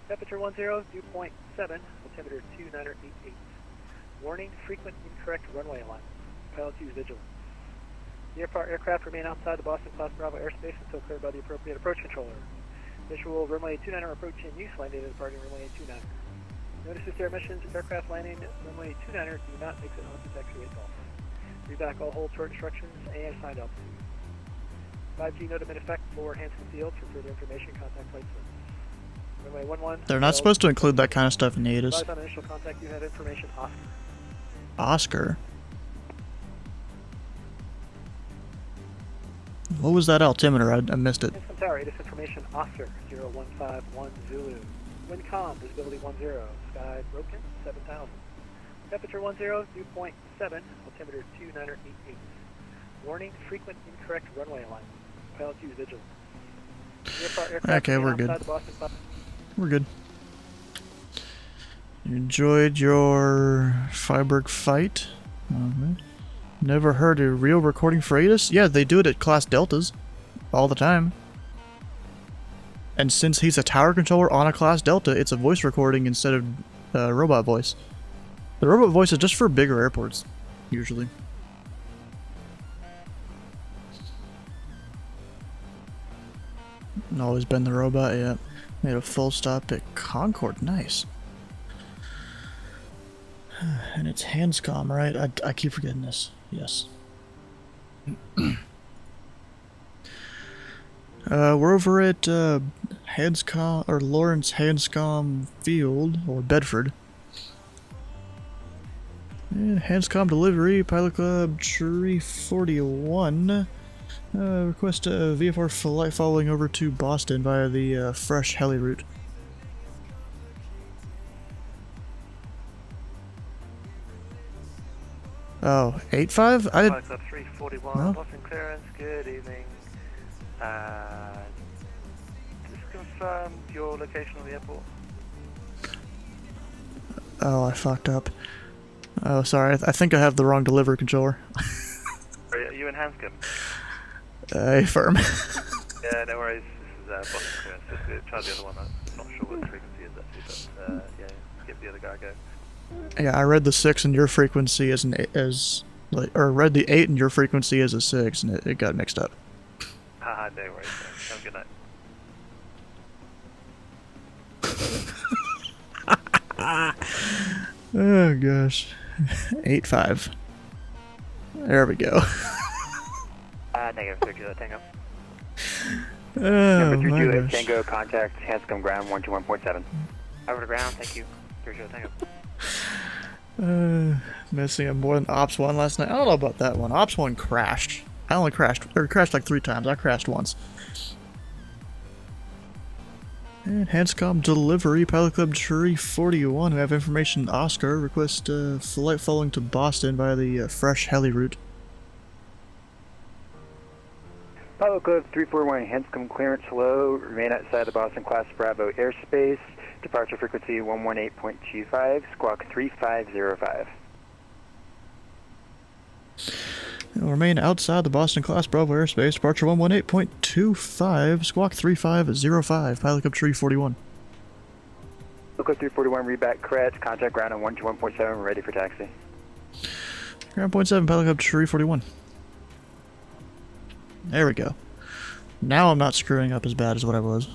Temperature 10, dew point 7, altimeter 2988. Warning, frequent incorrect runway alignment. Pilots use vigilance. The aircraft remain outside the Boston Class Bravo airspace until cleared by the appropriate approach controller. Visual runway 29er approach in use, landing at departing runway 29er. Notice this air missions, aircraft landing runway 29er do not exit onto taxiway Golf. Read back all hold short instructions and assigned altitude. 5G node in effect for Hanson Field. For further information, contact flight service. Runway 11. They're not supposed to include that kind of stuff in the ATIS. On initial contact, you have information Oscar. Oscar? What was that altimeter? I missed it. Hanson Tower, ATIS information Oscar 0151 Zulu. Wind calm, visibility 10. Sky broken 7000. Temperature 10, dew point 7, altimeter 2988. Warning, frequent incorrect runway alignment. Pilots use vigilance. Okay, we're good. We're good. You enjoyed your Freiburg fight? Never heard a real recording for ATIS? Yeah, they do it at Class Deltas. All the time. And since he's a tower controller on a Class Delta, it's a voice recording instead of robot voice. The robot voice is just for bigger airports, usually. Always been the robot, yeah. Made a full stop at Concord, nice. And it's Hanscom, right? I keep forgetting this. Yes. We're over at Hanscom or Lawrence Hanscom Field or Bedford. And Hanscom delivery, Pilot Club Tree 41. Request a VFR flight following over to Boston via the fresh heli route. Oh, 8-5? I didn't. Club 341, No? Boston clearance, good evening. Just confirm your location on the airport. Oh, I fucked up. Oh, sorry. I think I have the wrong delivery controller. Are you in Hanscom? Firm. Yeah, no worries. This is Boston clearance. Just try the other one. I'm not sure what the frequency is actually, but yeah, give the other guy a go. Yeah, I read the 6 in your frequency as or read the 8 in your frequency as a 6, and it got mixed up. Haha, no worries. Have a good night. Oh gosh. 8-5. There we go. Negative 30 Tango. Oh Number my 32 gosh. Tango, contact Hanscom ground 121.7. Over to ground, thank you. 30 Tango. Missing more than Ops 1 last night. I don't know about that one. Ops 1 crashed. I only crashed like 3 times. I crashed once. And Hanscom delivery, Pilot Club Tree 41. We have information Oscar. Request flight following to Boston via the fresh heli route. Pilot Club 341, Hanscom clearance low, remain outside the Boston Class Bravo airspace, departure frequency 118.25, squawk 3505. We'll remain outside the Boston Class Bravo airspace, departure 118.25, squawk 3505, Pilot Club Tree 41. Pilot Club 341, reback correct, contact ground on 121.7, ready for taxi. Ground point 7, Pilot Club Tree 41. There we go. Now I'm not screwing up as bad as what I was.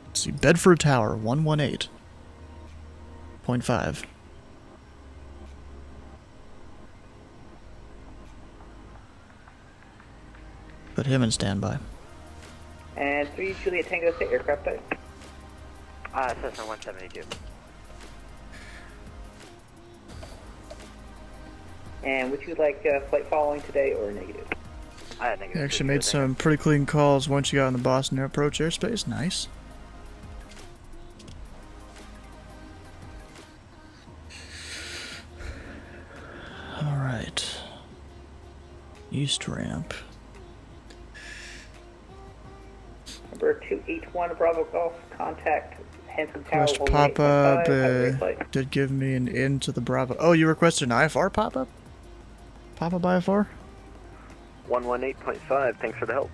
Let's see, Bedford Tower, 118.5. Put him in standby. And 3 Juliet Tango, set aircraft type. Cessna 172. And would you like flight following today or negative? You actually made some pretty clean calls once you got in the Boston approach airspace. Nice. Alright. East ramp. Number 281 Bravo Golf, contact Hanscom Tower. Request pop-up did give me an in to the Bravo. Oh, you requested an IFR pop-up? Pop-up IFR? 118.5, thanks for the help.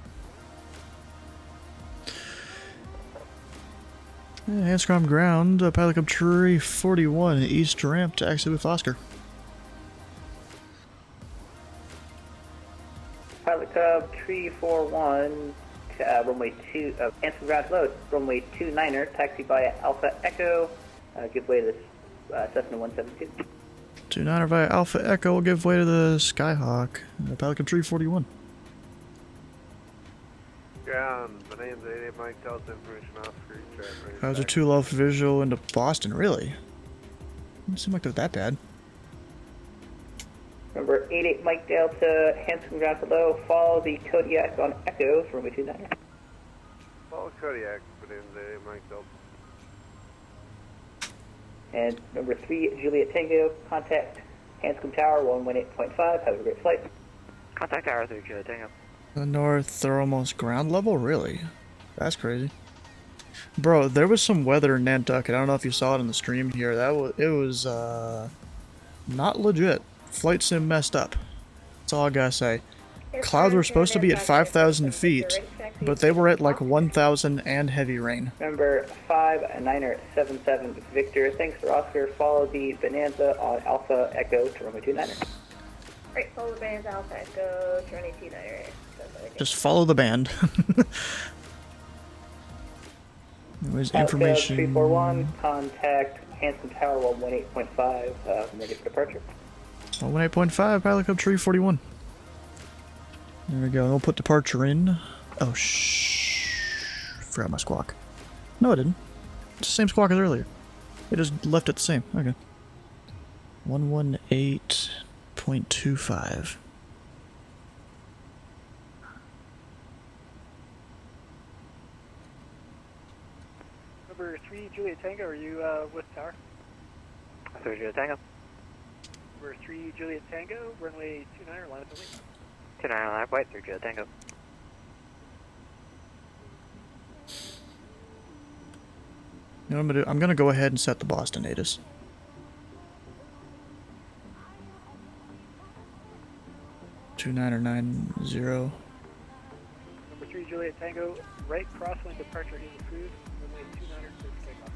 Hanscom ground, Pilot Club Tree 41, East ramp, taxi with Oscar. Pilot Club Tree 41, runway 2, Hanscom ground load, runway 29er, taxi via Alpha Echo, give way to this Cessna 172. 29er via Alpha Echo will give way to the Skyhawk, Pilot Club Tree 41. Ground, my name's 88 Mike Delta, information Oscar, Those are too low for visual into Boston, really? Doesn't seem like they're that bad. Number 88 Mike Delta, Hanscom ground below, follow the Kodiak on Echo for runway 29er. Follow Kodiak, my name's 88 Mike Delta. And number 3 Juliet Tango, contact Hanscom Tower 118.5, have a great flight. Contact Tower 3 Juliet Tango. The north, they're almost ground level? Really? That's crazy. Bro, there was some weather in Nantucket. I don't know if you saw it on the stream here. It was not legit. Flight sim messed up. That's all I gotta say. Clouds were supposed to be at 5,000 feet, but they were at like 1,000 and heavy rain. Number 5977 Victor, thanks for Oscar. Follow the Bonanza on Alpha Echo to runway 29er. Right, follow the band's Alpha Echo, running 29er. Just follow the band. Anyways, information. 341, contact Hanson Tower 118.5, ready for departure. 118.5, Pilot Club 341. There we go. We'll put departure in. Oh, forgot my squawk. No, I didn't. It's the same squawk as earlier. It just left it the same. Okay. 118.25. Number 3, Juliet Tango, are you with Tower? 3 Juliet Tango. Number 3, Juliet Tango, runway 29er, line up and wait. 29er, line up, wait, 3 Juliet Tango. You know what I'm gonna do? I'm gonna go ahead and set the Boston ATIS. Two 990. Number 3, Juliet Tango, right crosswind departure is approved, runway 29er, clear for takeoff.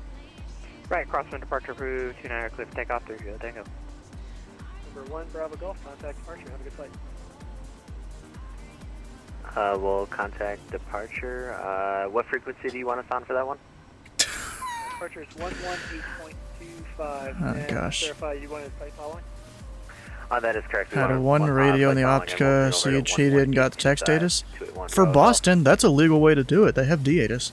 Right, crosswind departure approved, 29er, clear for takeoff, 3 Juliet Tango. Number 1, Bravo Golf, contact departure, have a good flight. We'll contact departure. What frequency do you want us on for that one? Departure is 118.25. Oh, and gosh. Verify you wanted flight following? That is correct. Had a one radio in the Optica, so you cheated and got the text status. For Boston, that's a legal way to do it. They have D-ATIS.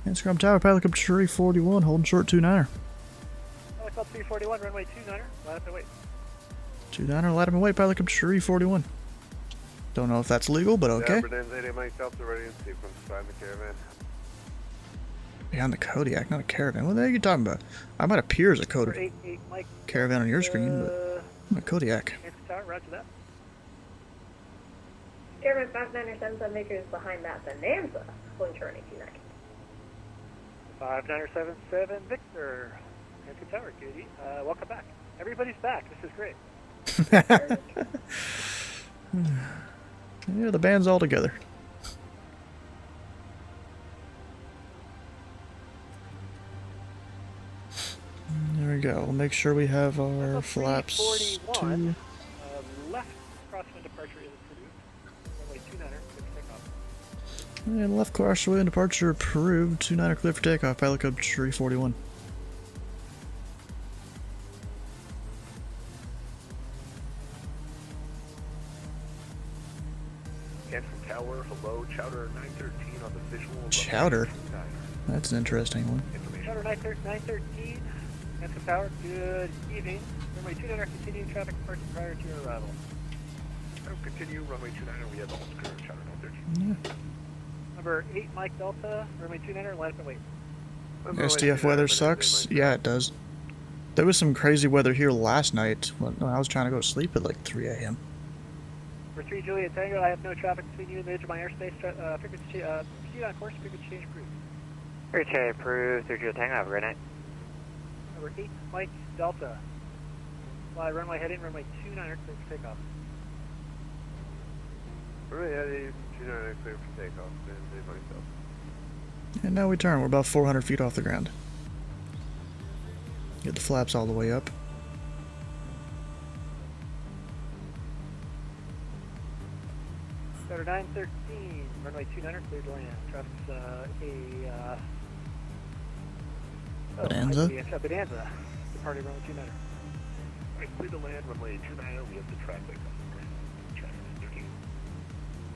And Scrum Tower, Pilot Club 341, holding short 29er. Pilot Club 341, runway 29er, line up and wait. 29er, line up and wait, Pilot Club 341. Don't know if that's legal, but okay. Bonanza 88 Mike Delta, ready in sequence, behind the caravan. Behind the Kodiak, not a caravan. What the heck are you talking about? I might appear as a caravan on your screen, but I'm a Kodiak. Tower, roger that. Caravan 5977 Victor is behind that Bonanza, holding short 29. 5977 Victor, Hanson Tower, Katie. Welcome back. Everybody's back. This is great. Yeah, the band's all together. There we go. We'll make sure we have our flaps too. Left crosswind departure is approved. Runway 29er, clear for takeoff. And left crosswind departure approved. 29er clear for takeoff. Pilot Club 341. Hanson Tower, hello, Chowder 913 on the visual. Chowder? That's an interesting one. Chowder 913, Hanson Tower, good evening. Runway 29er, continuing traffic departure prior to your arrival. Continue, runway 29er, we have all clear, Chowder 913. Yeah. Number 8, Mike Delta, runway 29er, line up and wait. SDF weather sucks? Yeah, it does. There was some crazy weather here last night when I was trying to go to sleep at like 3 a.m. Number 3, Juliet Tango, I have no traffic between you and the edge of my airspace. Frequency, proceed on course, frequency change approved. Okay, approved, 3 Juliet Tango, have a great night. Number 8, Mike Delta. Fly runway heading, runway 29er, clear for takeoff. Runway heading, 29er, clear for takeoff. Bonanza Mike Delta. And now we turn. We're about 400 feet off the ground. Get the flaps all the way up. Chowder 913, runway 29er, clear to land. Traffic's Bonanza? Bonanza. Departing runway 29er. Alright, clear to land, runway 29er, we have the traffic.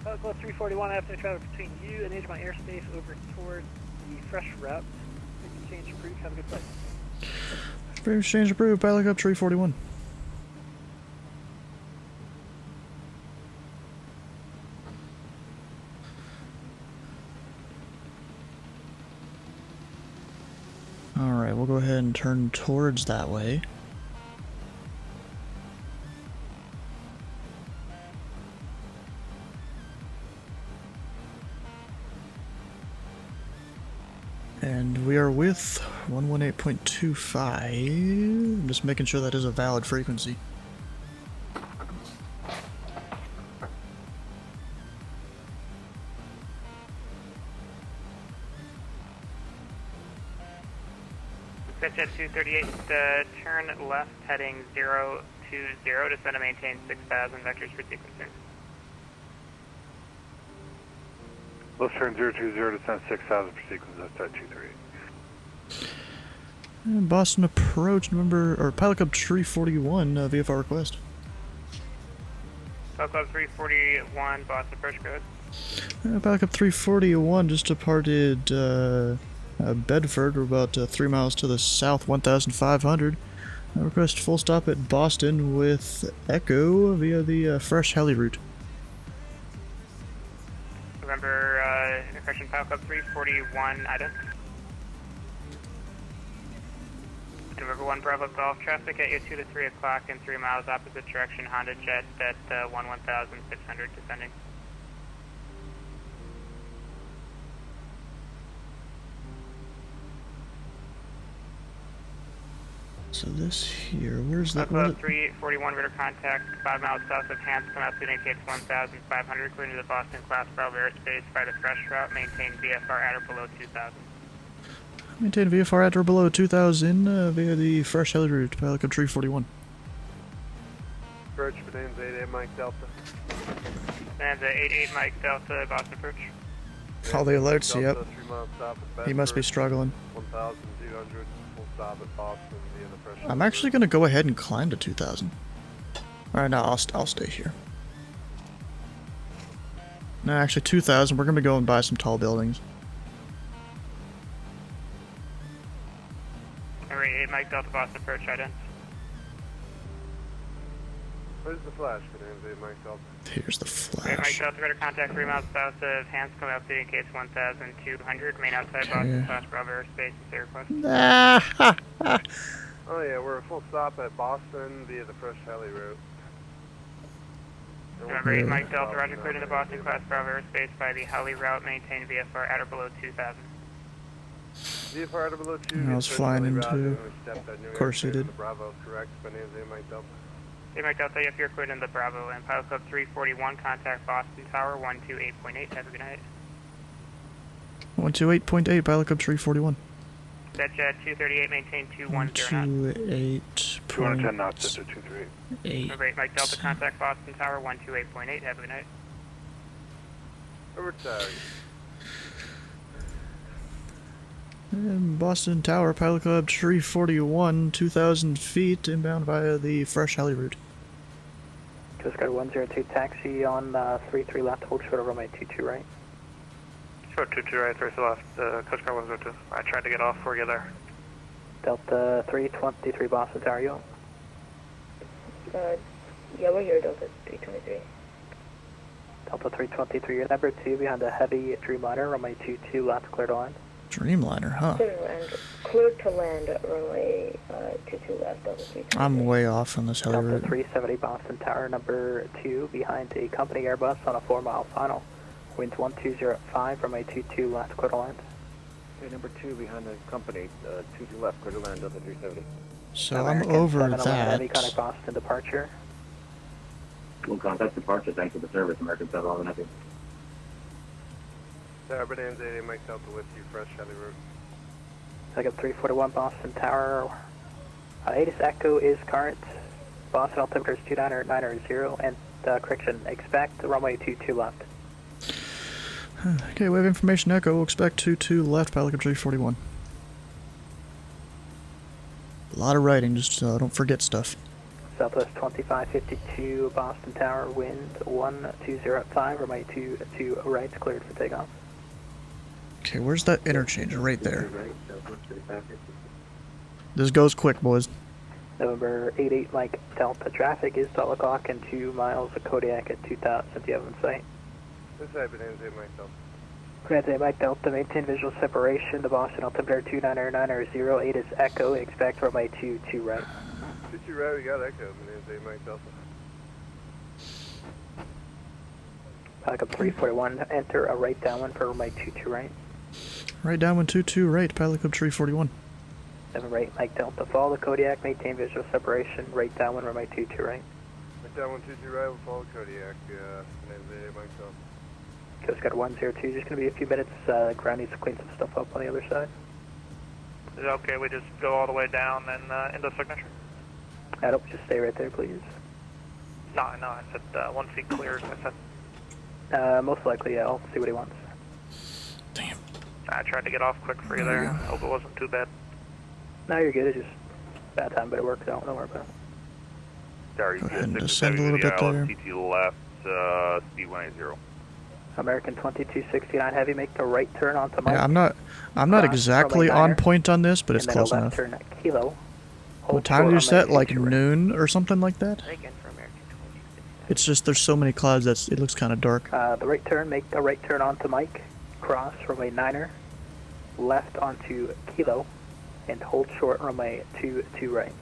Pilot Club 341, I have no traffic between you and the edge of my airspace over toward the fresh route. Frequency change approved, have a good flight. Frame exchange approved. Pilot Club 341. Alright, we'll go ahead and turn towards that way. And we are with 118.25. I'm just making sure that is a valid frequency. Pitch at 238, turn left heading 020, descend and maintain 6,000 vectors for sequencing. Let's turn 020 to send 6,000 per sequence. That's at 238. And Boston approach number, or Pilot Club 341, VFR request. Pilot Club 341, Boston approach, go ahead. Pilot Club 341 just departed Bedford. We're about 3 miles to the south, 1,500. Request full stop at Boston with Echo via the fresh heli route. November, correction, Pilot Club 341, ident. November 1 Bravo Golf, traffic at you 2 to 3 o'clock in 3 miles opposite direction, Honda Jet at 1,600 descending. So this here, where's that? Club 341 radar contact 5 miles south of Hanscom, altitude indicates 1,500, clear to the Boston class Bravo airspace by the fresh route, maintain VFR at or below 2,000. Maintain VFR at or below 2,000 via the fresh heli route, Pilot Club 341. Approach, Bonanza 88 Mike Delta. Bonanza 88 Mike Delta, Boston approach. All the alerts, Delta, yep. 3 miles south of Bedford, He must be struggling. 1,200, full stop at Boston via the fresh I'm actually going to go ahead and climb to 2,000. Alright, no, I'll stay here. No, actually 2,000, we're going to go and buy some tall buildings. Number 88 Mike Delta, Boston approach, ident. Where's the flash, Bonanza 88 Mike Delta? Here's the Mike flash. Delta, radar contact 3 miles south of Hanscom, altitude indicates 1,200, remain outside Boston class Bravo airspace, is their request. Oh yeah, we're a full stop at Boston via the fresh heli route. Number 8 Mike Delta, roger, clear to the Boston class Bravo airspace by the heli route, maintain VFR at or below 2,000. VFR at or below 2. I was flying into, of course he did. Bravo, correct, Bonanza 88 Mike Delta. 8 Mike Delta, if you're cleared in the Bravo, and Pilot Club 341, contact Boston Tower 128.8, have a good night. 128.8, Pilot Club 341. Set jet 238, maintain 210 knots. 210 knots, set to 238. Number 8 Mike Delta, contact Boston Tower 128.8, have a good night. Over tag. And Boston Tower, Pilot Club 341, 2,000 feet, inbound via the fresh heli route. Coast Guard 102 taxi on 33 left, hold short of runway 22 right. Short 22 right, 33 left, Coast Guard 102. I tried to get off before you get there. Delta 323 Boston Tower, you on? Yeah, we're here, Delta 323. Delta 323, you're number 2 behind the heavy Dreamliner, runway 22 left, clear to land. Dreamliner, huh? Clear to land, runway 22 left, Delta 323. I'm way off on this heli Delta route. 370 Boston Tower, number 2 behind a company Airbus on a 4-mile final. Winds 1205, runway 22 left, clear to land. Okay, number 2 behind the company, 22 left, clear to land, Delta 370. So American I'm over 711 Heavy, that. contact Boston departure. We'll contact departure. Thanks for the service, American 711 Heavy. Tower, Bonanza 88 Mike Delta with you, fresh heli route. Second 341 Boston Tower. Hiatus Echo is current. Boston altimeter is 29990 and correction, expect runway 22 left. Okay, we have information Echo. We'll expect 22 left, Pilot Club 341. A lot of writing, just don't forget stuff. Southwest 2552 Boston Tower, wind 1205, runway 22 right, cleared for takeoff. Okay, where's that interchange? Right there. This goes quick, boys. November 88 Mike Delta, traffic is 12 o'clock and 2 miles of Kodiak at 2000 if you have in sight. This side, Bonanza 88 Mike Delta. Bonanza 88 Mike Delta, maintain visual separation. The Boston altimeter 29990, 8 is Echo, expect runway 22 right. 22 right, we got Echo, Bonanza 88 Mike Delta. Pilot Club 341, enter a right downwind for runway 22 right. Right downwind 22 right, pilot code 341. 7 right, Mike Delta, follow the Kodiak, maintain visual separation, right downwind, runway 22 right. Right downwind 22 right, we'll follow Kodiak, Nantucket, Mike Delta. Coast Guard 102, just going to be a few minutes, ground needs to clean some stuff up on the other side. Is it okay we just go all the way down and into signature? Nope, just stay right there, please. No, I said once he clears, I said. Most likely, yeah, I'll see what he wants. Damn. I tried to get off quick for you there. Hope it wasn't too bad. No, you're good, it's just bad time, but it worked out, don't worry about it. Go ahead and descend a little bit there. TT left, speed 180. American 2269 Heavy, make the right turn onto Mike. Yeah, I'm not exactly on point on this, but it's close enough. Turn at Kilo. What time did you set? Like noon or something like that? It's just there's so many clouds that it looks kind of dark. The right turn, make a right turn onto Mike. Cross runway 9er. Left onto Kilo. And hold short runway 22 right.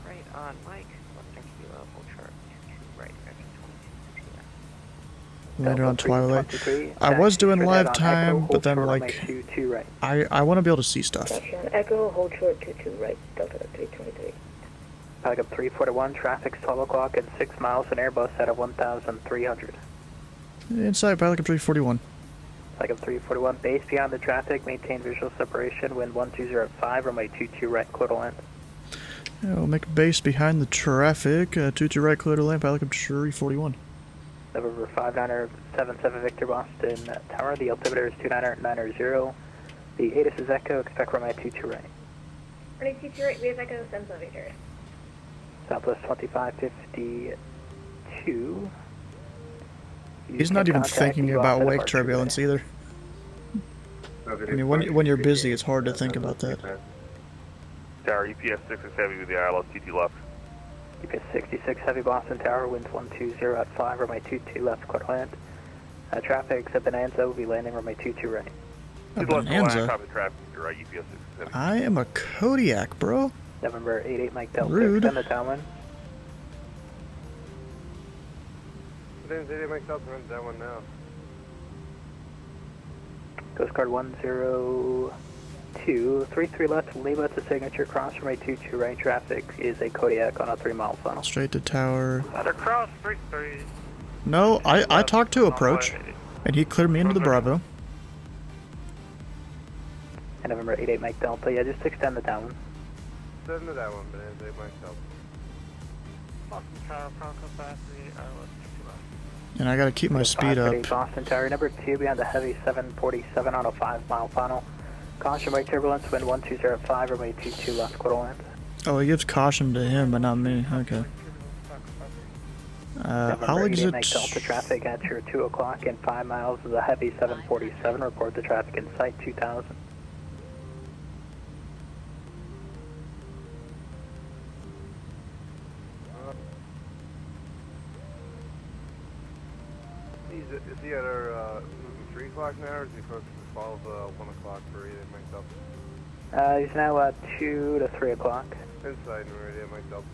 Right on Mike. Left on Kilo, hold short 22 right. Later on Twilight. I was doing live time, but then like I want to be able to see stuff. Echo, hold short 22 right, Delta 323. Pilot 341, traffic's 12 o'clock and 6 miles, an Airbus out of 1,300. Inside pilot 341. Pilot 341, base beyond the traffic, maintain visual separation, wind 1205, runway 22 right, clear to land. Yeah, we'll make a base behind the traffic, 22 right, clear to land, pilot 341. November 5977 Victor Boston Tower, the altimeter is 29990. The ATIS is Echo, expect runway 22 right. Runway 22 right, we have Echo, send Victor. Southwest 2552. He's not even thinking about wake turbulence either. I mean, when you're busy, it's hard to think about that. Tower, UPS 6 is heavy with the ILS TT left. UPS 66 Heavy Boston Tower, winds 120 at 5, runway 22 left, clear to land. Traffic except Bonanza will be landing runway 22 right. Bonanza? Traffic, you're right, UPS 6 is heavy. I am a Kodiak, bro. November 88 Mike Delta, Rude. extend the downwind. Nantucket, 88 Mike Delta, run downwind now. Coast Guard 102, 33 left, Lima to signature, cross runway 22 right, traffic is a Kodiak on a 3-mile funnel. Straight to tower. Other cross 33. No, I talked to approach, and he cleared me into the Bravo. And November 88 Mike Delta, yeah, just extend the downwind. Extend the downwind, Nantucket, Mike Delta. Boston Tower, Pronto capacity, ILS 2 left. And I gotta keep my speed up. Boston Tower, number 2 beyond the heavy 747 on a 5-mile funnel. Caution right turbulence, wind 1205, runway 22 left, clear to land. Oh, he gives caution to him, but not me. Okay. I'll exit. Make Delta traffic at your 2 o'clock and 5 miles of the heavy 747. Report the traffic in sight 2000. Is he at our moving 3 o'clock now, or is he approaching the fall of 1 o'clock for 88 Mike Delta? He's now 2 to 3 o'clock. Inside, and 88 Mike Delta.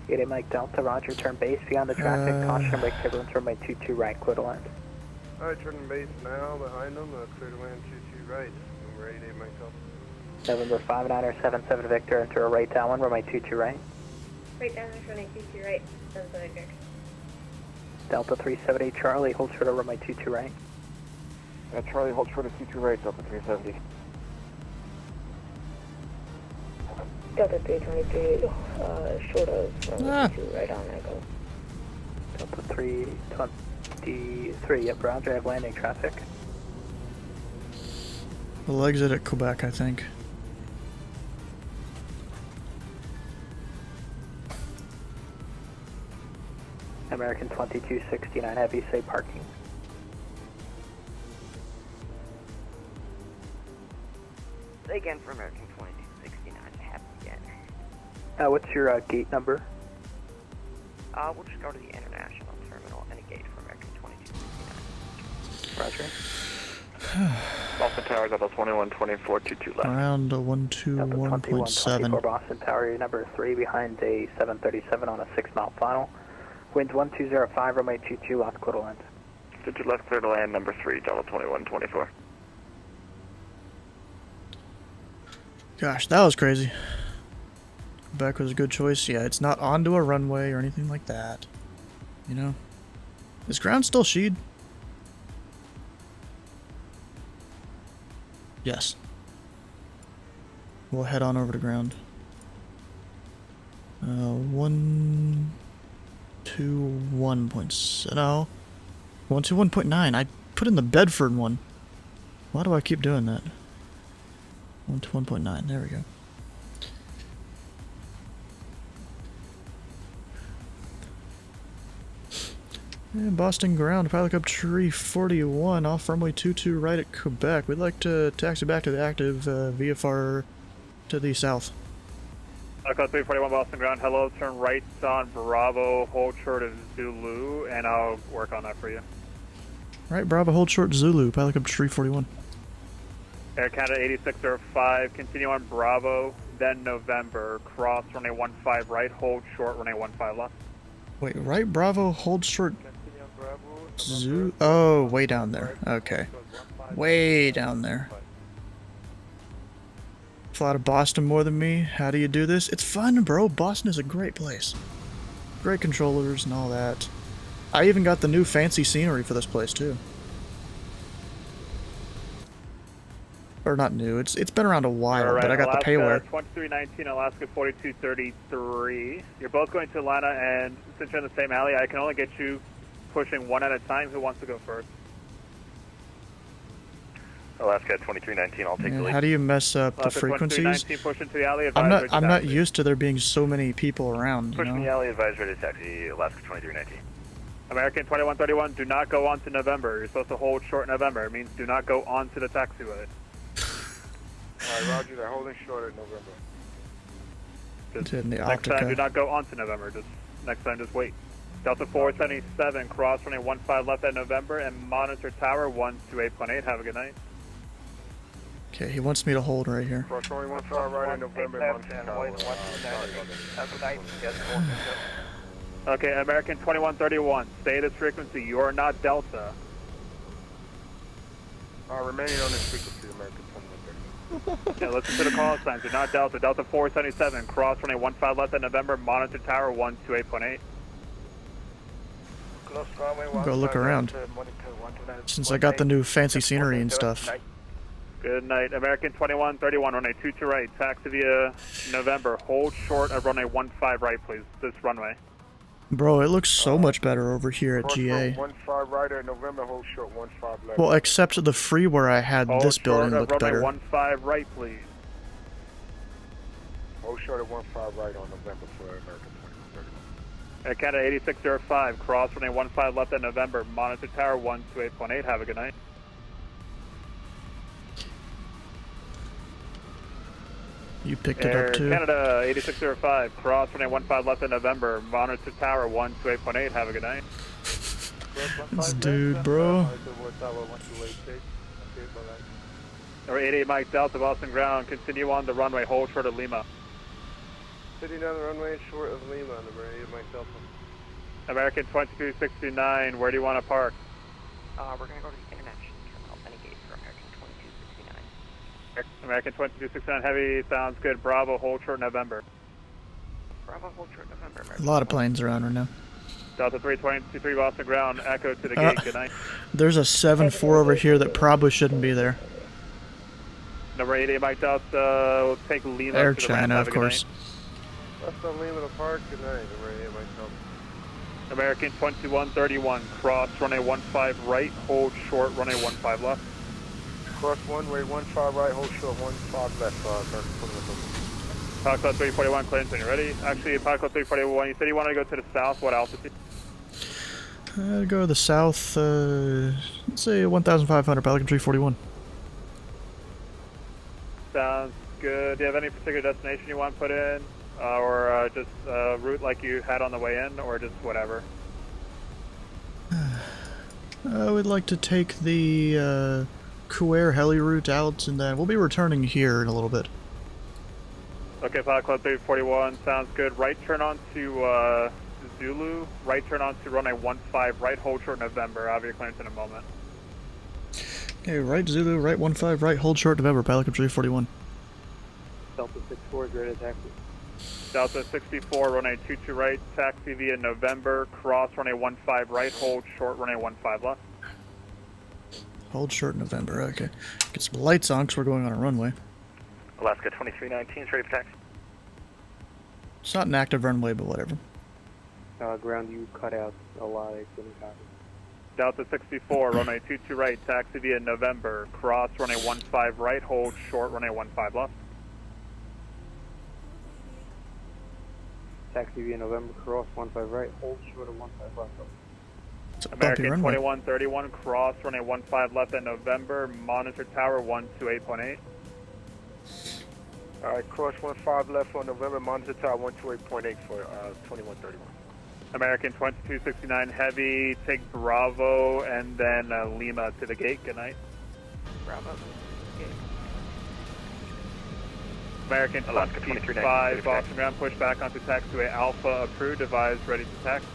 88 Mike Delta, roger, turn base beyond the traffic, caution break turbulence, runway 22 right, clear to land. Alright, turning base now, behind them, clear to land 22 right, number 88 Mike Delta. November 5977 Victor, enter a right downwind, runway 22 right. Right down there, runway 22 right, send Victor. Delta 370 Charlie, hold short of runway 22 right. Charlie, hold short of 22 right, Delta 370. Delta 323, short of runway 22 right on Echo. Delta 323, yep, roger, I have landing traffic. We'll exit at Quebec, I think. American 2269 Heavy, say parking. Say again for American 2269, happy again. What's your gate number? We'll just go to the international terminal and a gate for American 2269. Roger. Boston Tower, Delta 212422 left. Around 121.7. Boston Tower, you're number 3 behind a 737 on a 6-mile final. Wind 1205, runway 22 left, clear to land. 22 left, clear to land, number 3, Delta 2124. Gosh, that was crazy. Quebec was a good choice. Yeah, it's not onto a runway or anything like that. You know? Is ground still sheed? Yes. We'll head on over to ground. 121.7. No. 121.9. I put in the Bedford one. Why do I keep doing that? 121.9. There we go. And Boston ground, pilot up tree 41 off runway 22 right at Quebec. We'd like to taxi back to the active VFR to the south. Code 341 Boston ground, hello, turn right on Bravo, hold short of Zulu, and I'll work on that for you. Right, Bravo, hold short Zulu, pilot up tree 41. Air Canada 8605, continue on Bravo, then November, cross runway 15 right, hold short runway 15 left. Wait, right, Bravo, hold short Zulu? Oh, way down there. Okay. Way down there. Fly to Boston more than me. How do you do this? It's fun, bro. Boston is a great place. Great controllers and all that. I even got the new fancy scenery for this place, too. Or not new. It's been around a while, right, but I got Alaska, the payware. 2319, Alaska 4233. You're both going to Atlanta, and since you're in the same alley, I can only get you pushing one at a time. Who wants to go first? Alaska 2319, I'll take the lead. How do you mess up the Alaska frequencies? 2319, push into the alley. I'm not used to there being so many people around. Push You in the know? alley, advise ready to taxi, Alaska 2319. American 2131, do not go on to November. You're supposed to hold short November. It means do not go on to the taxiway. Alright, roger that. Holding short at November. Just In the next time, Optica. do not go on to November. Just next time, just wait. Delta 477, cross running 15 left at November, and monitor tower 128.8. Have a good night. Okay, he wants me to hold right here. Cross only 15 right in November. Have a night. Yes, Okay, American 2131, stay at this frequency. You are not Delta. Remaining on this frequency, American 2130. Yeah, listen to the call signs. You're not Delta. Delta 477, cross running 15 left at November, monitor tower 128.8. Go look around. Since I got the new fancy scenery and stuff. Good night. American 2131, runway 22 right, taxi via November. Hold short of runway 15 right, please. This runway. Bro, it looks so much better over here at GA. 15 right at November, hold short 15 left. Well, except the free where I had Hold this building short of looked better. runway 15 right, please. Hold short at 15 right on November for American 2131. Air Canada 8605, cross runway 15 left at November, monitor tower 128.8. Have a good night. You picked it Air up too. Canada 8605, cross runway 15 left in November, monitor tower 128.8. Have a good night. This dude, bro. Number 88 Mike Delta, Boston ground, continue on the runway, hold short of Lima. Sitting down the runway short of Lima, number 88 Mike Delta. American 2269, where do you want to park? We're going to go to the international terminal, any gate for American 2269. American 2269 heavy, sounds good. Bravo, hold short November. Bravo, hold short November. A lot of planes around right now. Delta 323 Boston ground, echo to the gate, good night. There's a 7-4 over here that probably shouldn't be there. Number 88 Mike Delta, we'll take Lima Air to the China, ramp. Have of a good course. Left on Lima to park, good night, number 88 Mike Delta. American 2131, cross runway 15 right, hold short runway 15 left. Cross one way, 15 right, hold short, 15 left, American 2130. Pilot Club 341, Clinton, you ready? Actually, Pilot Club 341, you said you wanted to go to the south, what altitude? Go to the south, let's say 1,500, Pelican 341. Sounds good. Do you have any particular destination you want to put in? Or just a route like you had on the way in, or just whatever? I would like to take the Kuwait heli route out, and then we'll be returning here in a little bit. Okay, Pilot Club 341, sounds good. Right turn on to Zulu, right turn onto runway 15, right hold short November. I'll have your clearance in a moment. Okay, right Zulu, right 15, right hold short November, pilot control 341. Delta 64 is ready to taxi. Delta 64, runway 22 right, taxi via November, cross runway 15 right, hold short runway 15 left. Hold short November, okay. Get some lights on because we're going on a runway. Alaska 2319 is ready for taxi. It's not an active runway, but whatever. Ground, you cut out a lot. I couldn't copy. Delta 64, runway 22 right, taxi via November, cross runway 15 right, hold short runway 15 left. Taxi via November, cross 15 right, hold short of 15 left. It's a bumpy American runway. 2131, cross runway 15 left at November, monitor tower 128.8. Alright, cross 15 left on November, monitor tower 128.8 for 2131. American 2269 heavy, take Bravo and then Lima to the gate. Good night. Bravo. American Alaska 25 Boston ground, push back onto taxiway Alpha, approved, advised, ready to taxi.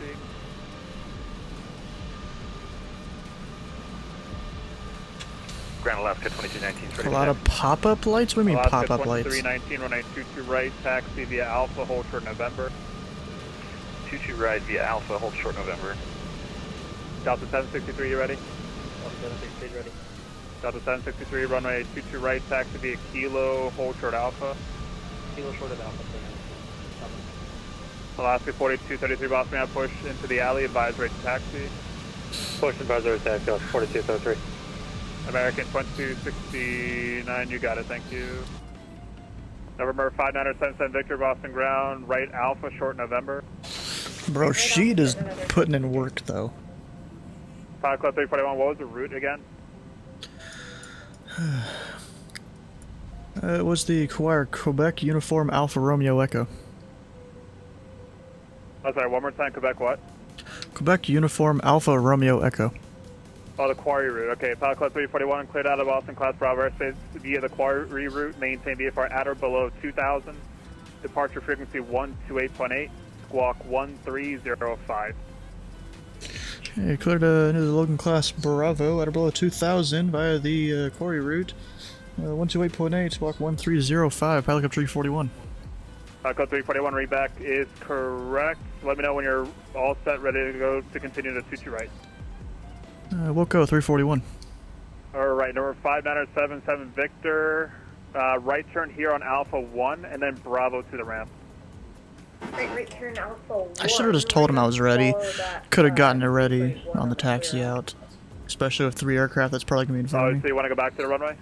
Ground Alaska 2219 is ready A for lot taxi. of pop-up lights? What do you mean Alaska pop-up lights? 2319, runway 22 right, taxi via Alpha, hold short November. 22 right via Alpha, hold short November. Delta 763, you ready? Delta 763 ready. Delta 763, runway 22 right, taxi via Kilo, hold short Alpha. Kilo short of Alpha. Alaska 4233 Boston ground, push into the alley, advised, ready to taxi. Push advised, ready to taxi, 4233. American 2269, you got it, thank you. November 5977 Victor, Boston ground, right Alpha, short November. Bro, Sheet is putting in work, though. 5 Club 341, what was the route again? It was the Quebec Uniform Alpha Romeo Echo. Oh, sorry, one more time, Quebec what? Quebec Uniform Alpha Romeo Echo. Oh, the quarry route. Okay, Pilot Club 341, cleared out of Boston Class Bravo airspace via the quarry route, maintain VFR at or below 2,000. Departure frequency 128.8, squawk 1305. Okay, cleared into the Logan Class Bravo at or below 2,000 via the quarry route. 128.8, squawk 1305, Pilot Club 341. Pilot Club 341, read back is correct. Let me know when you're all set, ready to go to continue to 22 right. We'll go 341. Alright, number 5977 Victor, right turn here on Alpha 1, and then Bravo to the ramp. Right turn Alpha 1. I should have just told him I was ready. That, Could have gotten it ready on the taxi out. Especially with 3 aircraft that's probably going to be in front of me. So you want to go back to the runway?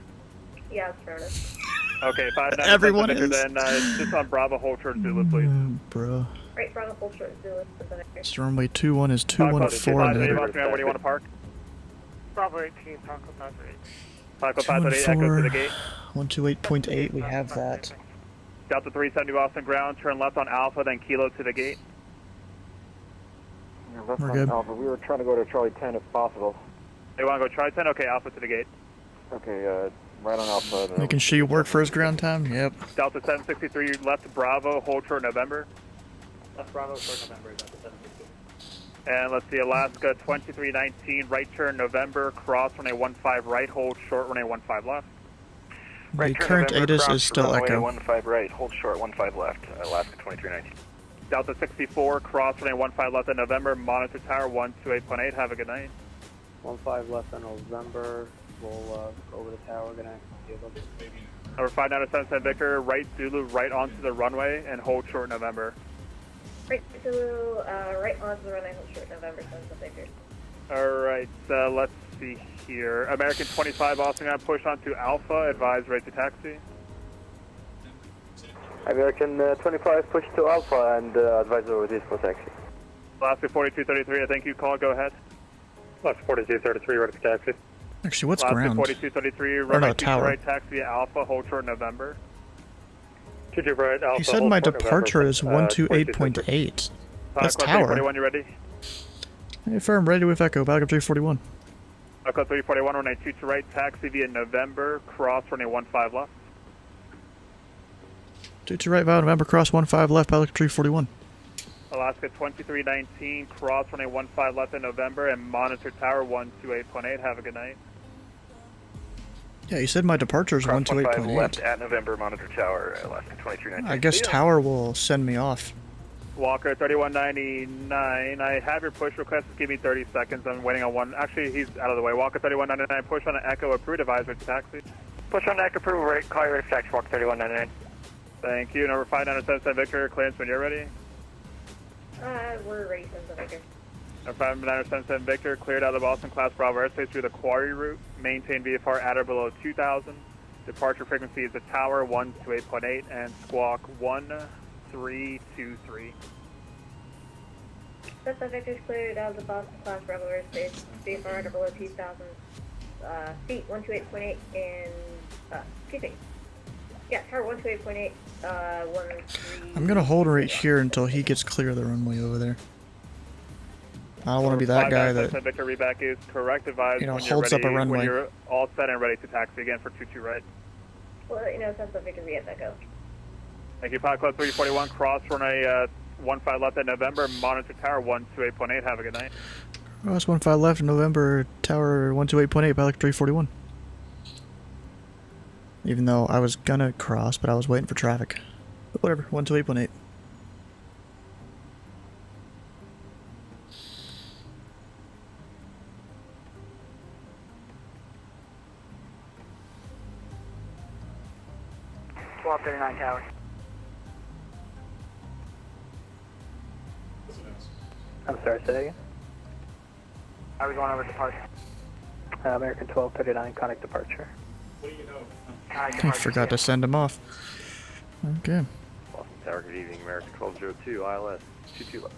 Yeah, it's fair enough. Okay, 5977 Everyone Victor, is. then just on Bravo, hold short Zulu, please. Bro. Right, Bravo full short Zulu. This runway 21 is 214 Where there. do you want to park? Bravo 18, Paco Paso 8. Paco Paso 8, echo to the gate. 128.8, we have that. Delta 370 Boston ground, turn left on Alpha, then Kilo to the gate. Yeah, left We're on good. Alpha. We were trying to go to Charlie 10 if possible. They want to go try 10? Okay, Alpha to the gate. Okay, right on Alpha. Making sure you work first ground time? Yep. Delta 763, left Bravo, hold short November. Left Bravo, short November, Delta 763. And let's see, Alaska 2319, right turn November, cross runway 15 right, hold short runway 15 left. The current ATIS is still Echo. 15 right, hold short 15 left, Alaska 2319. Delta 64, cross runway 15 left in November, monitor tower 128.8, have a good night. 15 left on November. We'll go over the tower. Good night. Number 5977 Victor, right Zulu, right onto the runway, and hold short November. Right Zulu, right onto the runway, hold short November, sends the Victor. Alright, let's see here. American 25 Boston ground, push onto Alpha, advise right to taxi. American 25, push to Alpha and advise over this for taxi. Alaska 4233, I think you called, go ahead. Alaska 4233, ready for taxi. Actually, what's Alaska ground? 4233, Or runway no, 2 tower. right, taxi Alpha, hold short November. 22 right, Alpha. He said my departure is 128.8. That's tower. 341, you ready? Hey, firm, ready with Echo, back up 341. Echo 341, runway 2 to right, taxi via November, cross runway 15 left. 2 to right, Val, November, cross 15 left, Pelican 341. Alaska 2319, cross runway 15 left in November, and monitor tower 128.8. Have a good night. Yeah, you said my departure is Cross 15 128.8. left at November, monitor tower, Alaska 2319. I guess tower will send me off. Walker 3199, I have your push request. Just give me 30 seconds. I'm waiting on one. Actually, he's out of the way. Walker 3199, push on an Echo, approved advisor to taxi. Push on Echo, approval rate, call your rate of taxi, Walker 3199. Thank you. Number 5977 Victor, clearance when you're ready. We're ready, Sense Victor. Number 5977 Victor, cleared out of the Boston Class Bravo airspace through the quarry route. Maintain VFR at or below 2000. Departure frequency is the tower 128.8 and squawk 1323. Sense Victor's cleared out of the Boston Class Bravo airspace. VFR at or below 2000 feet, 128.8 and, excuse me. Yeah, tower 128.8, 13. I'm gonna hold right here until he gets clear of the runway over there. I don't want to be that guy that, Victor, reback is correct. Advise you know, when you're holds ready, up a runway. when you're all set and ready to taxi again for 22 right. Well, Sense Victor, we have that go. Thank you. Pilot Club 341, cross runway 15 left at November, monitor tower 128.8. Have a good night. Cross 15 left in November, tower 128.8, pilot 341. Even though I was gonna cross, but I was waiting for traffic. But whatever, 128.8. Swap 39 tower. I'm sorry, say that again? Are we going over departure? American 1239, connect departure. What do you know? I forgot to send him off. Okay. Boston Tower, good evening. American 1202, ILS 22 left.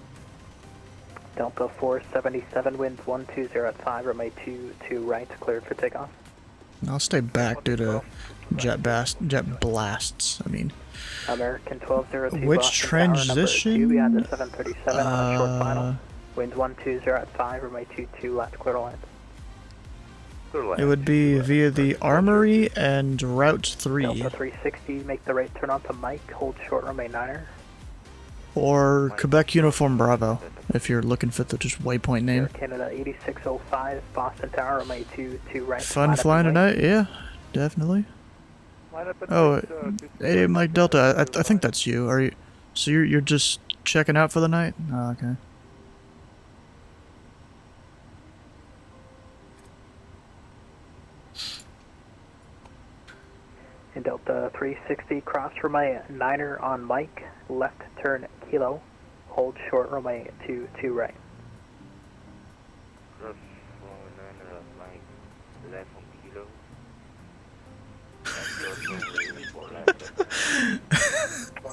Delta 477, winds 120 at 5, runway 22 right, cleared for takeoff. I'll stay back due to jet blasts. I mean, American 1202, which Boston transition? Tower, number 2, beyond the 737 on a short final. Winds 120 at 5, runway 22 left, clear to land. It would be via the Armory and Route 3. Delta 360, make the right turn onto Mike, hold short runway 9er. Or Quebec Uniform Bravo, if you're looking for the just waypoint name. Canada 8605, Boston Tower, runway 22 right. Fun flying tonight? Yeah, definitely. Oh, hey, Mike Delta, I think that's you. Are you? So you're just checking out for the night? Oh, okay. In Delta 360, cross runway 9er on Mike, left turn Kilo, hold short runway 22 right. Cross runway 9er on Mike, left on Kilo.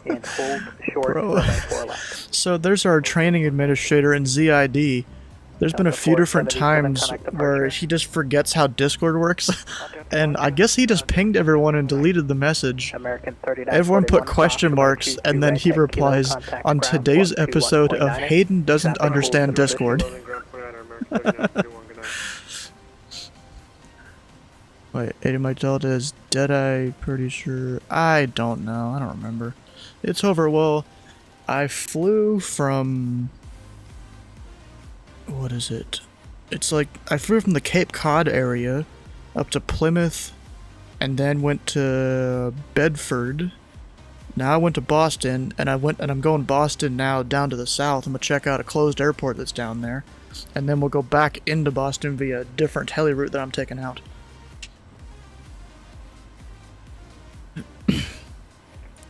And hold short Bro. runway 4 left. So there's our training administrator in ZID. There's been a few different times where he just forgets how Discord works, and I guess he just pinged everyone and deleted the message. Everyone put question marks, and then he replies, "On today's episode of Hayden Doesn't Understand Discord." Wait, 80 Mike Delta is Deadeye, pretty sure. I don't know, I don't remember. It's over. Well, I flew from... what is it? It's like, I flew from the Cape Cod area up to Plymouth, and then went to Bedford. Now I went to Boston, and I'm going Boston now down to the south. I'm gonna check out a closed airport that's down there, and then we'll go back into Boston via a different heli route that I'm taking out.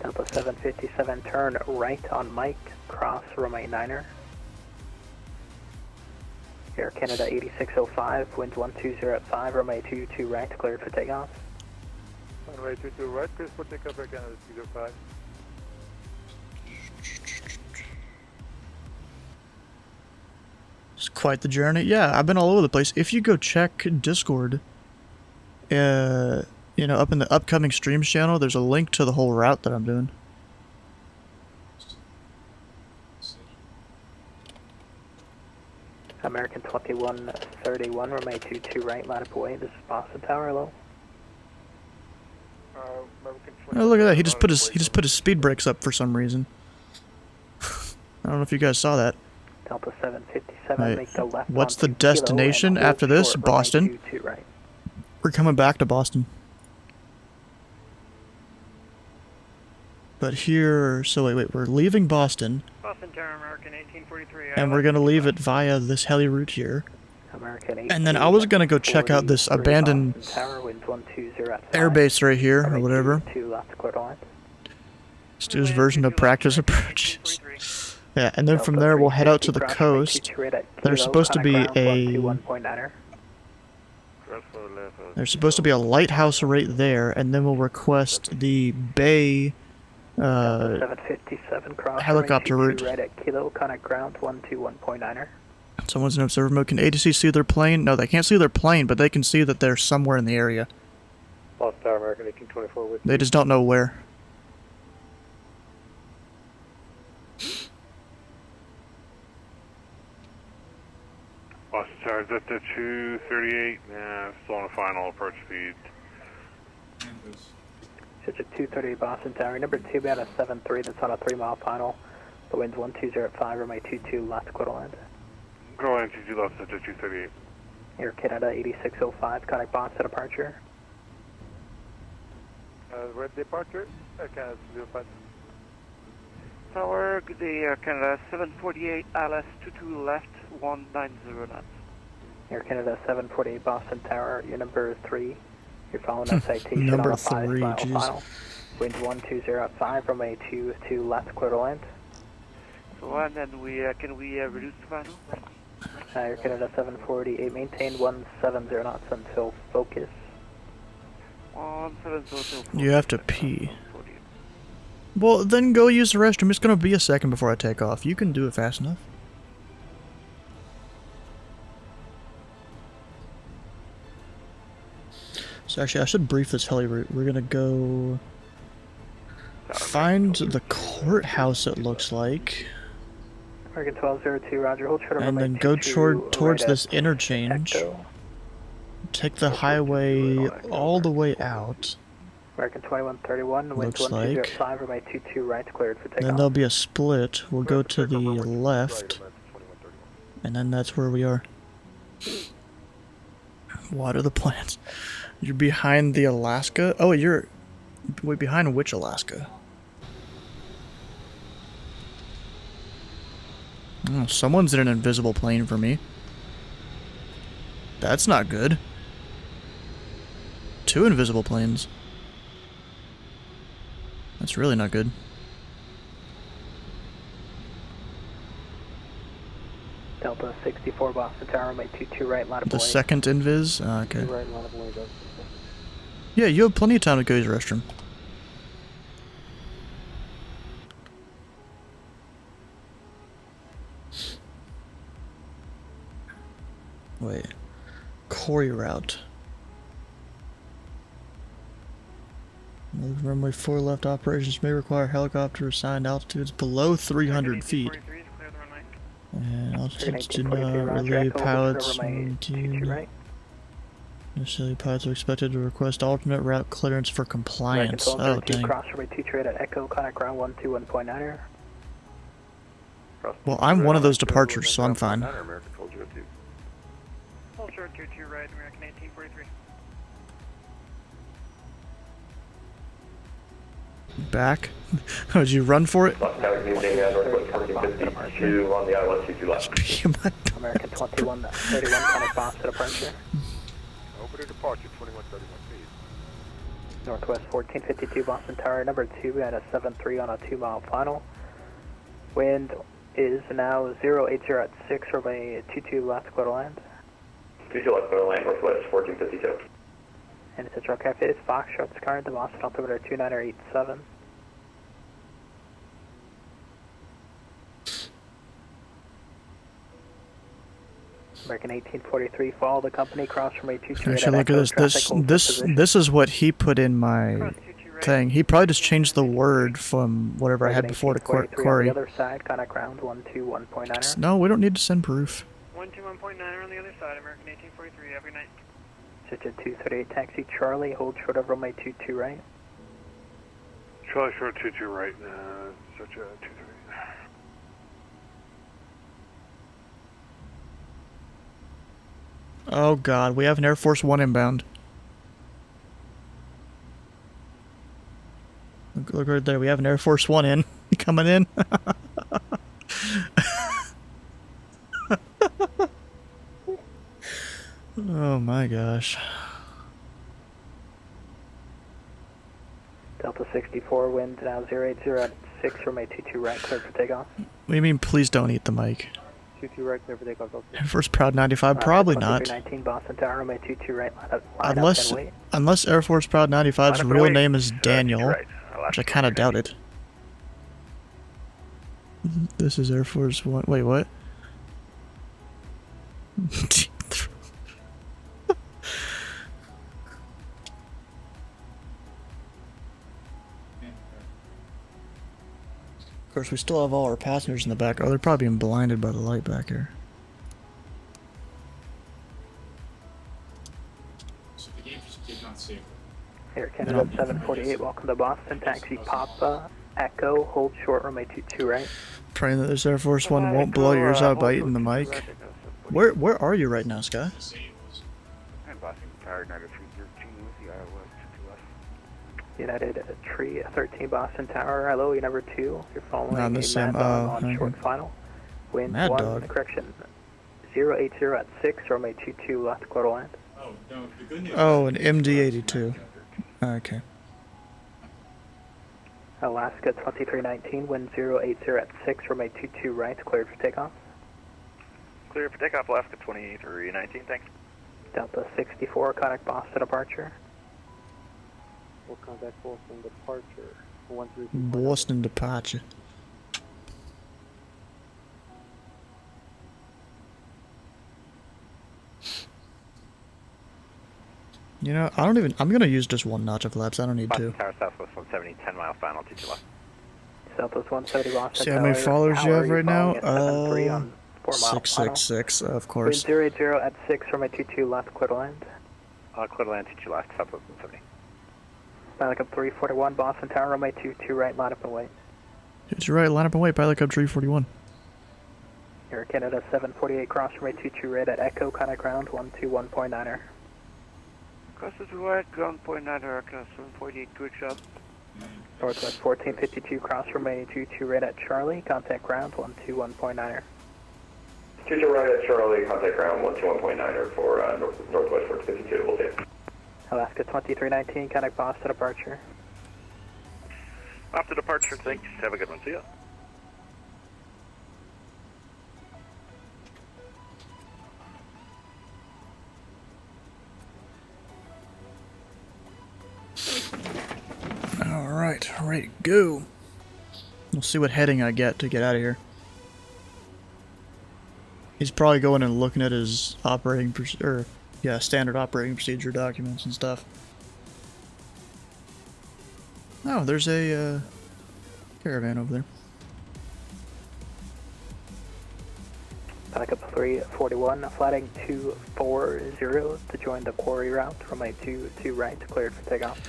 Delta 757, turn right on Mike, cross runway 9er. Air Canada 8605, winds 120 at 5, runway 22 right, cleared for takeoff. Runway 22 right, cleared for takeoff, Air Canada 605. It's quite the journey. Yeah, I've been all over the place. If you go check Discord, you know, up in the upcoming streams channel, there's a link to the whole route that I'm doing. American 2131, runway 22 right, line up away. This is Boston Tower, hello. Oh, look at that. He just put his speed brakes up for some reason. don't know if you guys saw that. Delta 757, Right. make the left. What's the onto Kilo destination and hold after this? short, runway Boston. 22 right. We're coming back to Boston. But here, so wait, we're leaving Boston. Boston Tower, American 1843. And we're gonna leave it via this heli route here. American And then I was gonna go check out this abandoned Tower, winds 120 at 5. airbase right here, or whatever. 2 left quarter line. Let's do his version of practice approaches. Yeah, and then from there we'll head out to the coast. There's supposed to be there's supposed to be a lighthouse right there, and then we'll request the bay 757 cross helicopter route. right at Kilo, connect ground 121.9er. Someone's in observer mode. Can ATC see their plane? No, they can't see their plane, but they can see that they're somewhere in the area. Boston Tower, American 1824 with They just don't know where. Boston Tower, is at the 238, still on a final approach speed. Such a 238 Boston Tower, number 2 about a 7-3 that's on a 3-mile final. The wind's 120 at 5, runway 22 left, quarter land. Go ahead, 22 left, at the 238. Air Canada 8605, connect Boston departure. Red departure, Canada 05. Tower, good day, Air Canada 748, ILS 22 left, 190 knots. Air Canada 748 Boston Tower, your number 3. You're following a citation Number on a 5-mile 3, final. Wind 120 at 5, runway 22 left, quarter land. So, and then can we reduce the final? Air Canada 748, maintain 170 knots until focus. 170. You have to pee. Well, then go use the restroom. It's gonna be a second before I take off. You can do it fast enough. So actually, I should brief this heli route. We're gonna go find the courthouse, it looks like. American 1202, roger, hold short of And then go towards this interchange. Take the highway all the way out. American 2131, wind Looks like. 120.5, runway 22 right, cleared for Then takeoff. there'll be a split. We'll go to the left. And then that's where we are. Water the plants. You're behind the Alaska? Oh, you're... Wait, behind which Alaska? Oh, someone's in an invisible plane for me. That's not good. 2 invisible planes. That's really not good. Delta 64 Boston Tower, runway 22 right, line of The second invis? Okay. Right, line of boy, Yeah, you have plenty of time to go use the restroom. Wait. Corey route. Runway 4 left operations may require helicopter assigned altitudes below 300 feet. And altitudes do not relieve pilots. Initially, pilots are expected to request alternate route clearance for compliance. Oh, dang. Cross runway 2 trade at Echo, connect ground 121.9er. Well, I'm one of those departures, so I'm fine. American 1202. Hold short 22 right, American 1843. Back? Oh, did you run for it? Northwest 1452 on the ILS 22 left. American 2131, connect Boston departure. Over to departure, 2131 feet. Northwest 1452 Boston Tower, number 2 at a 7-3 on a 2-mile final. Wind is now 080 at 6, runway 22 left, quarter land. 22 left, quarter land, Northwest 1452. And it's a truck cafe, it's Foxtrot's current, the Boston altimeter 2987. American 1843, follow the company, cross from 2 Actually, look at this. This is what he put in my thing. He probably just changed the word from whatever I had before to On Corey. the other side, connect ground 121.9er. No, we don't need to send proof. 121.9 on the other side, American 1843, every night. Such a 238 taxi, Charlie, hold short of runway 22 right. Charlie short 22 right, such a 238. Oh god, we have an Air Force One inbound. Look right there, we have an Air Force One in. Coming in. Oh my gosh. Delta 64, wind now 080 at 6, runway 22 right, clear for takeoff. What do you mean, please don't eat the mic? 22 right, clear for takeoff. Air Force Proud 95, probably not. 19 Boston Tower, runway 22 right, line up and wait. Unless Air Force Proud 95's real name is Daniel, which I kind of doubt it. This is Air Force One. Wait, what? Of course, we still have all our passengers in the back. Oh, they're probably being blinded by the light back here. So the game just did not save. Air Canada 748, welcome to Boston. Taxi Papa Echo, hold short, runway 22 right. Praying that this Air Force One won't blow yours out by eating the mic. Where are you right now, Sky? I'm Boston Tower, United 313 with the Iowa 2 left. United 313 Boston Tower, hello, you number 2. You're following No, a this Mad Dog on okay. short final. Wind Mad 1, Dog. correction, 080 at 6, runway 22 left, quarter land. Oh, no, the good news. Oh, an MD-82. Okay. Alaska 2319, wind 080 at 6, runway 22 right, cleared for takeoff. Clear for takeoff, Alaska 2319, thanks. Delta 64, contact Boston departure. We'll contact Boston departure. 132. Boston departure. You know, I'm gonna use just one notch of flaps, I don't need two. Boston Tower, Southwest 170, 10 mile final, 22 left. Southwest 170 Boston See how many followers you have right now? 666, 666, of course. Wind 080 at 6, runway 22 left, clear to land. Clear to land, 22 left, Southwest 170. Pilot Cup 341, Boston Tower, runway 22 right, line up and wait. It's right, line up and wait, Pilot Cub 341. Air Canada 748, cross runway 22 right at Echo, contact ground 121.9er. Cross is right, ground point 9, Hurricane 748, good job. Northwest 1452, cross runway 22 right at Charlie, contact ground 121.9er. 22 right at Charlie, contact ground 121.9er for Northwest 1452, we'll do. Alaska 2319, contact Boston departure. After departure, thanks. Have a good one. See ya. Alright, ready to go. We'll see what heading I get to get out of here. He's probably going and looking at his standard operating procedure documents and stuff. Oh, there's a caravan over there. Back up 341, flatting 240 to join the quarry route. Runway 22 right, cleared for takeoff.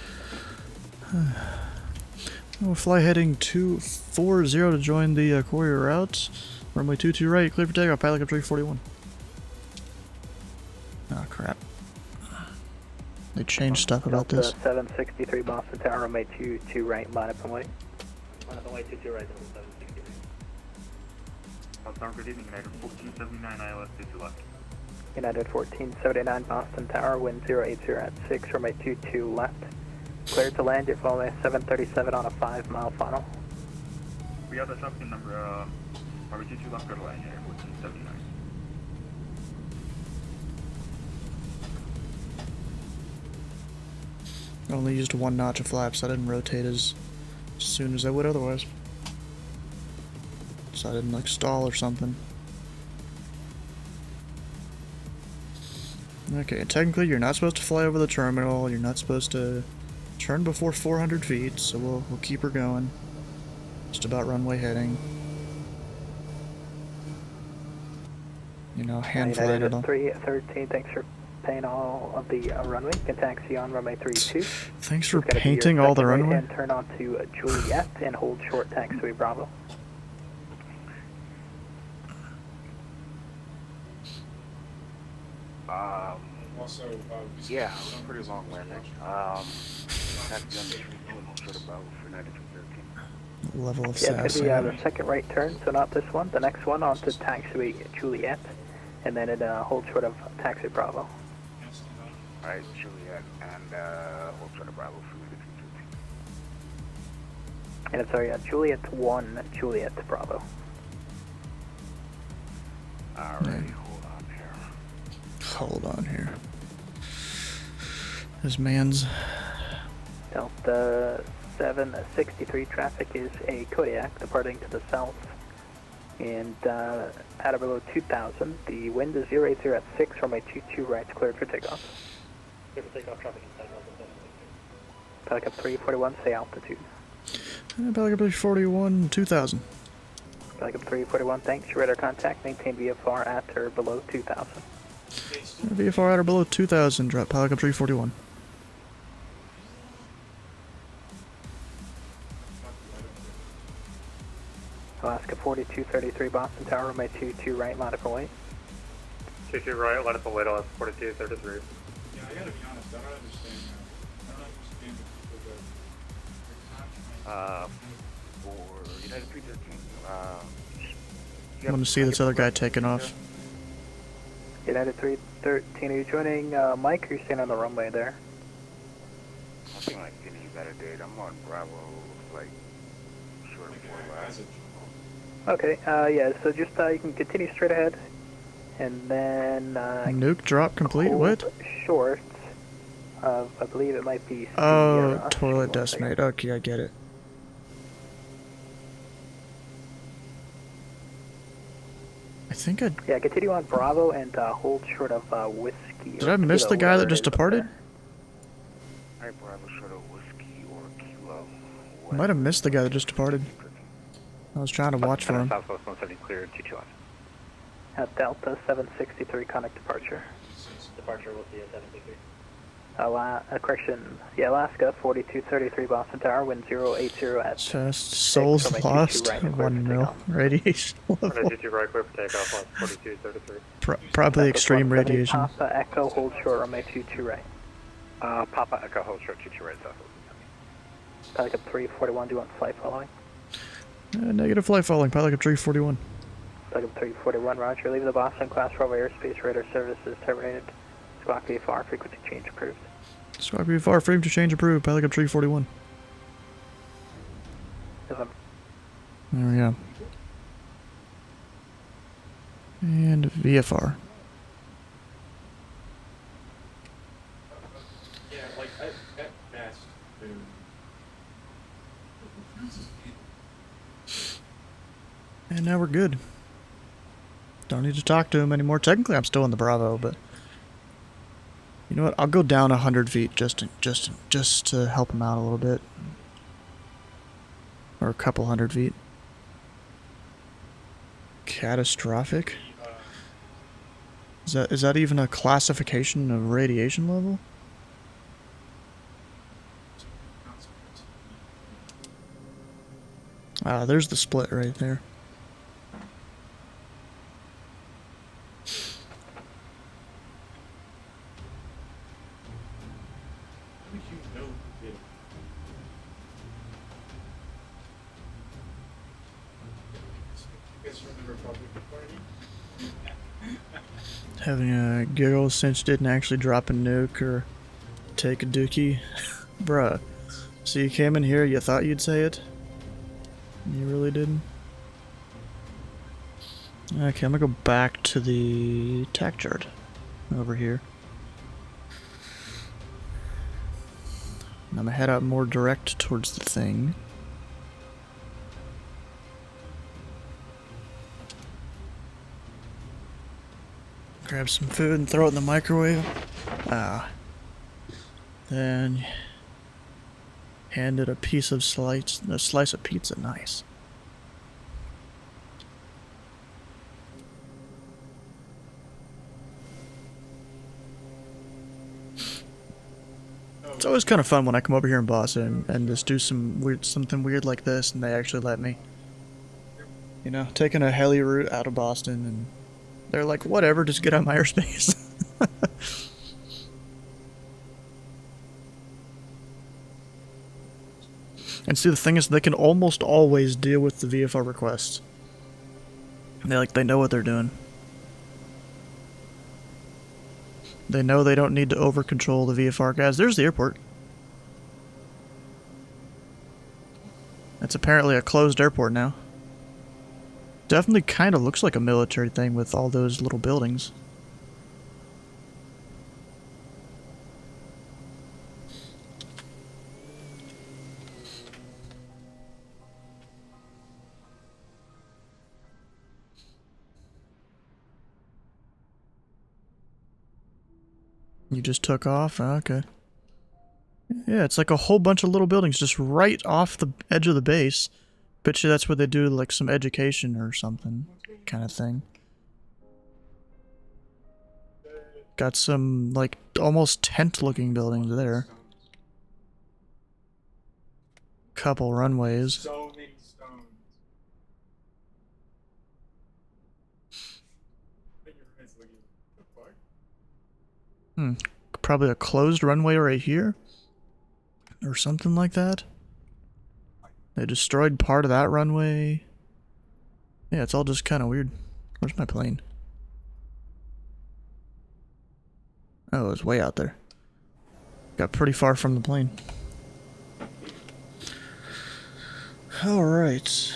We'll fly heading 240 to join the quarry route. Runway 22 right, cleared for takeoff. Pilot Cup 341. Oh crap. They changed stuff about this. 763 Boston Tower, runway 22 right, line up and wait. Line up and wait, 22 right, 763. Southbound, good evening, United 1479, ILS 22 left. United 1479 Boston Tower, wind 080 at 6, runway 22 left. Cleared to land, you're following 737 on a 5-mile final. We have the Shopkin number, runway 22 left, go to land, United 1479. I only used one notch of flaps, I didn't rotate as soon as I would otherwise. So I didn't like stall or something. Okay, technically you're not supposed to fly over the terminal, you're not supposed to turn before 400 feet, so we'll keep her going. Just about runway heading. You know, hand flying it on. 313, thanks for paying all of the runway. You can taxi on runway 32. Thanks for painting all the runway. And turn on to Juliet and hold short taxiway Bravo. Also, Yeah, it was a pretty long landing. That's the only sort of Bravo for 9313. Level of Yeah, it's sass. going to be the second right turn, so not this one. The next one onto taxiway Juliet, and then it holds short of taxi Bravo. Alright, Juliet and hold short of Bravo for 9313. And it's sorry, Juliet 1, Juliet Bravo. Alright, hold on here. Hold on here. This man's... Delta 763 traffic is a Kodiak departing to the south. And at or below 2,000, the wind is 080 at 6, runway 22 right, cleared for takeoff. Clear for takeoff, traffic inside level. Pelican 341, say altitude. Pelican 341, 2000. Pelican 341, thanks. Radar contact, maintain VFR at or below 2,000. VFR at or below 2000, drop Pelican 341. Alaska 4233, Boston Tower, runway 22 right, loudical weight. 22 right, loudical weight, Alaska 4233. Yeah, I gotta be honest, I don't understand that. I don't understand the For United 313, I want to see this other guy taking off. United 313, are you joining Mike, or are you staying on the runway there? I think like any better date. I'm on Bravo, like short of 4 last. Okay, yeah, so just you can continue straight ahead, and then Nuke drop complete, what? short of, I believe it might be Oh, Sierra. toilet decimate. Okay, I get it. I think I... Yeah, continue on Bravo and hold short of whiskey. Did I miss the guy that just departed? Alright, Bravo short of whiskey or kilo. I might have missed the guy that just departed. I was trying to watch for him. Southwest 170 cleared, 22 on. At Delta 763, connect departure. Departure will see at 763. Correction, yeah, Alaska 4233, Boston Tower, wind 080 at Just souls lost, 1 mil radiation level. 22 right, clear for takeoff, Alaska 4233. Probably extreme radiation. Papa Echo, hold short, runway 22 right. Papa Echo, hold short, 22 right, Southwest. Pelican 341, do you want flight following? Negative flight following, Pelican 341. Pelican 341, roger. Leaving the Boston class Bravo airspace, radar services terminated. Squawk VFR, frequency change approved. Squawk VFR, frame to change approved, Pelican 341. There we go. And VFR. Yeah, like, at best, dude. And now we're good. Don't need to talk to him anymore. Technically, I'm still in the Bravo, but you know what? I'll go down 100 feet just to help him out a little bit, or a couple hundred feet. Catastrophic. Is that even a classification of radiation level? Ah, there's the split right there. Having a giggle since didn't actually drop a nuke or take a dookie. Bruh. So you came in here, you thought you'd say it? You really didn't? Okay, I'm gonna go back to the tack chart over here. And I'm gonna head out more direct towards the thing. Grab some food and throw it in the microwave. Then handed a slice of pizza. Nice. It's always kind of fun when I come over here in Boston and just do something weird like this, and they actually let me. You know, taking a heli route out of Boston, and they're like, whatever, just get out of my airspace. And see, the thing is, they can almost always deal with the VFR requests. They know what they're doing. They know they don't need to over-control the VFR guys. There's the airport. It's apparently a closed airport now. Definitely kind of looks like a military thing with all those little buildings. You just took off? Oh, okay. Yeah, it's like a whole bunch of little buildings just right off the edge of the base. Bet you that's where they do like some education or something kind of thing. Got some like almost tent looking buildings there. Couple runways. So many stones. Probably a closed runway right here. Or something like that. They destroyed part of that runway. Yeah, it's all just kind of weird. Where's my plane? Oh, it was way out there. Got pretty far from the plane. Alright.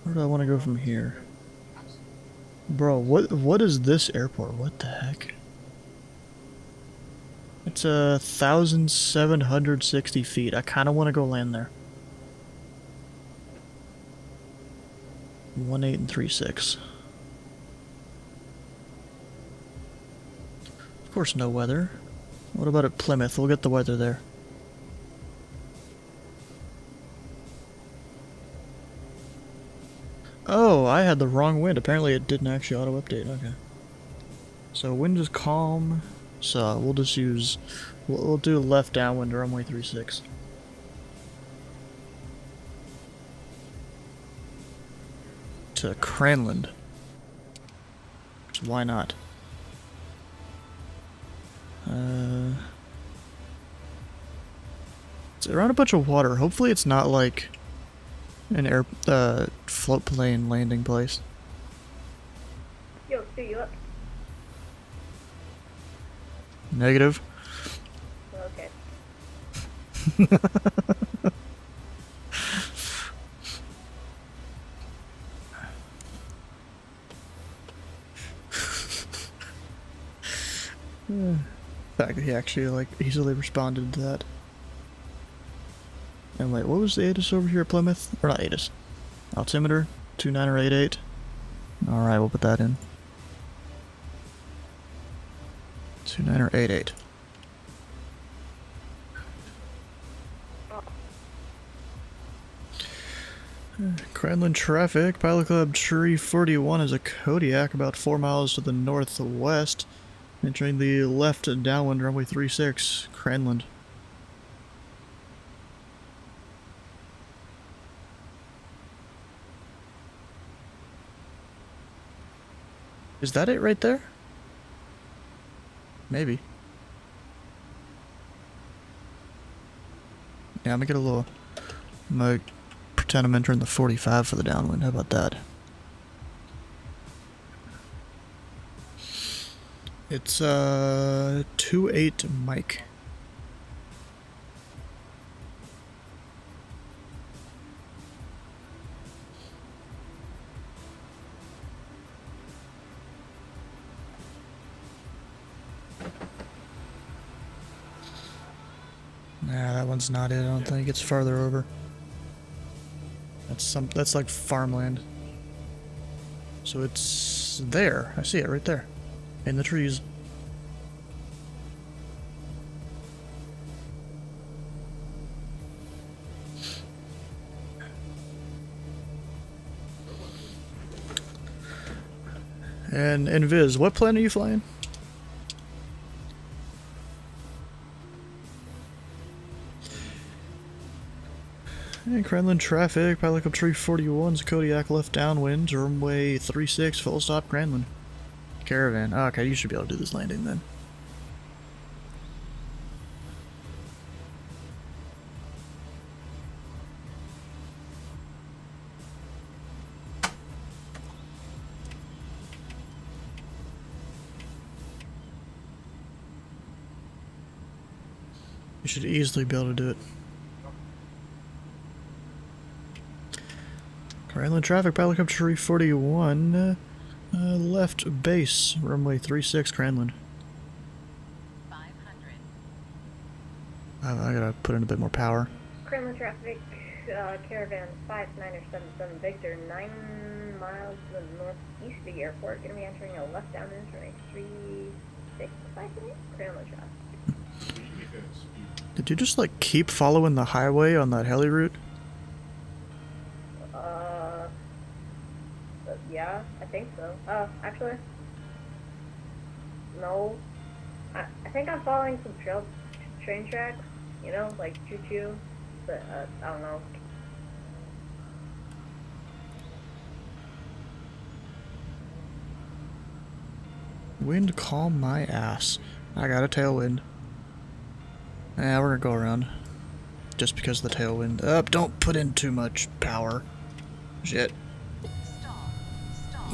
Where do I want to go from here? Bro, what is this airport? What the heck? It's 1,760 feet. I kind of want to go land there. 18 and 36. Of course, no weather. What about at Plymouth? We'll get the weather there. Oh, I had the wrong wind. Apparently it didn't actually auto-update. Okay. So wind is calm. So we'll just use... We'll do left downwind runway 36. To Cranland. Why not? It's around a bunch of water. Hopefully it's not like an float plane landing place. Yo, Stu, you up? Negative. Okay. The fact that he actually like easily responded to that. And wait, what was the ATIS over here at Plymouth? Or not ATIS. Altimeter 2988. Alright, we'll put that in. 2988. Cranland traffic. Pilot Club Tree 41 is a Kodiak about 4 miles to the northwest. Entering the left downwind runway 36, Cranland. Is that it right there? Maybe. Yeah, I'm gonna get a little... I'm gonna pretend I'm entering the 45 for the downwind. How about that? It's 28 Mike. Nah, that one's not it. I don't think it's farther over. That's like farmland. So it's there. I see it right there. In the trees. And Invis, what plane are you flying? And Cranland traffic, Pilot Club Tree 41's Kodiak left downwind, runway 36, full stop Cranland. Caravan. Oh, okay, you should be able to do this landing then. You should easily be able to do it. Island traffic, helicopter 341, left base, runway 36, Cranland. 500. I gotta put in a bit more power. Cranland traffic, caravan 5977 Victor, 9 miles to the northeast of the airport. Gonna be entering a left downwind runway 3658, Cranland traffic. Did you just like keep following the highway on that heli route? Yeah, I think so. Actually, no. I think I'm following some train tracks, you know, like choo-choo, but I don't know. Wind calm my ass. I got a tailwind. Yeah, we're gonna go around. Just because of the tailwind. Up, don't put in too much power. Shit.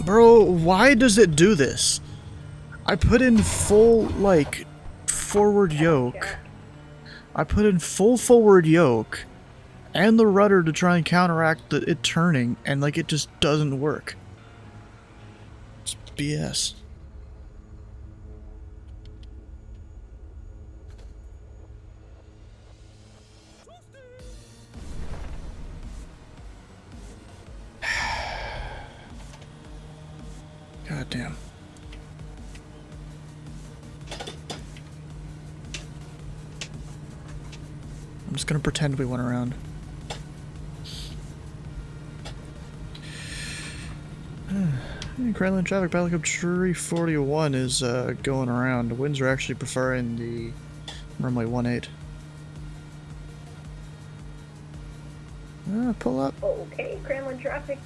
Bro, why does it do this? I put in full, like, forward yoke. I put in full forward yoke and the rudder to try and counteract it turning, and, like, it just doesn't work. It's BS. God damn. I'm just gonna pretend we went around. Cranland traffic, helicopter 341 is going around. The winds are actually preferring the runway 18. Pull up. Okay, Cranland traffic,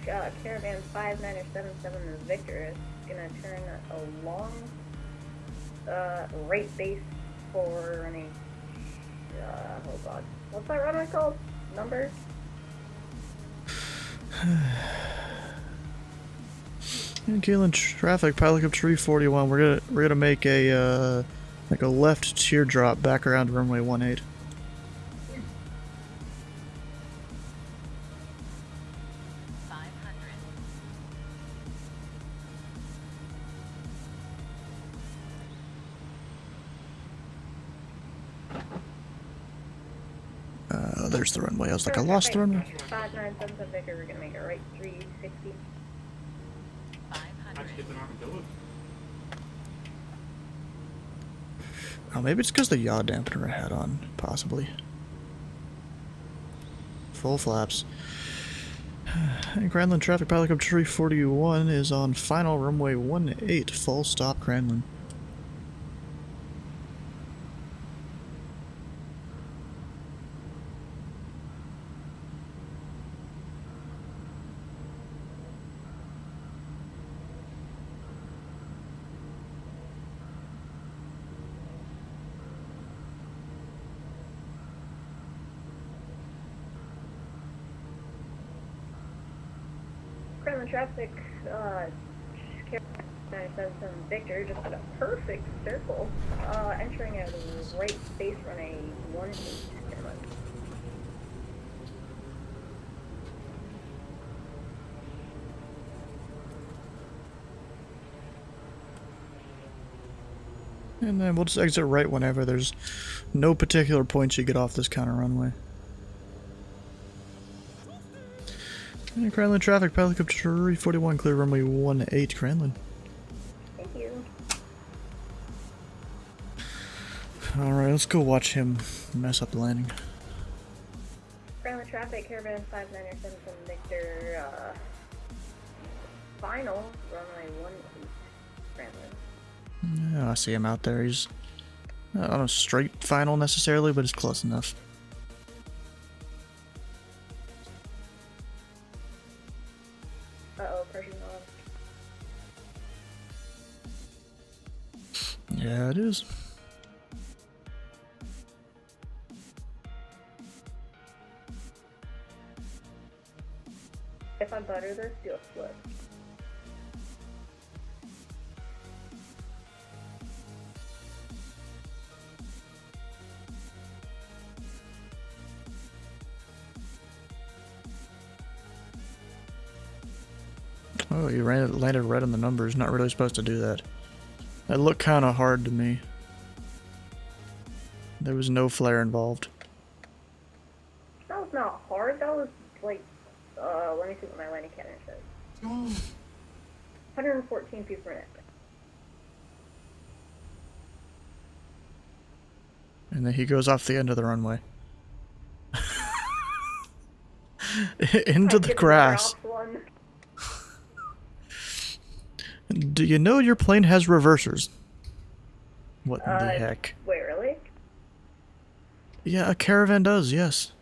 caravan 5977 Victor is gonna turn along right base for running. Oh god, what's that runway called? Number? Cranland traffic, helicopter 341. We're gonna make a like a left teardrop back around runway 18. There's the runway. I was like, I lost the runway. 5977 Victor, we're gonna make it right 360. 500. Oh, maybe it's because the yaw dampener I had on, possibly. Full flaps. Cranland traffic, helicopter 341 is on final runway 18, full stop Cranland. Cranland traffic, 977 Victor just had a perfect circle, entering a right base runway 18. And then we'll just exit right whenever. There's no particular points you get off this counter runway. Cranland traffic, helicopter 341, clear runway 18, Cranland. Thank you. Alright, let's go watch him mess up the landing. Cranland traffic, caravan 5977 Victor, final runway 18, Cranland. Yeah, I see him out there. He's not on a straight final necessarily, but it's close enough. Uh-oh, pressure's on. Yeah, it is. If I butter this, you'll flip. Oh, you landed right on the numbers. Not really supposed to do that. That looked kind of hard to me. There was no flare involved. That was not hard. That was like, let me see what my landing pattern says. 114 feet per minute. And then he goes off the end of the runway. Into the grass. Do you know your plane has reversers? What in the heck? Wait, really? Yeah, a Caravan does, yes.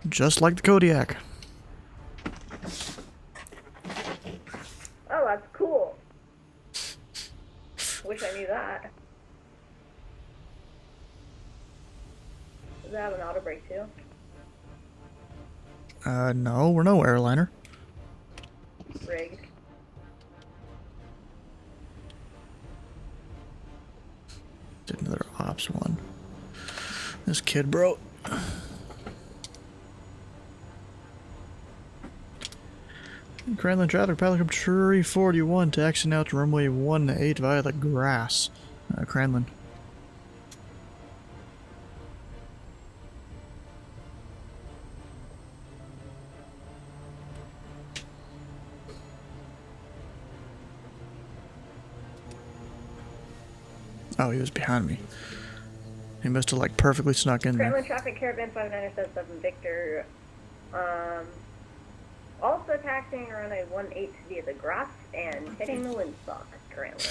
Just like the Kodiak. Oh, that's cool. Wish I knew that. Does it have an auto brake too? No, we're no airliner. Rigged. Did another ops one. This kid, bro. Cranland traffic, pilot up Tree 41, taxiing out to runway 18 via the grass. Cranland. Oh, he was behind me. He must have like perfectly snuck in there. Cranland traffic, Caravan 5977 Victor. Also taxiing around a 18 via the grass and hitting the windsock currently.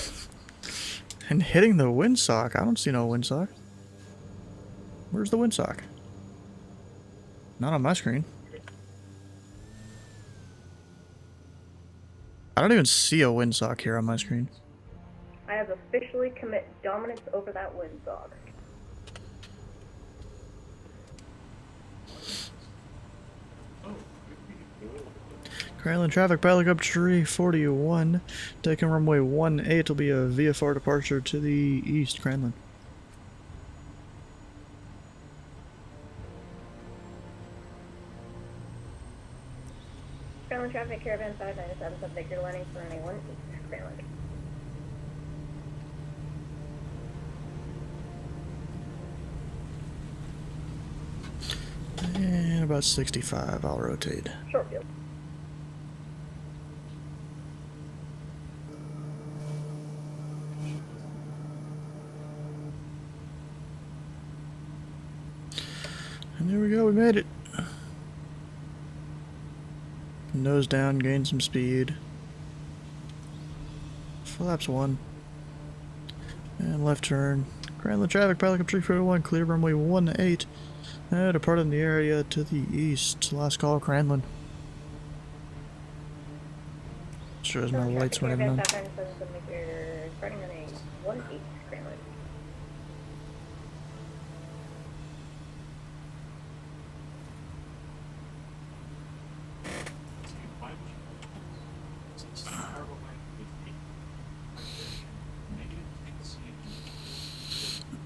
And hitting the windsock? I don't see no windsock. Where's the windsock? Not on my screen. I don't even see a windsock here on my screen. I have officially commit dominance over that windsock. Cranland traffic, pilot up Tree 41, taking runway 18 will be a VFR departure to the east, Cranland. Cranland traffic, Caravan 5977 Victor landing for runway 18, Cranland. And about 65, I'll rotate. Short field. And there we go, we made it. Nose down, gain some speed. Flaps 1. And left turn. Cranland traffic, pilot up Tree 41, clear runway 18. Departing the area to the east. Last call, Cranland. Sure as my lights weren't even on. Starting on a 18, Cranland.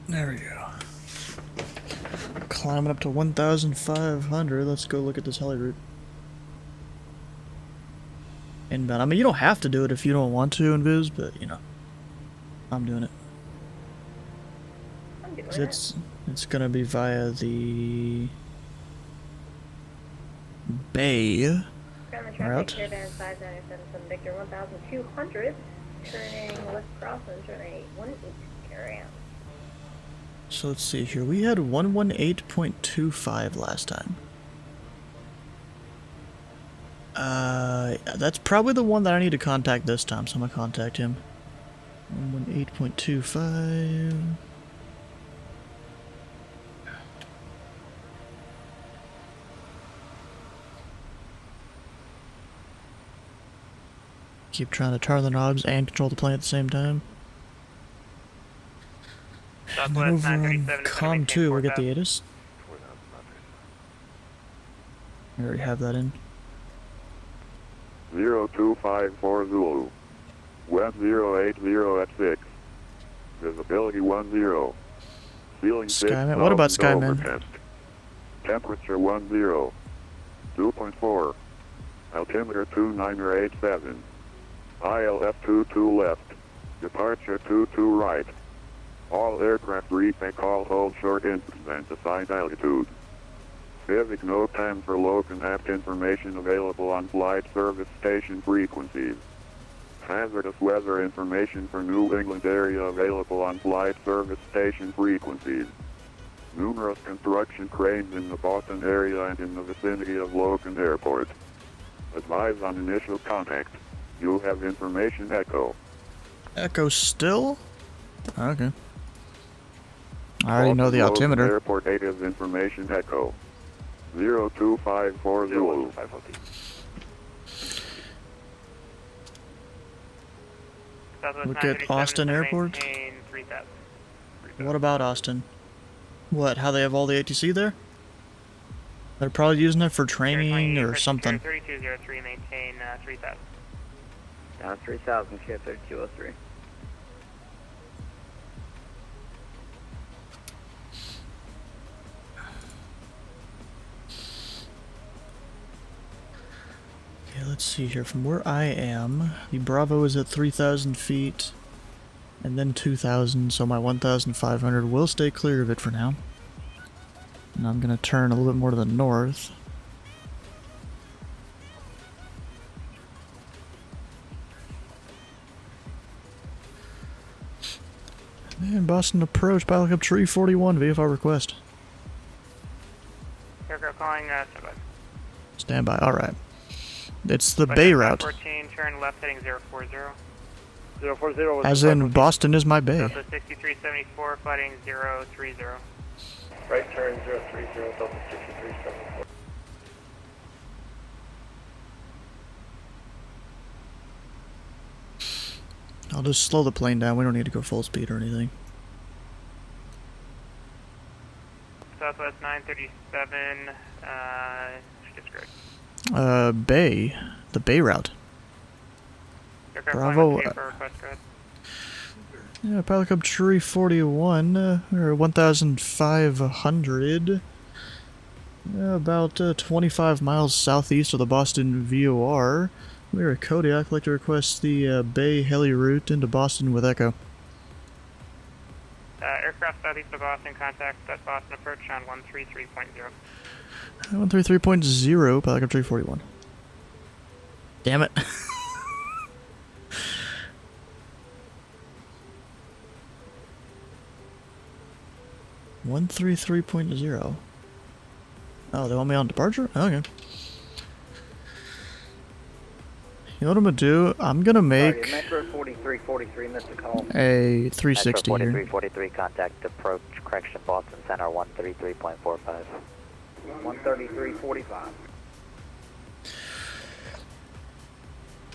There we go. Climbing up to 1,500. Let's go look at this heli route. Inbound. I mean, you don't have to do it if you don't want to, Invis, but, you know, I'm doing it. I'm doing it. It's gonna be via the Bay Cranland traffic, route. Caravan 5977 Victor 1200, turning left cross and turn a 18 Caravan. So let's see here. We had 118.25 last time. That's probably the one that I need to contact this time, so I'm gonna contact him. 118.25. Keep trying to turn the knobs and control the plane at the same time. And then over on COM 2, we'll get the ATIS. I already have that in. 0254 Zulu. West 080 at 6. Visibility 10. Ceiling 6. Skyman. What about Skyman? Temperature 10. 2.4. Altimeter 2987. ILS 22 left. Departure 22 right. All aircraft retake all hold short increment assigned altitude. Civic no time for loc and aft information available on flight service station frequencies. Hazardous weather information for New England area available on flight service station frequencies. Numerous construction cranes in the Boston area and in the vicinity of Logan Airport. Advise on initial contact. You have information echo. Echo still? Okay. I already know the Logan altimeter. Airport native information echo. 02540. Look at Austin Airport. What about Austin? What, how they have all the ATC there? They're probably using it for training or something. 3203, maintain 3000. Down 3000, clear 3203. Okay, let's see here. From where I am, the Bravo is at 3,000 feet, and then 2,000, so my 1,500 will stay clear of it for now. And I'm gonna turn a little bit more to the north. And Boston approach, pilot up tree 41, VFR request. Aircraft calling standby. Standby, alright. It's the Bay route. 14, turn left heading 040. 040 was As in, Boston is my bay. Delta 6374, fighting 030. Right turn 030, Delta 6374. I'll just slow the plane down, we don't need to go full speed or anything. Southwest 937, discard. Bay. The Bay route. Bravo. Yeah, pilot up tree 41, or 1,500. About 25 miles southeast of the Boston VOR. We're at Kodiak. I'd like to request the Bay heli route into Boston with Echo. Aircraft southeast of Boston, contact at Boston approach on 133.0. 133.0, pilot up tree 41. Damn it. One 133.0. Oh, they want me on departure? Okay. You know what I'm gonna do? I'm gonna make Metro 4343 missed a call. a 360 Metro here. 4343, contact approach, correction, Boston Center 133.45. 133.45.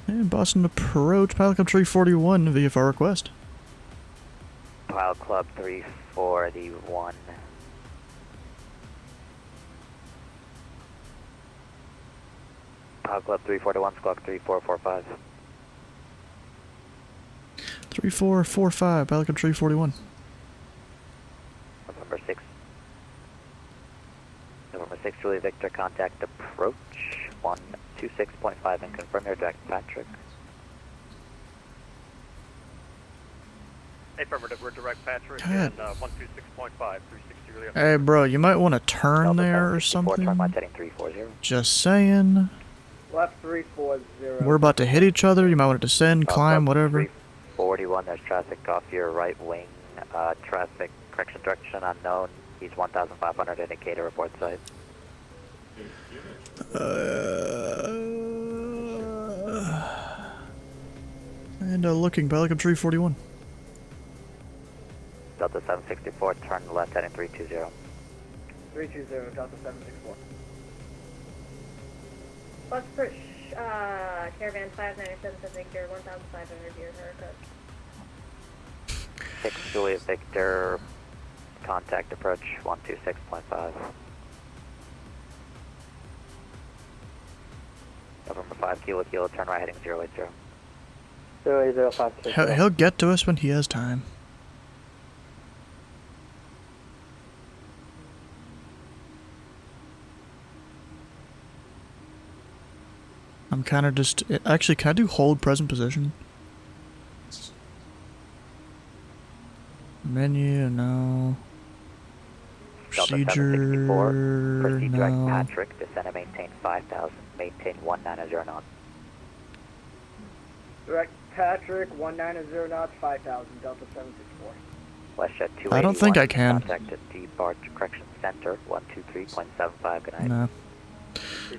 And Boston approach, pilot club tree 41, VFR request. Pilot Club 341. Pilot Club 341, squawk 3445. 3445, pilot club tree 41. November 6. November 6, Julie Victor, contact approach 126.5 and confirm your direct Patrick. Affirmative, we're direct Patrick God. and 126.5, 360 really. Hey, bro, you might want to turn Delta there or 764, turn left something. heading 340. Just saying. Left 340. We're about to hit each other. You might want to descend, climb, whatever. 41, there's traffic off your right wing. Traffic, correction direction unknown. He's 1,500, indicator report site. And looking, pilot club tree 41. Delta 764, turn left heading 320. 320, Delta 764. Let's push Caravan 597 to Victor, 1,500 your haircut. 6 Julia Victor, contact approach 126.5. November 5 Kilo Kilo, turn right heading 080. 08056. He'll get to us when he has time. I'm kind of just... Actually, can I do hold present position? Menu, no. Procedure, Proceed direct no. Patrick, descend and maintain 5,000, maintain 190 knots. Direct Patrick, 190 knots, 5,000, Delta 764. WestJet 281. I don't think I can. Contact at Departure Correction Center, 123.75, good night. No.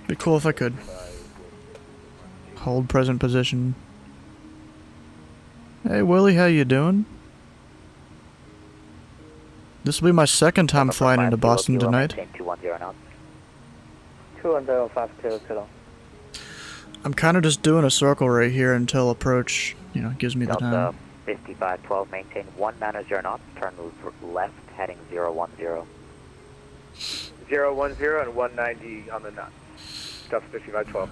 Be cool if I could. Hold present position. Hey Willie, how you doing? This will be my second time flying into Boston tonight. 210 knots. 250 kilo. I'm kind of just doing a circle right here until approach, gives me the Delta time. 5512, maintain 190 knots, turn left, heading 010. 010 and 190 on the knot. Delta 5512.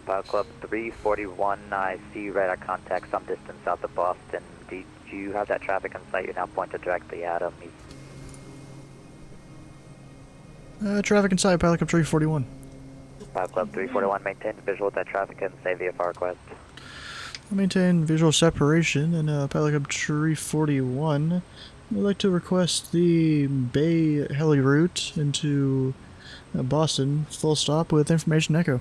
Pilot Club 341, I see radar contact some distance south of Boston. Do you have that traffic in sight? You're now pointed directly at him. Traffic inside, Pilot Club 341. Pilot Club 341, maintain visual with that traffic and say VFR request. I maintain visual separation and Pilot Club 341. I'd like to request the Bay heli route into Boston, full stop with information echo.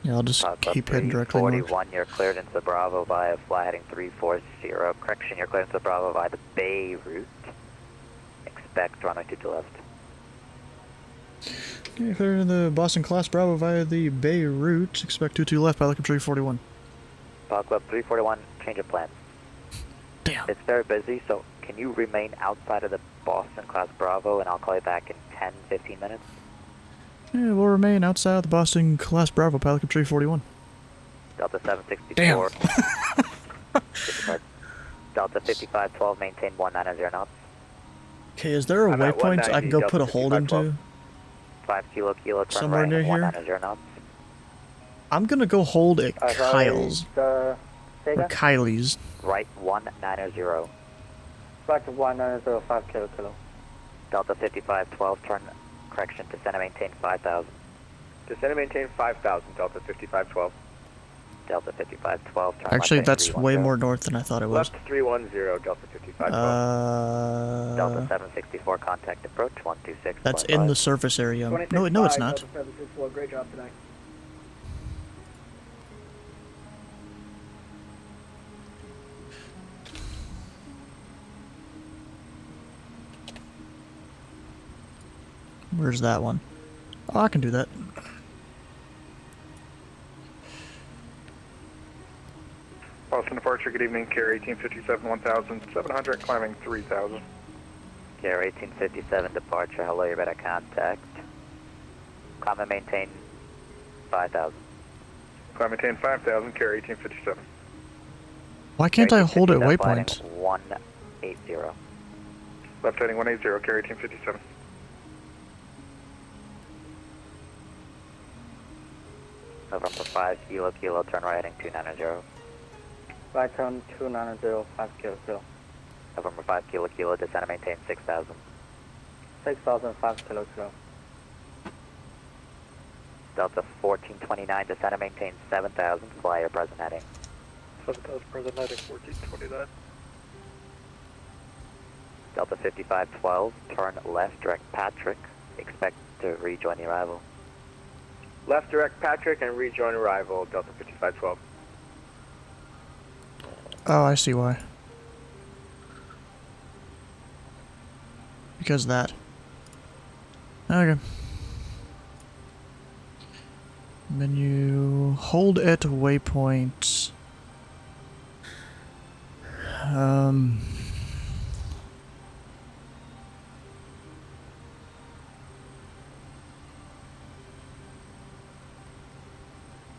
Yeah, I'll just keep heading directly north. 41, you're cleared into the Bravo via fly heading 340. Correction, you're cleared into the Bravo via the Bay route. Expect runway 2 to left. Okay, cleared in the Boston class Bravo via the Bay route. Expect 22 left, Pilot Club 341. Pilot Club 341, change of plans. Damn. It's very busy, so can you remain outside of the Boston class Bravo and I'll call you back in 10, 15 minutes? Yeah, we'll remain outside of the Boston class Bravo, Pilot Club 341. Delta 764. Damn. Delta 5512, maintain 190 knots. Okay, is there a waypoint I can go put a hold into? 5 kilo, turn somewhere right near at here? 190 knots. I'm gonna go hold at Kyle's. Or Sega? Kylie's. Right 190. Back to 190, 5 kilo. Delta 5512, turn correction, descend and maintain 5,000. Descend and maintain 5,000, Delta 5512. Delta 5512, turn Actually, left that's heading way 310. more north than I thought it was. Left 310, Delta 5512. Delta 764, contact approach 126. That's in the surface area. No, it's not. Delta 764, great job tonight. Where's that one? Oh, I can do that. Boston departure, good evening, Care 1857, 1700, climbing 3000. Care 1857, departure, hello, you're better contact. Climb and maintain 5,000. Climb maintain 5000, Care 1857. Why can't I hold at waypoints? 180. Left heading 180, Care 1857. November 5 kilo, turn right heading 290. Right turn 290, 5 kilo. November 5 kilo, descend and maintain 6,000. 6,000, 5 kilo. Delta 1429, descend and maintain 7,000, fly your present heading. 7,000, present heading 1429. Delta 5512, turn left, direct Patrick, expect to rejoin the arrival. Left direct Patrick and rejoin arrival, Delta 5512. Oh, I see why. Because of that. Okay. Menu, hold at waypoint.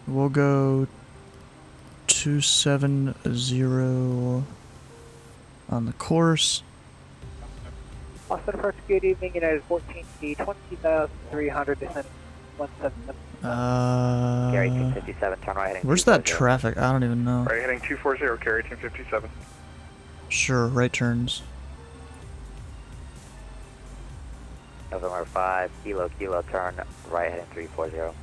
We'll go 270 on the course. Boston departure, good evening, United 14C, 20,300, descend 177. Gary 1857, turn right heading. Where's that traffic? I don't even know. Right heading 240, Care 1857. Sure, right turns. November 5, Kilo, turn right heading 340.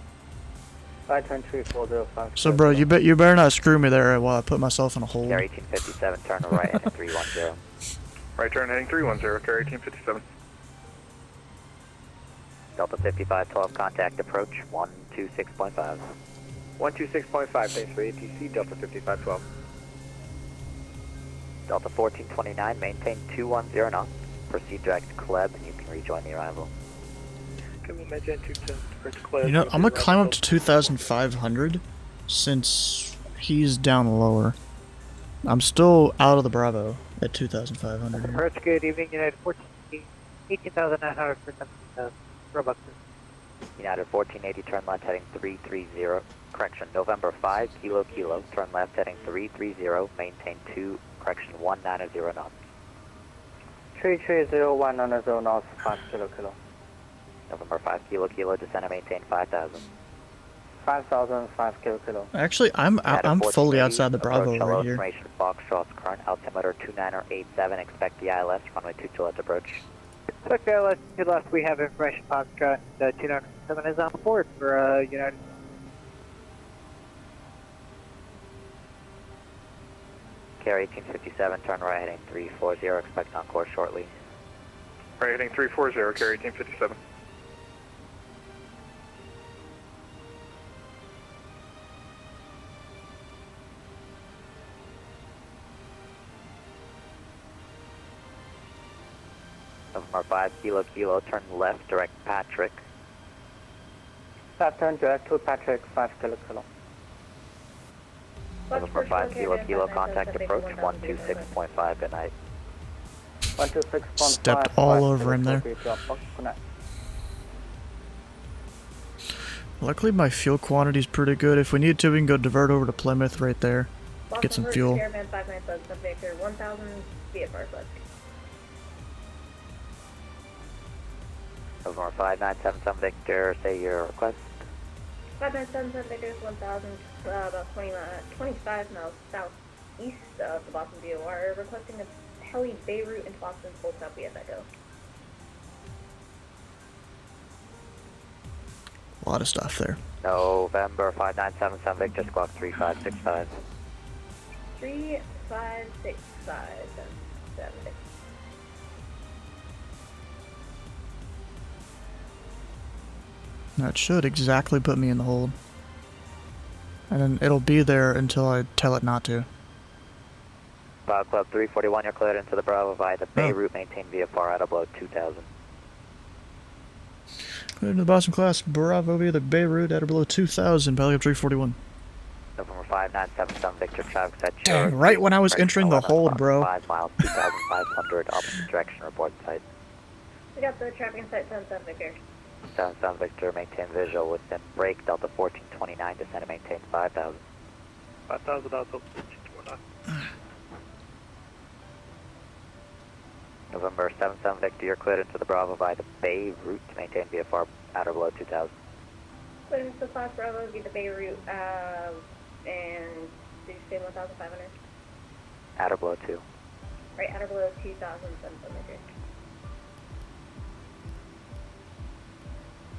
Right turn 3405. So, bro, you better not screw me there while I put myself in a hold. Carry 1857, turn right heading 310. Right turn heading 310, carry 1857. Delta 5512, contact approach 126.5. 126.5, thanks for ATC, Delta 5512. Delta 1429, maintain 210 knots. Proceed direct to Kleb and you can rejoin the arrival. Can we maintain 210 for Kleb? You know, I'm gonna climb up to 2,500 since he's down lower. I'm still out of the Bravo at 2,500 here. Approach, good evening, United 14, 18,900 for Robux. United 1480, turn left heading 330. Correction, November 5, Kilo, turn left heading 330, maintain 190 knots. 330 knots, 5 kilo. November 5, Kilo, descend and maintain 5,000. 5,000, 5 kilo. Actually, I'm fully outside the Bravo right here. Information, Foxtrot's current altimeter 2987, expect the ILS, runway 22 left approach. Okay, let's to left, we have information, Foxtrot, 297 is on board for United. Carry 1857, turn right heading 340, expect on course shortly. Right heading 340, carry 1857. November 5, Kilo, turn left, direct Patrick. Left turn direct to Patrick, 5 kilo. November 5, Kilo, contact approach 126.5, good night. 126.5. Stepped all over him there. Luckily, my fuel quantity is pretty good. If we need to, we can go divert over to Plymouth right there. Get some fuel. 1,000 VFR select. November 5977 Victor, say your request. 5977 Victor, 1,000, about 25 miles southeast of the Boston VOR, requesting a heli Beirut into Boston, full south via Echo. A lot of stuff there. November 5977 Victor, squawk 3565. 3565, 7. That should exactly put me in the hold. And then it'll be there until I tell it not to. Club 341, you're cleared into the Bravo via the Beirut, maintain VFR out of below 2000. Cleared into the Boston class, Bravo via the Beirut at or below 2,000, Belly up 341. November 5977 Victor, traffic set. Dang, right when I was entering the hold, bro. 5 miles, 2,500, opposite direction, report site. We got the traffic in sight, 77 Victor. 77 Victor, maintain visual within break, Delta 1429, descend and maintain 5,000. 5,000 Delta 1429. November 77 Victor, you're cleared into the Bravo via the Beirut to maintain VFR at or below 2000. Cleared into the class Bravo via the Beirut, and did you say 1,500? At or below 2. Right, at or below 2,000, Victor.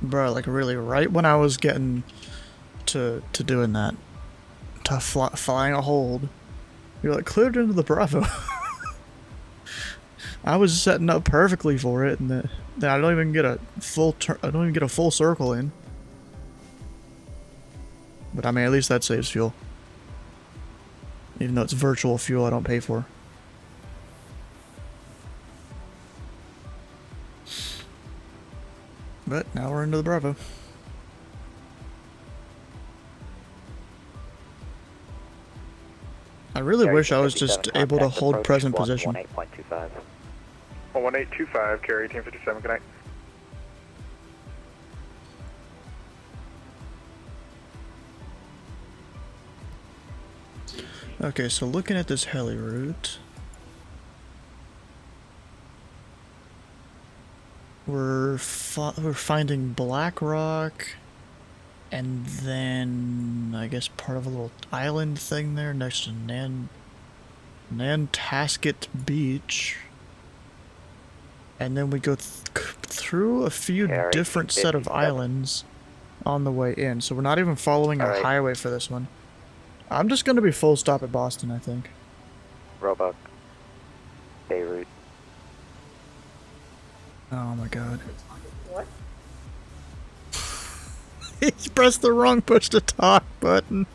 Bro, like really, right when I was getting to doing that, to flying a hold, you're like cleared into the Bravo. I was setting up perfectly for it, and then I don't even get a full I don't even get a full circle in. But I mean, at least that saves fuel. Even though it's virtual fuel I don't pay for. But now we're into the Bravo. I really wish I was just able to hold present position. 18.25. 1825, carry 1857, good night. Okay, so looking at this heli route, we're finding Black Rock, and then I guess part of a little island thing there next to Nantucket Beach, and then we go through a few different set of islands on the way in. So we're not even following a highway for this one. I'm just going to be full stop at Boston, I think. Roebuck, Beirut. Oh my god. What? He pressed the wrong push to talk button.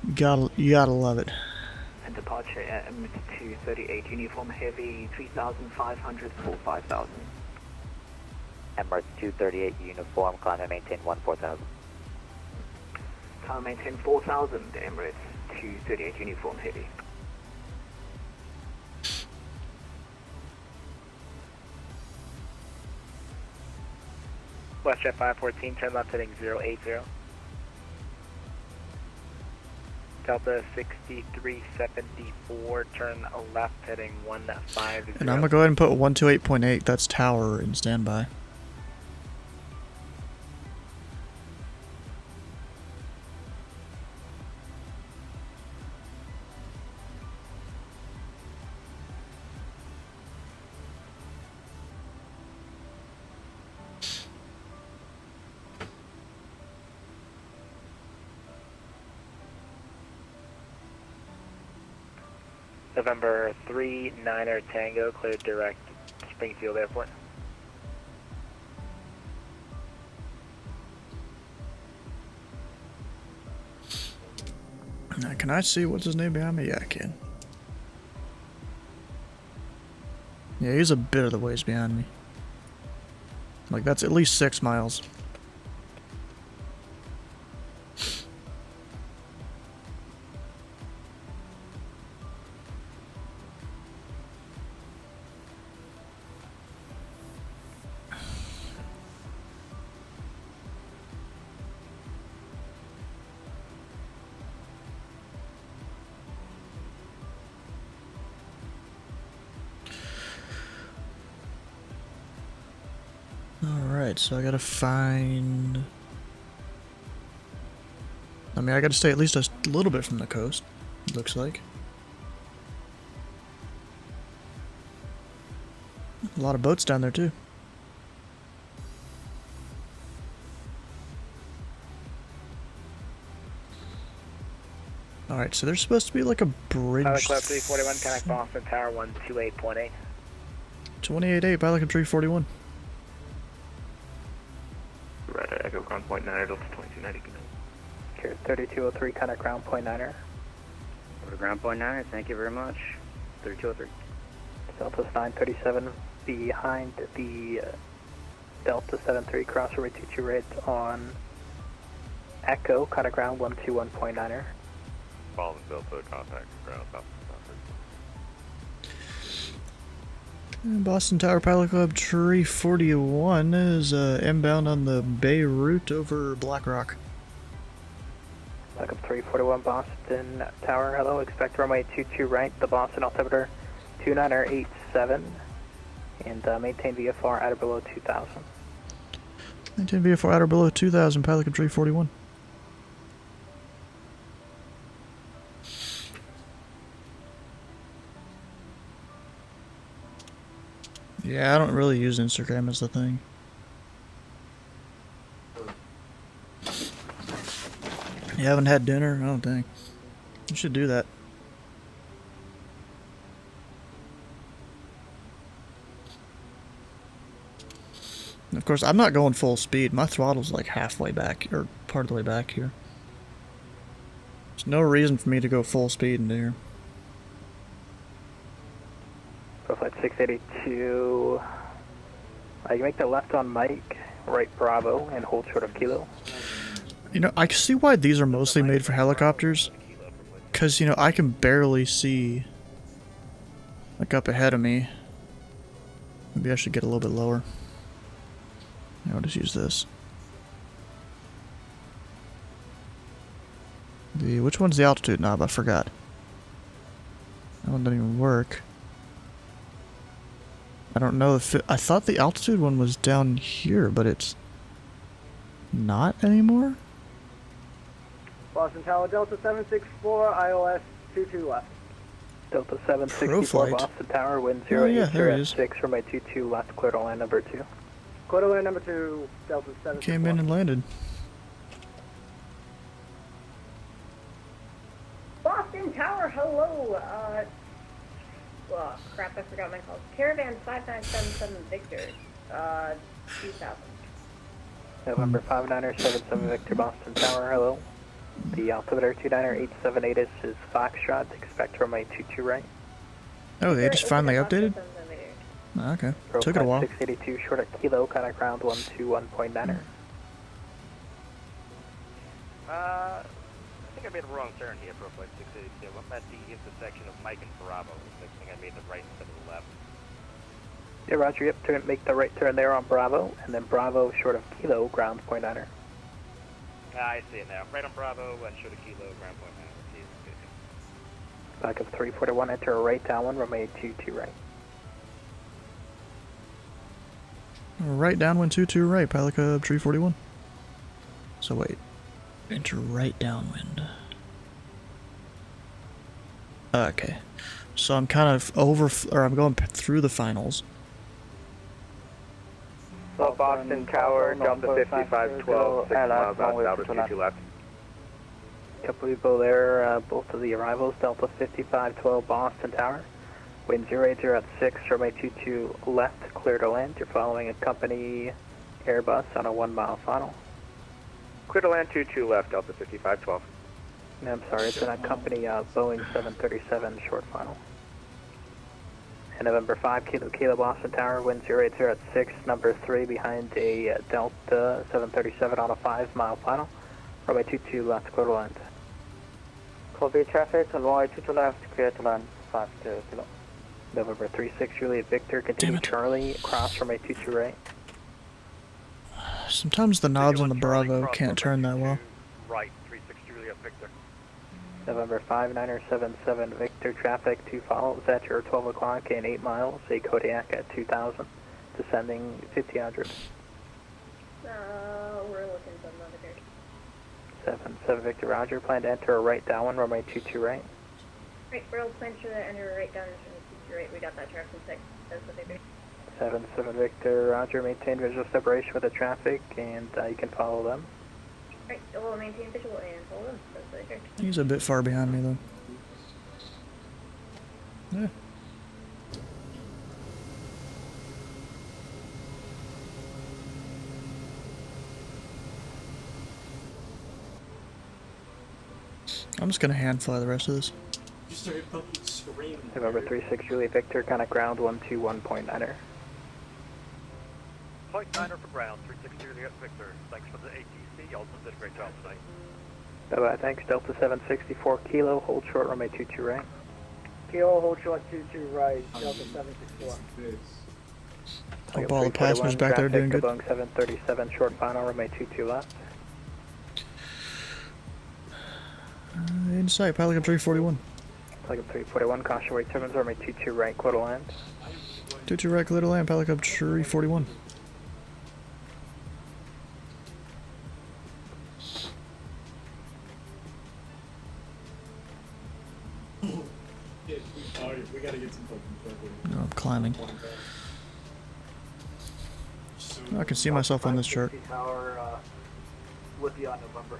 You gotta love it. And departure at M238 uniform heavy 3,500 for 5,000. Emirates 238 uniform, climb and maintain 14,000. Climb maintain 4,000, Emirates 238 uniform heavy. WestJet 514, turn left heading 080. Delta 6374, turn left heading 150. And I'm gonna go ahead and put 128.8, that's tower, in standby. November 3, 9er Tango, cleared direct Springfield Airport. Now, can I see what's his name behind me? Yeah, I can. Yeah, he's a bit of the ways behind me. Like, that's at least 6 miles. Alright, so I gotta find... I mean, I gotta stay at least a little bit from the coast, it looks like. A lot of boats down there, too. Alright, so there's supposed to be like a bridge... Pilot Club 341, connect Boston Tower 128.8. 28.8, Pilot Club 341. Right at Echo Ground Point 9, Delta 2290. Here, 3203, connect ground point 9er. Over to ground point 9er, thank you very much. 3203. Delta's 937 behind the Delta 73 crossover 22 red on Echo, connect ground 121.9er. Following Delta, contact ground south. Boston Tower Pilot Club 341 is inbound on the Beirut over Black Rock. Backup 341 Boston Tower, hello, expect runway 22 right, the Boston altimeter 2987, and maintain VFR at or below 2000. Maintain VFR at or below 2000, Pilot Club 341. Yeah, I don't really use Instagram as the thing. You haven't had dinner? I don't think. You should do that. And of course, I'm not going full speed. My throttle's like halfway back, or part of the way back here. There's no reason for me to go full speed in here. Flight 682. You make the left on Mike, right Bravo, and hold short of Kilo. You know, I can see why these are mostly made for helicopters. Because, you know, I can barely see, like, up ahead of me. Maybe I should get a little bit lower. Yeah, I'll just use this. Which one's the altitude knob? I forgot. That one doesn't even work. I don't know if I thought the altitude one was down here, but it's not anymore? Boston Tower Delta 764, ILS 22 left. Delta 764 Proflight. Boston Tower, wind Oh, yeah, there it 080 is. 6, runway 22 left, clear to land number 2. Clear to land number 2, Delta 7. Came in and landed. Boston Tower, hello. Oh, crap, I forgot my call. Caravan 5977 Victor, 2000. November 5977 Victor Boston Tower, hello. The altimeter 29878 is Foxtrot, expect runway 22 right. Oh, they just finally updated? Oh, okay. Took it a while. 682 short of kilo, contact ground 121.9er. I think I made a wrong turn here, Profile 682. I'm at the intersection of Mike and Bravo. I think I made the right instead of the left. Yeah, roger, yep, make the right turn there on Bravo, and then Bravo short of kilo, ground .9er. I see it now. Right on Bravo and short of kilo, ground point 9. See it. Back of 341, enter a right downwind, runway 22 right. Right downwind 22 right, pilot cub 341. So wait. Enter right downwind. Okay. So I'm kind of I'm going through the finals. Boston Tower, Delta 5512, 6 miles out, Albert 22 left. Couple people there, both of the arrivals, Delta 5512 Boston Tower. Wind 080 at 6, runway 22 left, clear to land. You're following a company Airbus on a 1 mile final. Clear to land 22 left, Delta 5512. No, I'm sorry, it's in a company Boeing 737 short final. And November 5, Kilo Boston Tower, wind 080 at 6, number 3 behind a Delta 737 on a 5 mile final. Runway 22 left, clear to land. Copy traffic, runway 22 left, clear to land, 5 kilo. November 36, Juliet Victor, continue Charlie, cross runway 22 right. Sometimes the knobs on the Bravo can't turn that well. Right, 36 Juliet Victor. November 5977 Victor, traffic 2 follows at your 12 o'clock and 8 miles, a Kodiak at 2000, descending 1500. We're looking for another here. 77 Victor, roger, plan to enter a right downwind, runway 22 right. Right, we're plan to enter right down into the right. We got that traffic 6. That's what they do. 77 Victor, roger, maintain visual separation with the traffic, and you can follow them. Right, we'll maintain visual and follow them. That's what they do. He's a bit far behind me though. Yeah. I'm just gonna hand fly the rest of this. You started fucking screaming. November 36 Juliet Victor, contact ground 121.9er. Point 9er for ground, 36 Juliet Victor. Thanks for the ATC. Y'all did a great job tonight. Bye-bye, thanks. Delta 764 Kilo, hold short, runway 22 right. Kilo, hold short 22 right, Delta 764. Hope all the passengers back there are doing good. Boeing 737 short final, runway 22 left. In sight, pilot cub 341. Pilot cub 341, caution wait turbines, runway 22 right, clear to land. 22 right, clear to land, pilot cub 341. We gotta get some fucking fucking. No, I'm climbing. I can see myself on this chart. Tower, with you on November.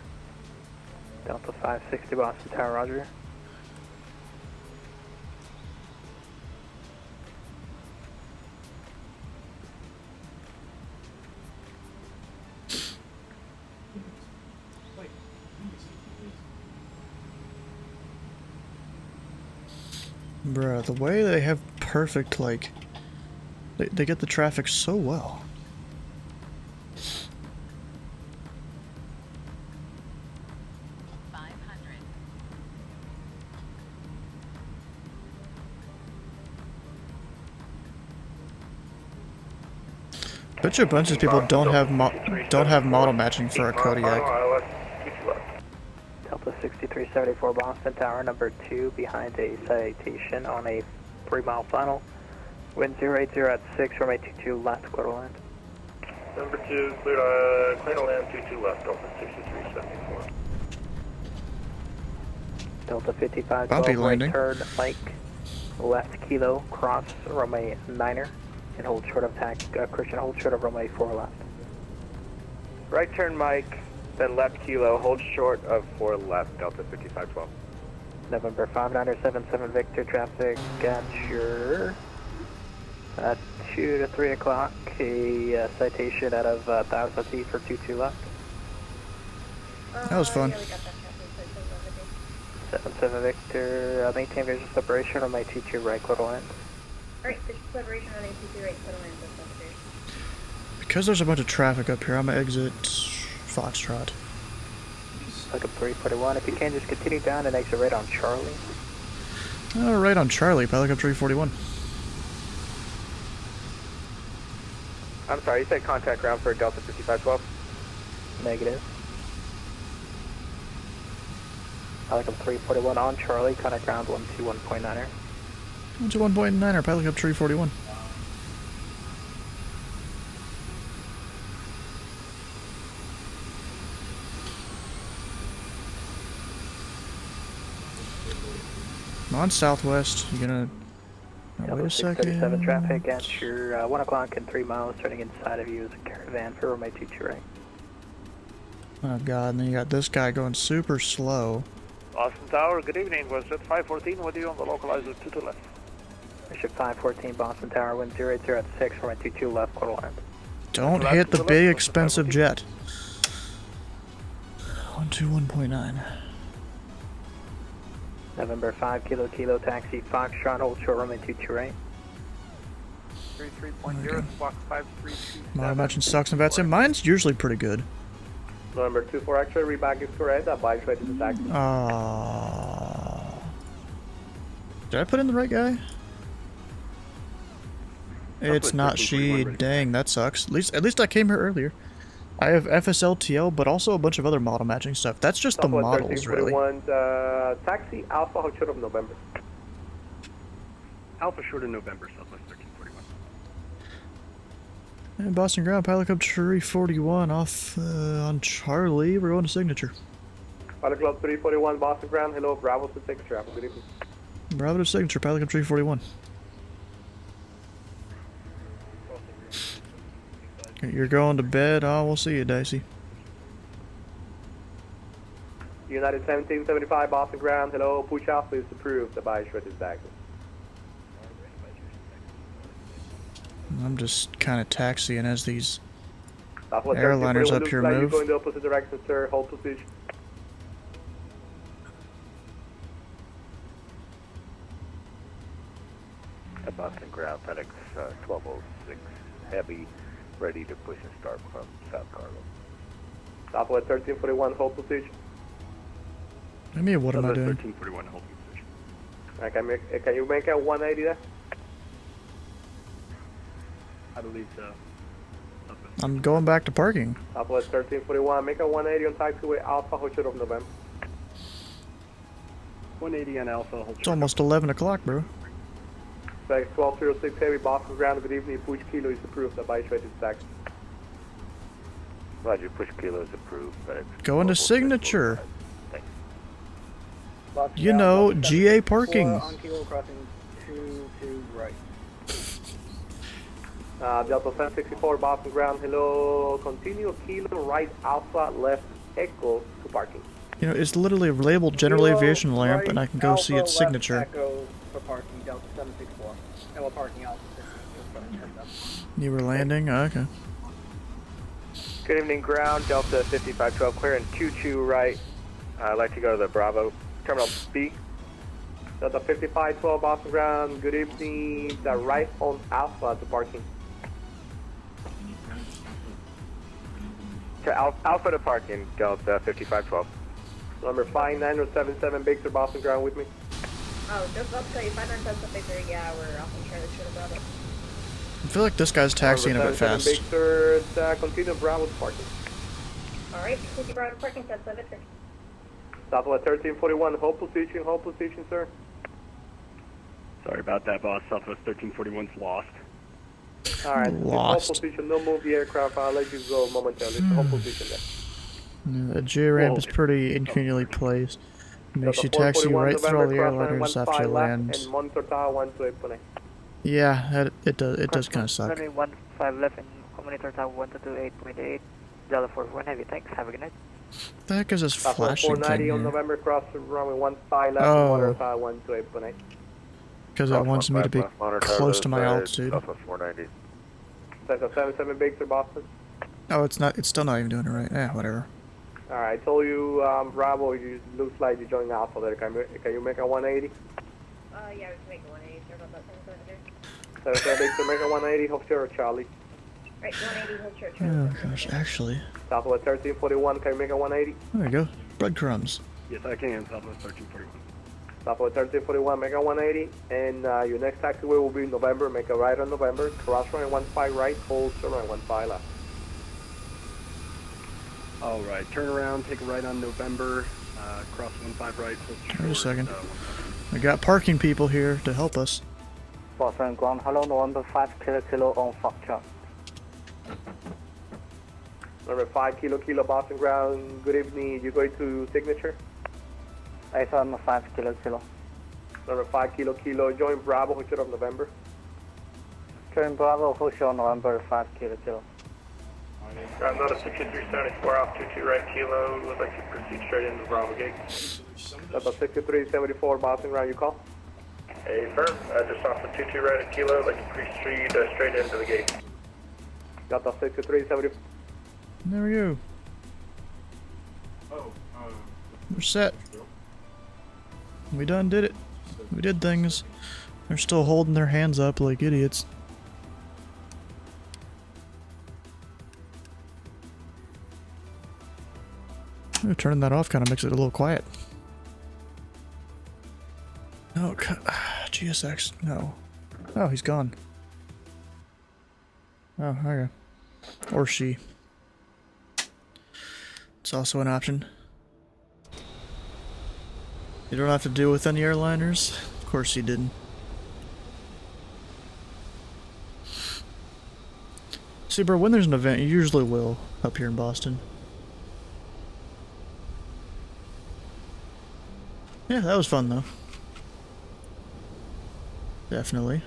Delta 560 Boston Tower, roger. Bruh, the way they have perfect, like, they get the traffic so well. Bet you a bunch of people don't have model matching for a Kodiak. Delta 6374 Boston Tower, number 2, behind a citation on a 3 mile final. Wind 080 at 6, runway 22 left, clear to land. Number 2, clear to land 22 left, Delta 6374. Delta 55 Bumpy 12 right landing. turn, Mike. left kilo, cross runway 9er, and hold short of Christian, hold short of runway 4 left. Right turn Mike, then left kilo, hold short of 4 left, Delta 5512. November 5977 Victor, traffic at your 2 to 3 o'clock, a citation out of 1000 feet for 22 left. That was fun. 77 Victor, maintain visual separation on my 22 right, quarter land. Alright, visual separation on 22 right, quarter land, Because there's a bunch of traffic up here, I'm gonna exit Foxtrot. Like up 341, if you can just continue down and exit right on Charlie. Right on Charlie, Pelican up 341. I'm sorry, you said contact ground for Delta 5512? Negative. Pelican 341 on Charlie, contact ground 121.9er. 121.9er, Pelican up 341. I'm on Southwest. You gonna... Oh, wait a second. 637 traffic at your 1 o'clock and 3 miles. Turning inside of you is a caravan for runway 22 right. Oh god, and then you got this guy going super slow. Boston Tower, good evening. Was it 514 with you on the localizer 2 to left? Ship 514 Boston Tower, wind 080 at 6, runway 22 left, quarter land. Don't hit the big expensive jet. 121.9. November 5 kilo kilo taxi Foxtrot, hold short runway 22 right. 33.0, squawk 532. My matching sucks and vets in. Mine's usually pretty good. November 24 X-ray, reback is correct. Advise ready to taxi. Did I put in the right guy? It's not she. Dang, that sucks. At least I came here earlier. I have FSLTL, but also a bunch of other model matching stuff. That's just the models, really. Taxi Alpha hold short of November. Alpha short of November, Southwest 1341. And Boston Ground, Pilot Club 341 off on Charlie. We're going to Signature. Pilot Club 341, Boston Ground. Hello, Bravo to 6 traffic. Good evening. Bravo to Signature, Pilot Club 341. You're going to bed? Oh, we'll see you, Dicey. United 1775, Boston Ground. Hello, push off, please approve. The buy shred is back. I'm just kind of taxiing as these Southwest airliners up here move. Going the opposite direction, sir. Hold position. At Boston Ground, FedEx 1206, heavy, ready to push and start from South Carlo. Southwest 1341, hold position. I mean, what am I doing? 1341, hold position. Can you make a 180 there? I believe so. I'm going back to parking. Southwest 1341, make a 180 on taxiway Alpha, hold short of November. 180 on Alpha, hold short. It's almost 11 o'clock, bro. FedEx 1206 Heavy, Boston Ground. Good evening. Push Kilo is approved. The buy shred is back. Roger, push Kilo is approved. FedEx Going to Signature. Thanks. You know, GA parking. On Kilo crossing 2 to right. Delta 1064, Boston Ground. Hello. Continue Kilo right Alpha left Echo to parking. You know, it's literally a labeled General Aviation lamp, and I can go see its signature. Echo for parking, Delta 764. And we're parking Alpha. You were landing? Oh, okay. Good evening, ground. Delta 5512, clear and 22 right. I'd like to go to the Bravo Terminal B. Delta 5512, Boston Ground. Good evening. The right on Alpha to parking. To Alpha to parking, Delta 5512. Number 5977, Victor, Boston Ground with me. Oh, just about to tell you, 5977 Victor, yeah, we're off on Charlie short about it. I feel like this guy's taxiing a bit fast. Victor, continue Bravo to parking. Alright, continue Bravo to parking, that's Victor. Southwest 1341, hold position, sir. Sorry about that, boss. Southwest 1341's lost. Alright, Lost. hold position, no move the aircraft, I'll let you go momentarily. Hold position there. Yeah, the J ramp is pretty inconveniently placed. Makes you taxi right through all the airliners after you land. And monitor tower 128.8. Yeah, it does kind of suck. Runway 15 left and monitor tower 128.8. Delta 41 heavy, thanks. Have a good night. The heck is this flashing 490 thing on here? November, cross runway 15 left, Oh. monitor tower 128.8. Because it wants me to be close to my altitude. Alpha 490. Delta 77 big to Boston. Oh, it's not. It's still not even doing it right. Yeah, whatever. Alright, I told you, Bravo, you looks like you joined Alpha there. Can you make a 180? Yeah, we can make a 180. Sorry about that. 77 big to make a 180, hold short Charlie. Right, 180, hold short, Oh gosh, actually. Southwest 1341, can you make a 180? There we go. Breadcrumbs. Yes, I can. Southwest 1341. Southwest 1341, make a 180. And your next taxiway will be in November. Make a right on November. Cross runway 15 right, hold short runway 15 left. All right, turn around, take a right on November, cross 15 right. Wait a second. We got parking people here to help us. Boston ground, hello, November 5 kilo on Foxtrot. Number 5 kilo Boston ground, good evening, you going to signature? I saw number 5 kilo. Number 5 kilo, join Bravo, hold short of November. Join Bravo, hold short November 5 kilo. I'm not a 6374 off 22 right kilo. Would like to proceed straight into Bravo gate. That's a 6374 Boston ground, you call? Hey, firm. Just off the 22 right at kilo. I'd like to proceed straight into the gate. Got the 6374. There we go. We're set. We done did it. We did things. They're still holding their hands up like idiots. Turning that off kind of makes it a little quiet. Oh, GSX, no. Oh, he's gone. Oh, okay. Or she. It's also an option. You don't have to deal with any airliners? Of course you didn't. See, bro, when there's an event, you usually will up here in Boston. Yeah, that was fun though. Definitely.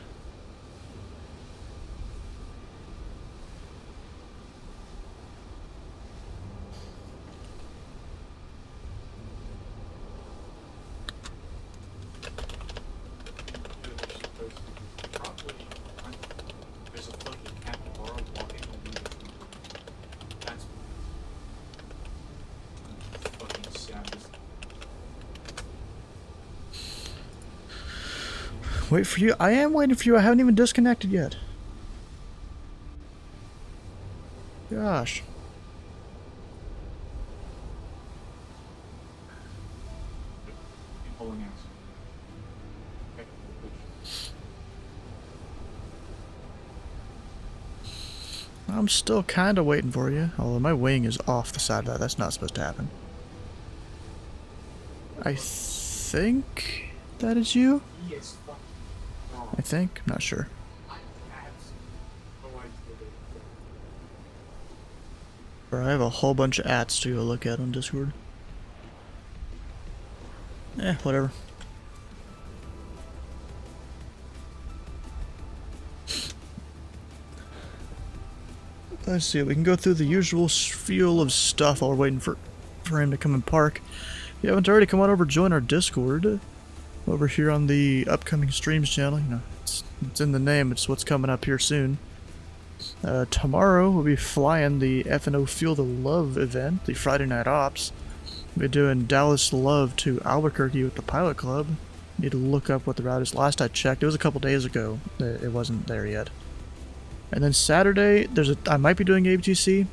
There's a fucking capybara walking on the That's fucking savage. Wait for you. I am waiting for you. I haven't even disconnected yet. Gosh. Pulling out. I'm still kind of waiting for you. Although my wing is off the side of that. That's not supposed to happen. I think that is you? Yes. I think. I'm not sure. Bro, I have a whole bunch of ats to go look at on Discord. Whatever. Let's see, we can go through the usual spiel of stuff while we're waiting for him to come and park. If you haven't already, come on over join our Discord. Over here on the upcoming streams channel. You know, it's in the name, it's what's coming up here soon. Tomorrow we'll be flying the F&O Feel the Love event, the Friday Night Ops. We'll be doing Dallas Love to Albuquerque with the Pilot Club. Need to look up what the route is. Last I checked, it was a couple days ago. It wasn't there yet. And then Saturday, I might be doing ABTC.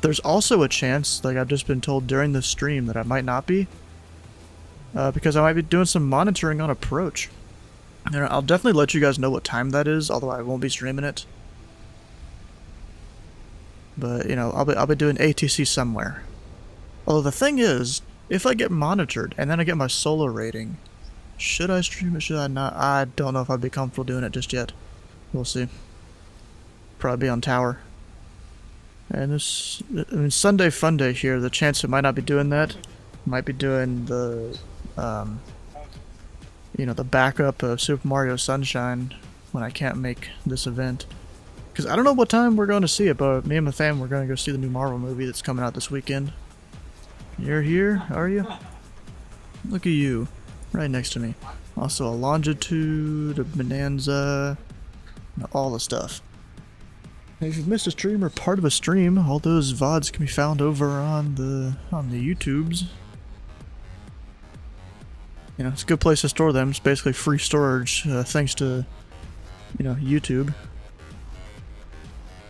There's also a chance, like I've just been told during the stream, that I might not be. Because I might be doing some monitoring on approach. And I'll definitely let you guys know what time that is, although I won't be streaming it. But, you know, I'll be doing ATC somewhere. Although the thing is, if I get monitored and then I get my solar rating, should I stream it, should I not? I don't know if I'd be comfortable doing it just yet. We'll see. Probably be on tower. And this, I mean, Sunday Fun Day here, the chance I might not be doing that. Might be doing the you know, the backup of Super Mario Sunshine when I can't make this event. Because I don't know what time we're going to see it, but me and my fam, we're going to go see the new Marvel movie that's coming out this weekend. You're here, are you? Look at you, right next to me. Also a longitude, a bonanza, all the stuff. And if you've missed a stream or part of a stream, all those VODs can be found over on the YouTubes. You know, it's a good place to store them. It's basically free storage, thanks to, you know, YouTube.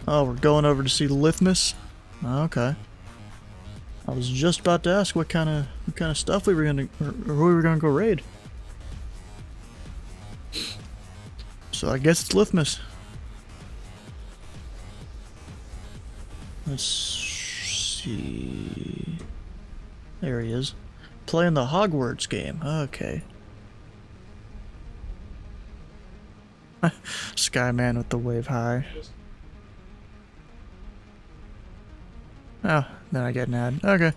Oh, we're going over to see Lithmus? Okay. I was just about to ask what kind of stuff we were gonna, or who we were gonna go raid. So I guess it's Lithmus. Let's see. There he is. Playing the Hogwarts game. Okay. Skyman with the wave high. Oh, then I get an ad. Okay.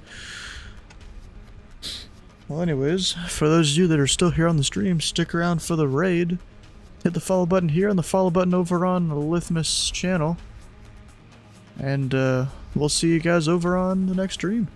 Well, anyways, for those of you that are still here on the stream, stick around for the raid. Hit the follow button here and the follow button over on the Lithmus channel. And we'll see you guys over on the next stream.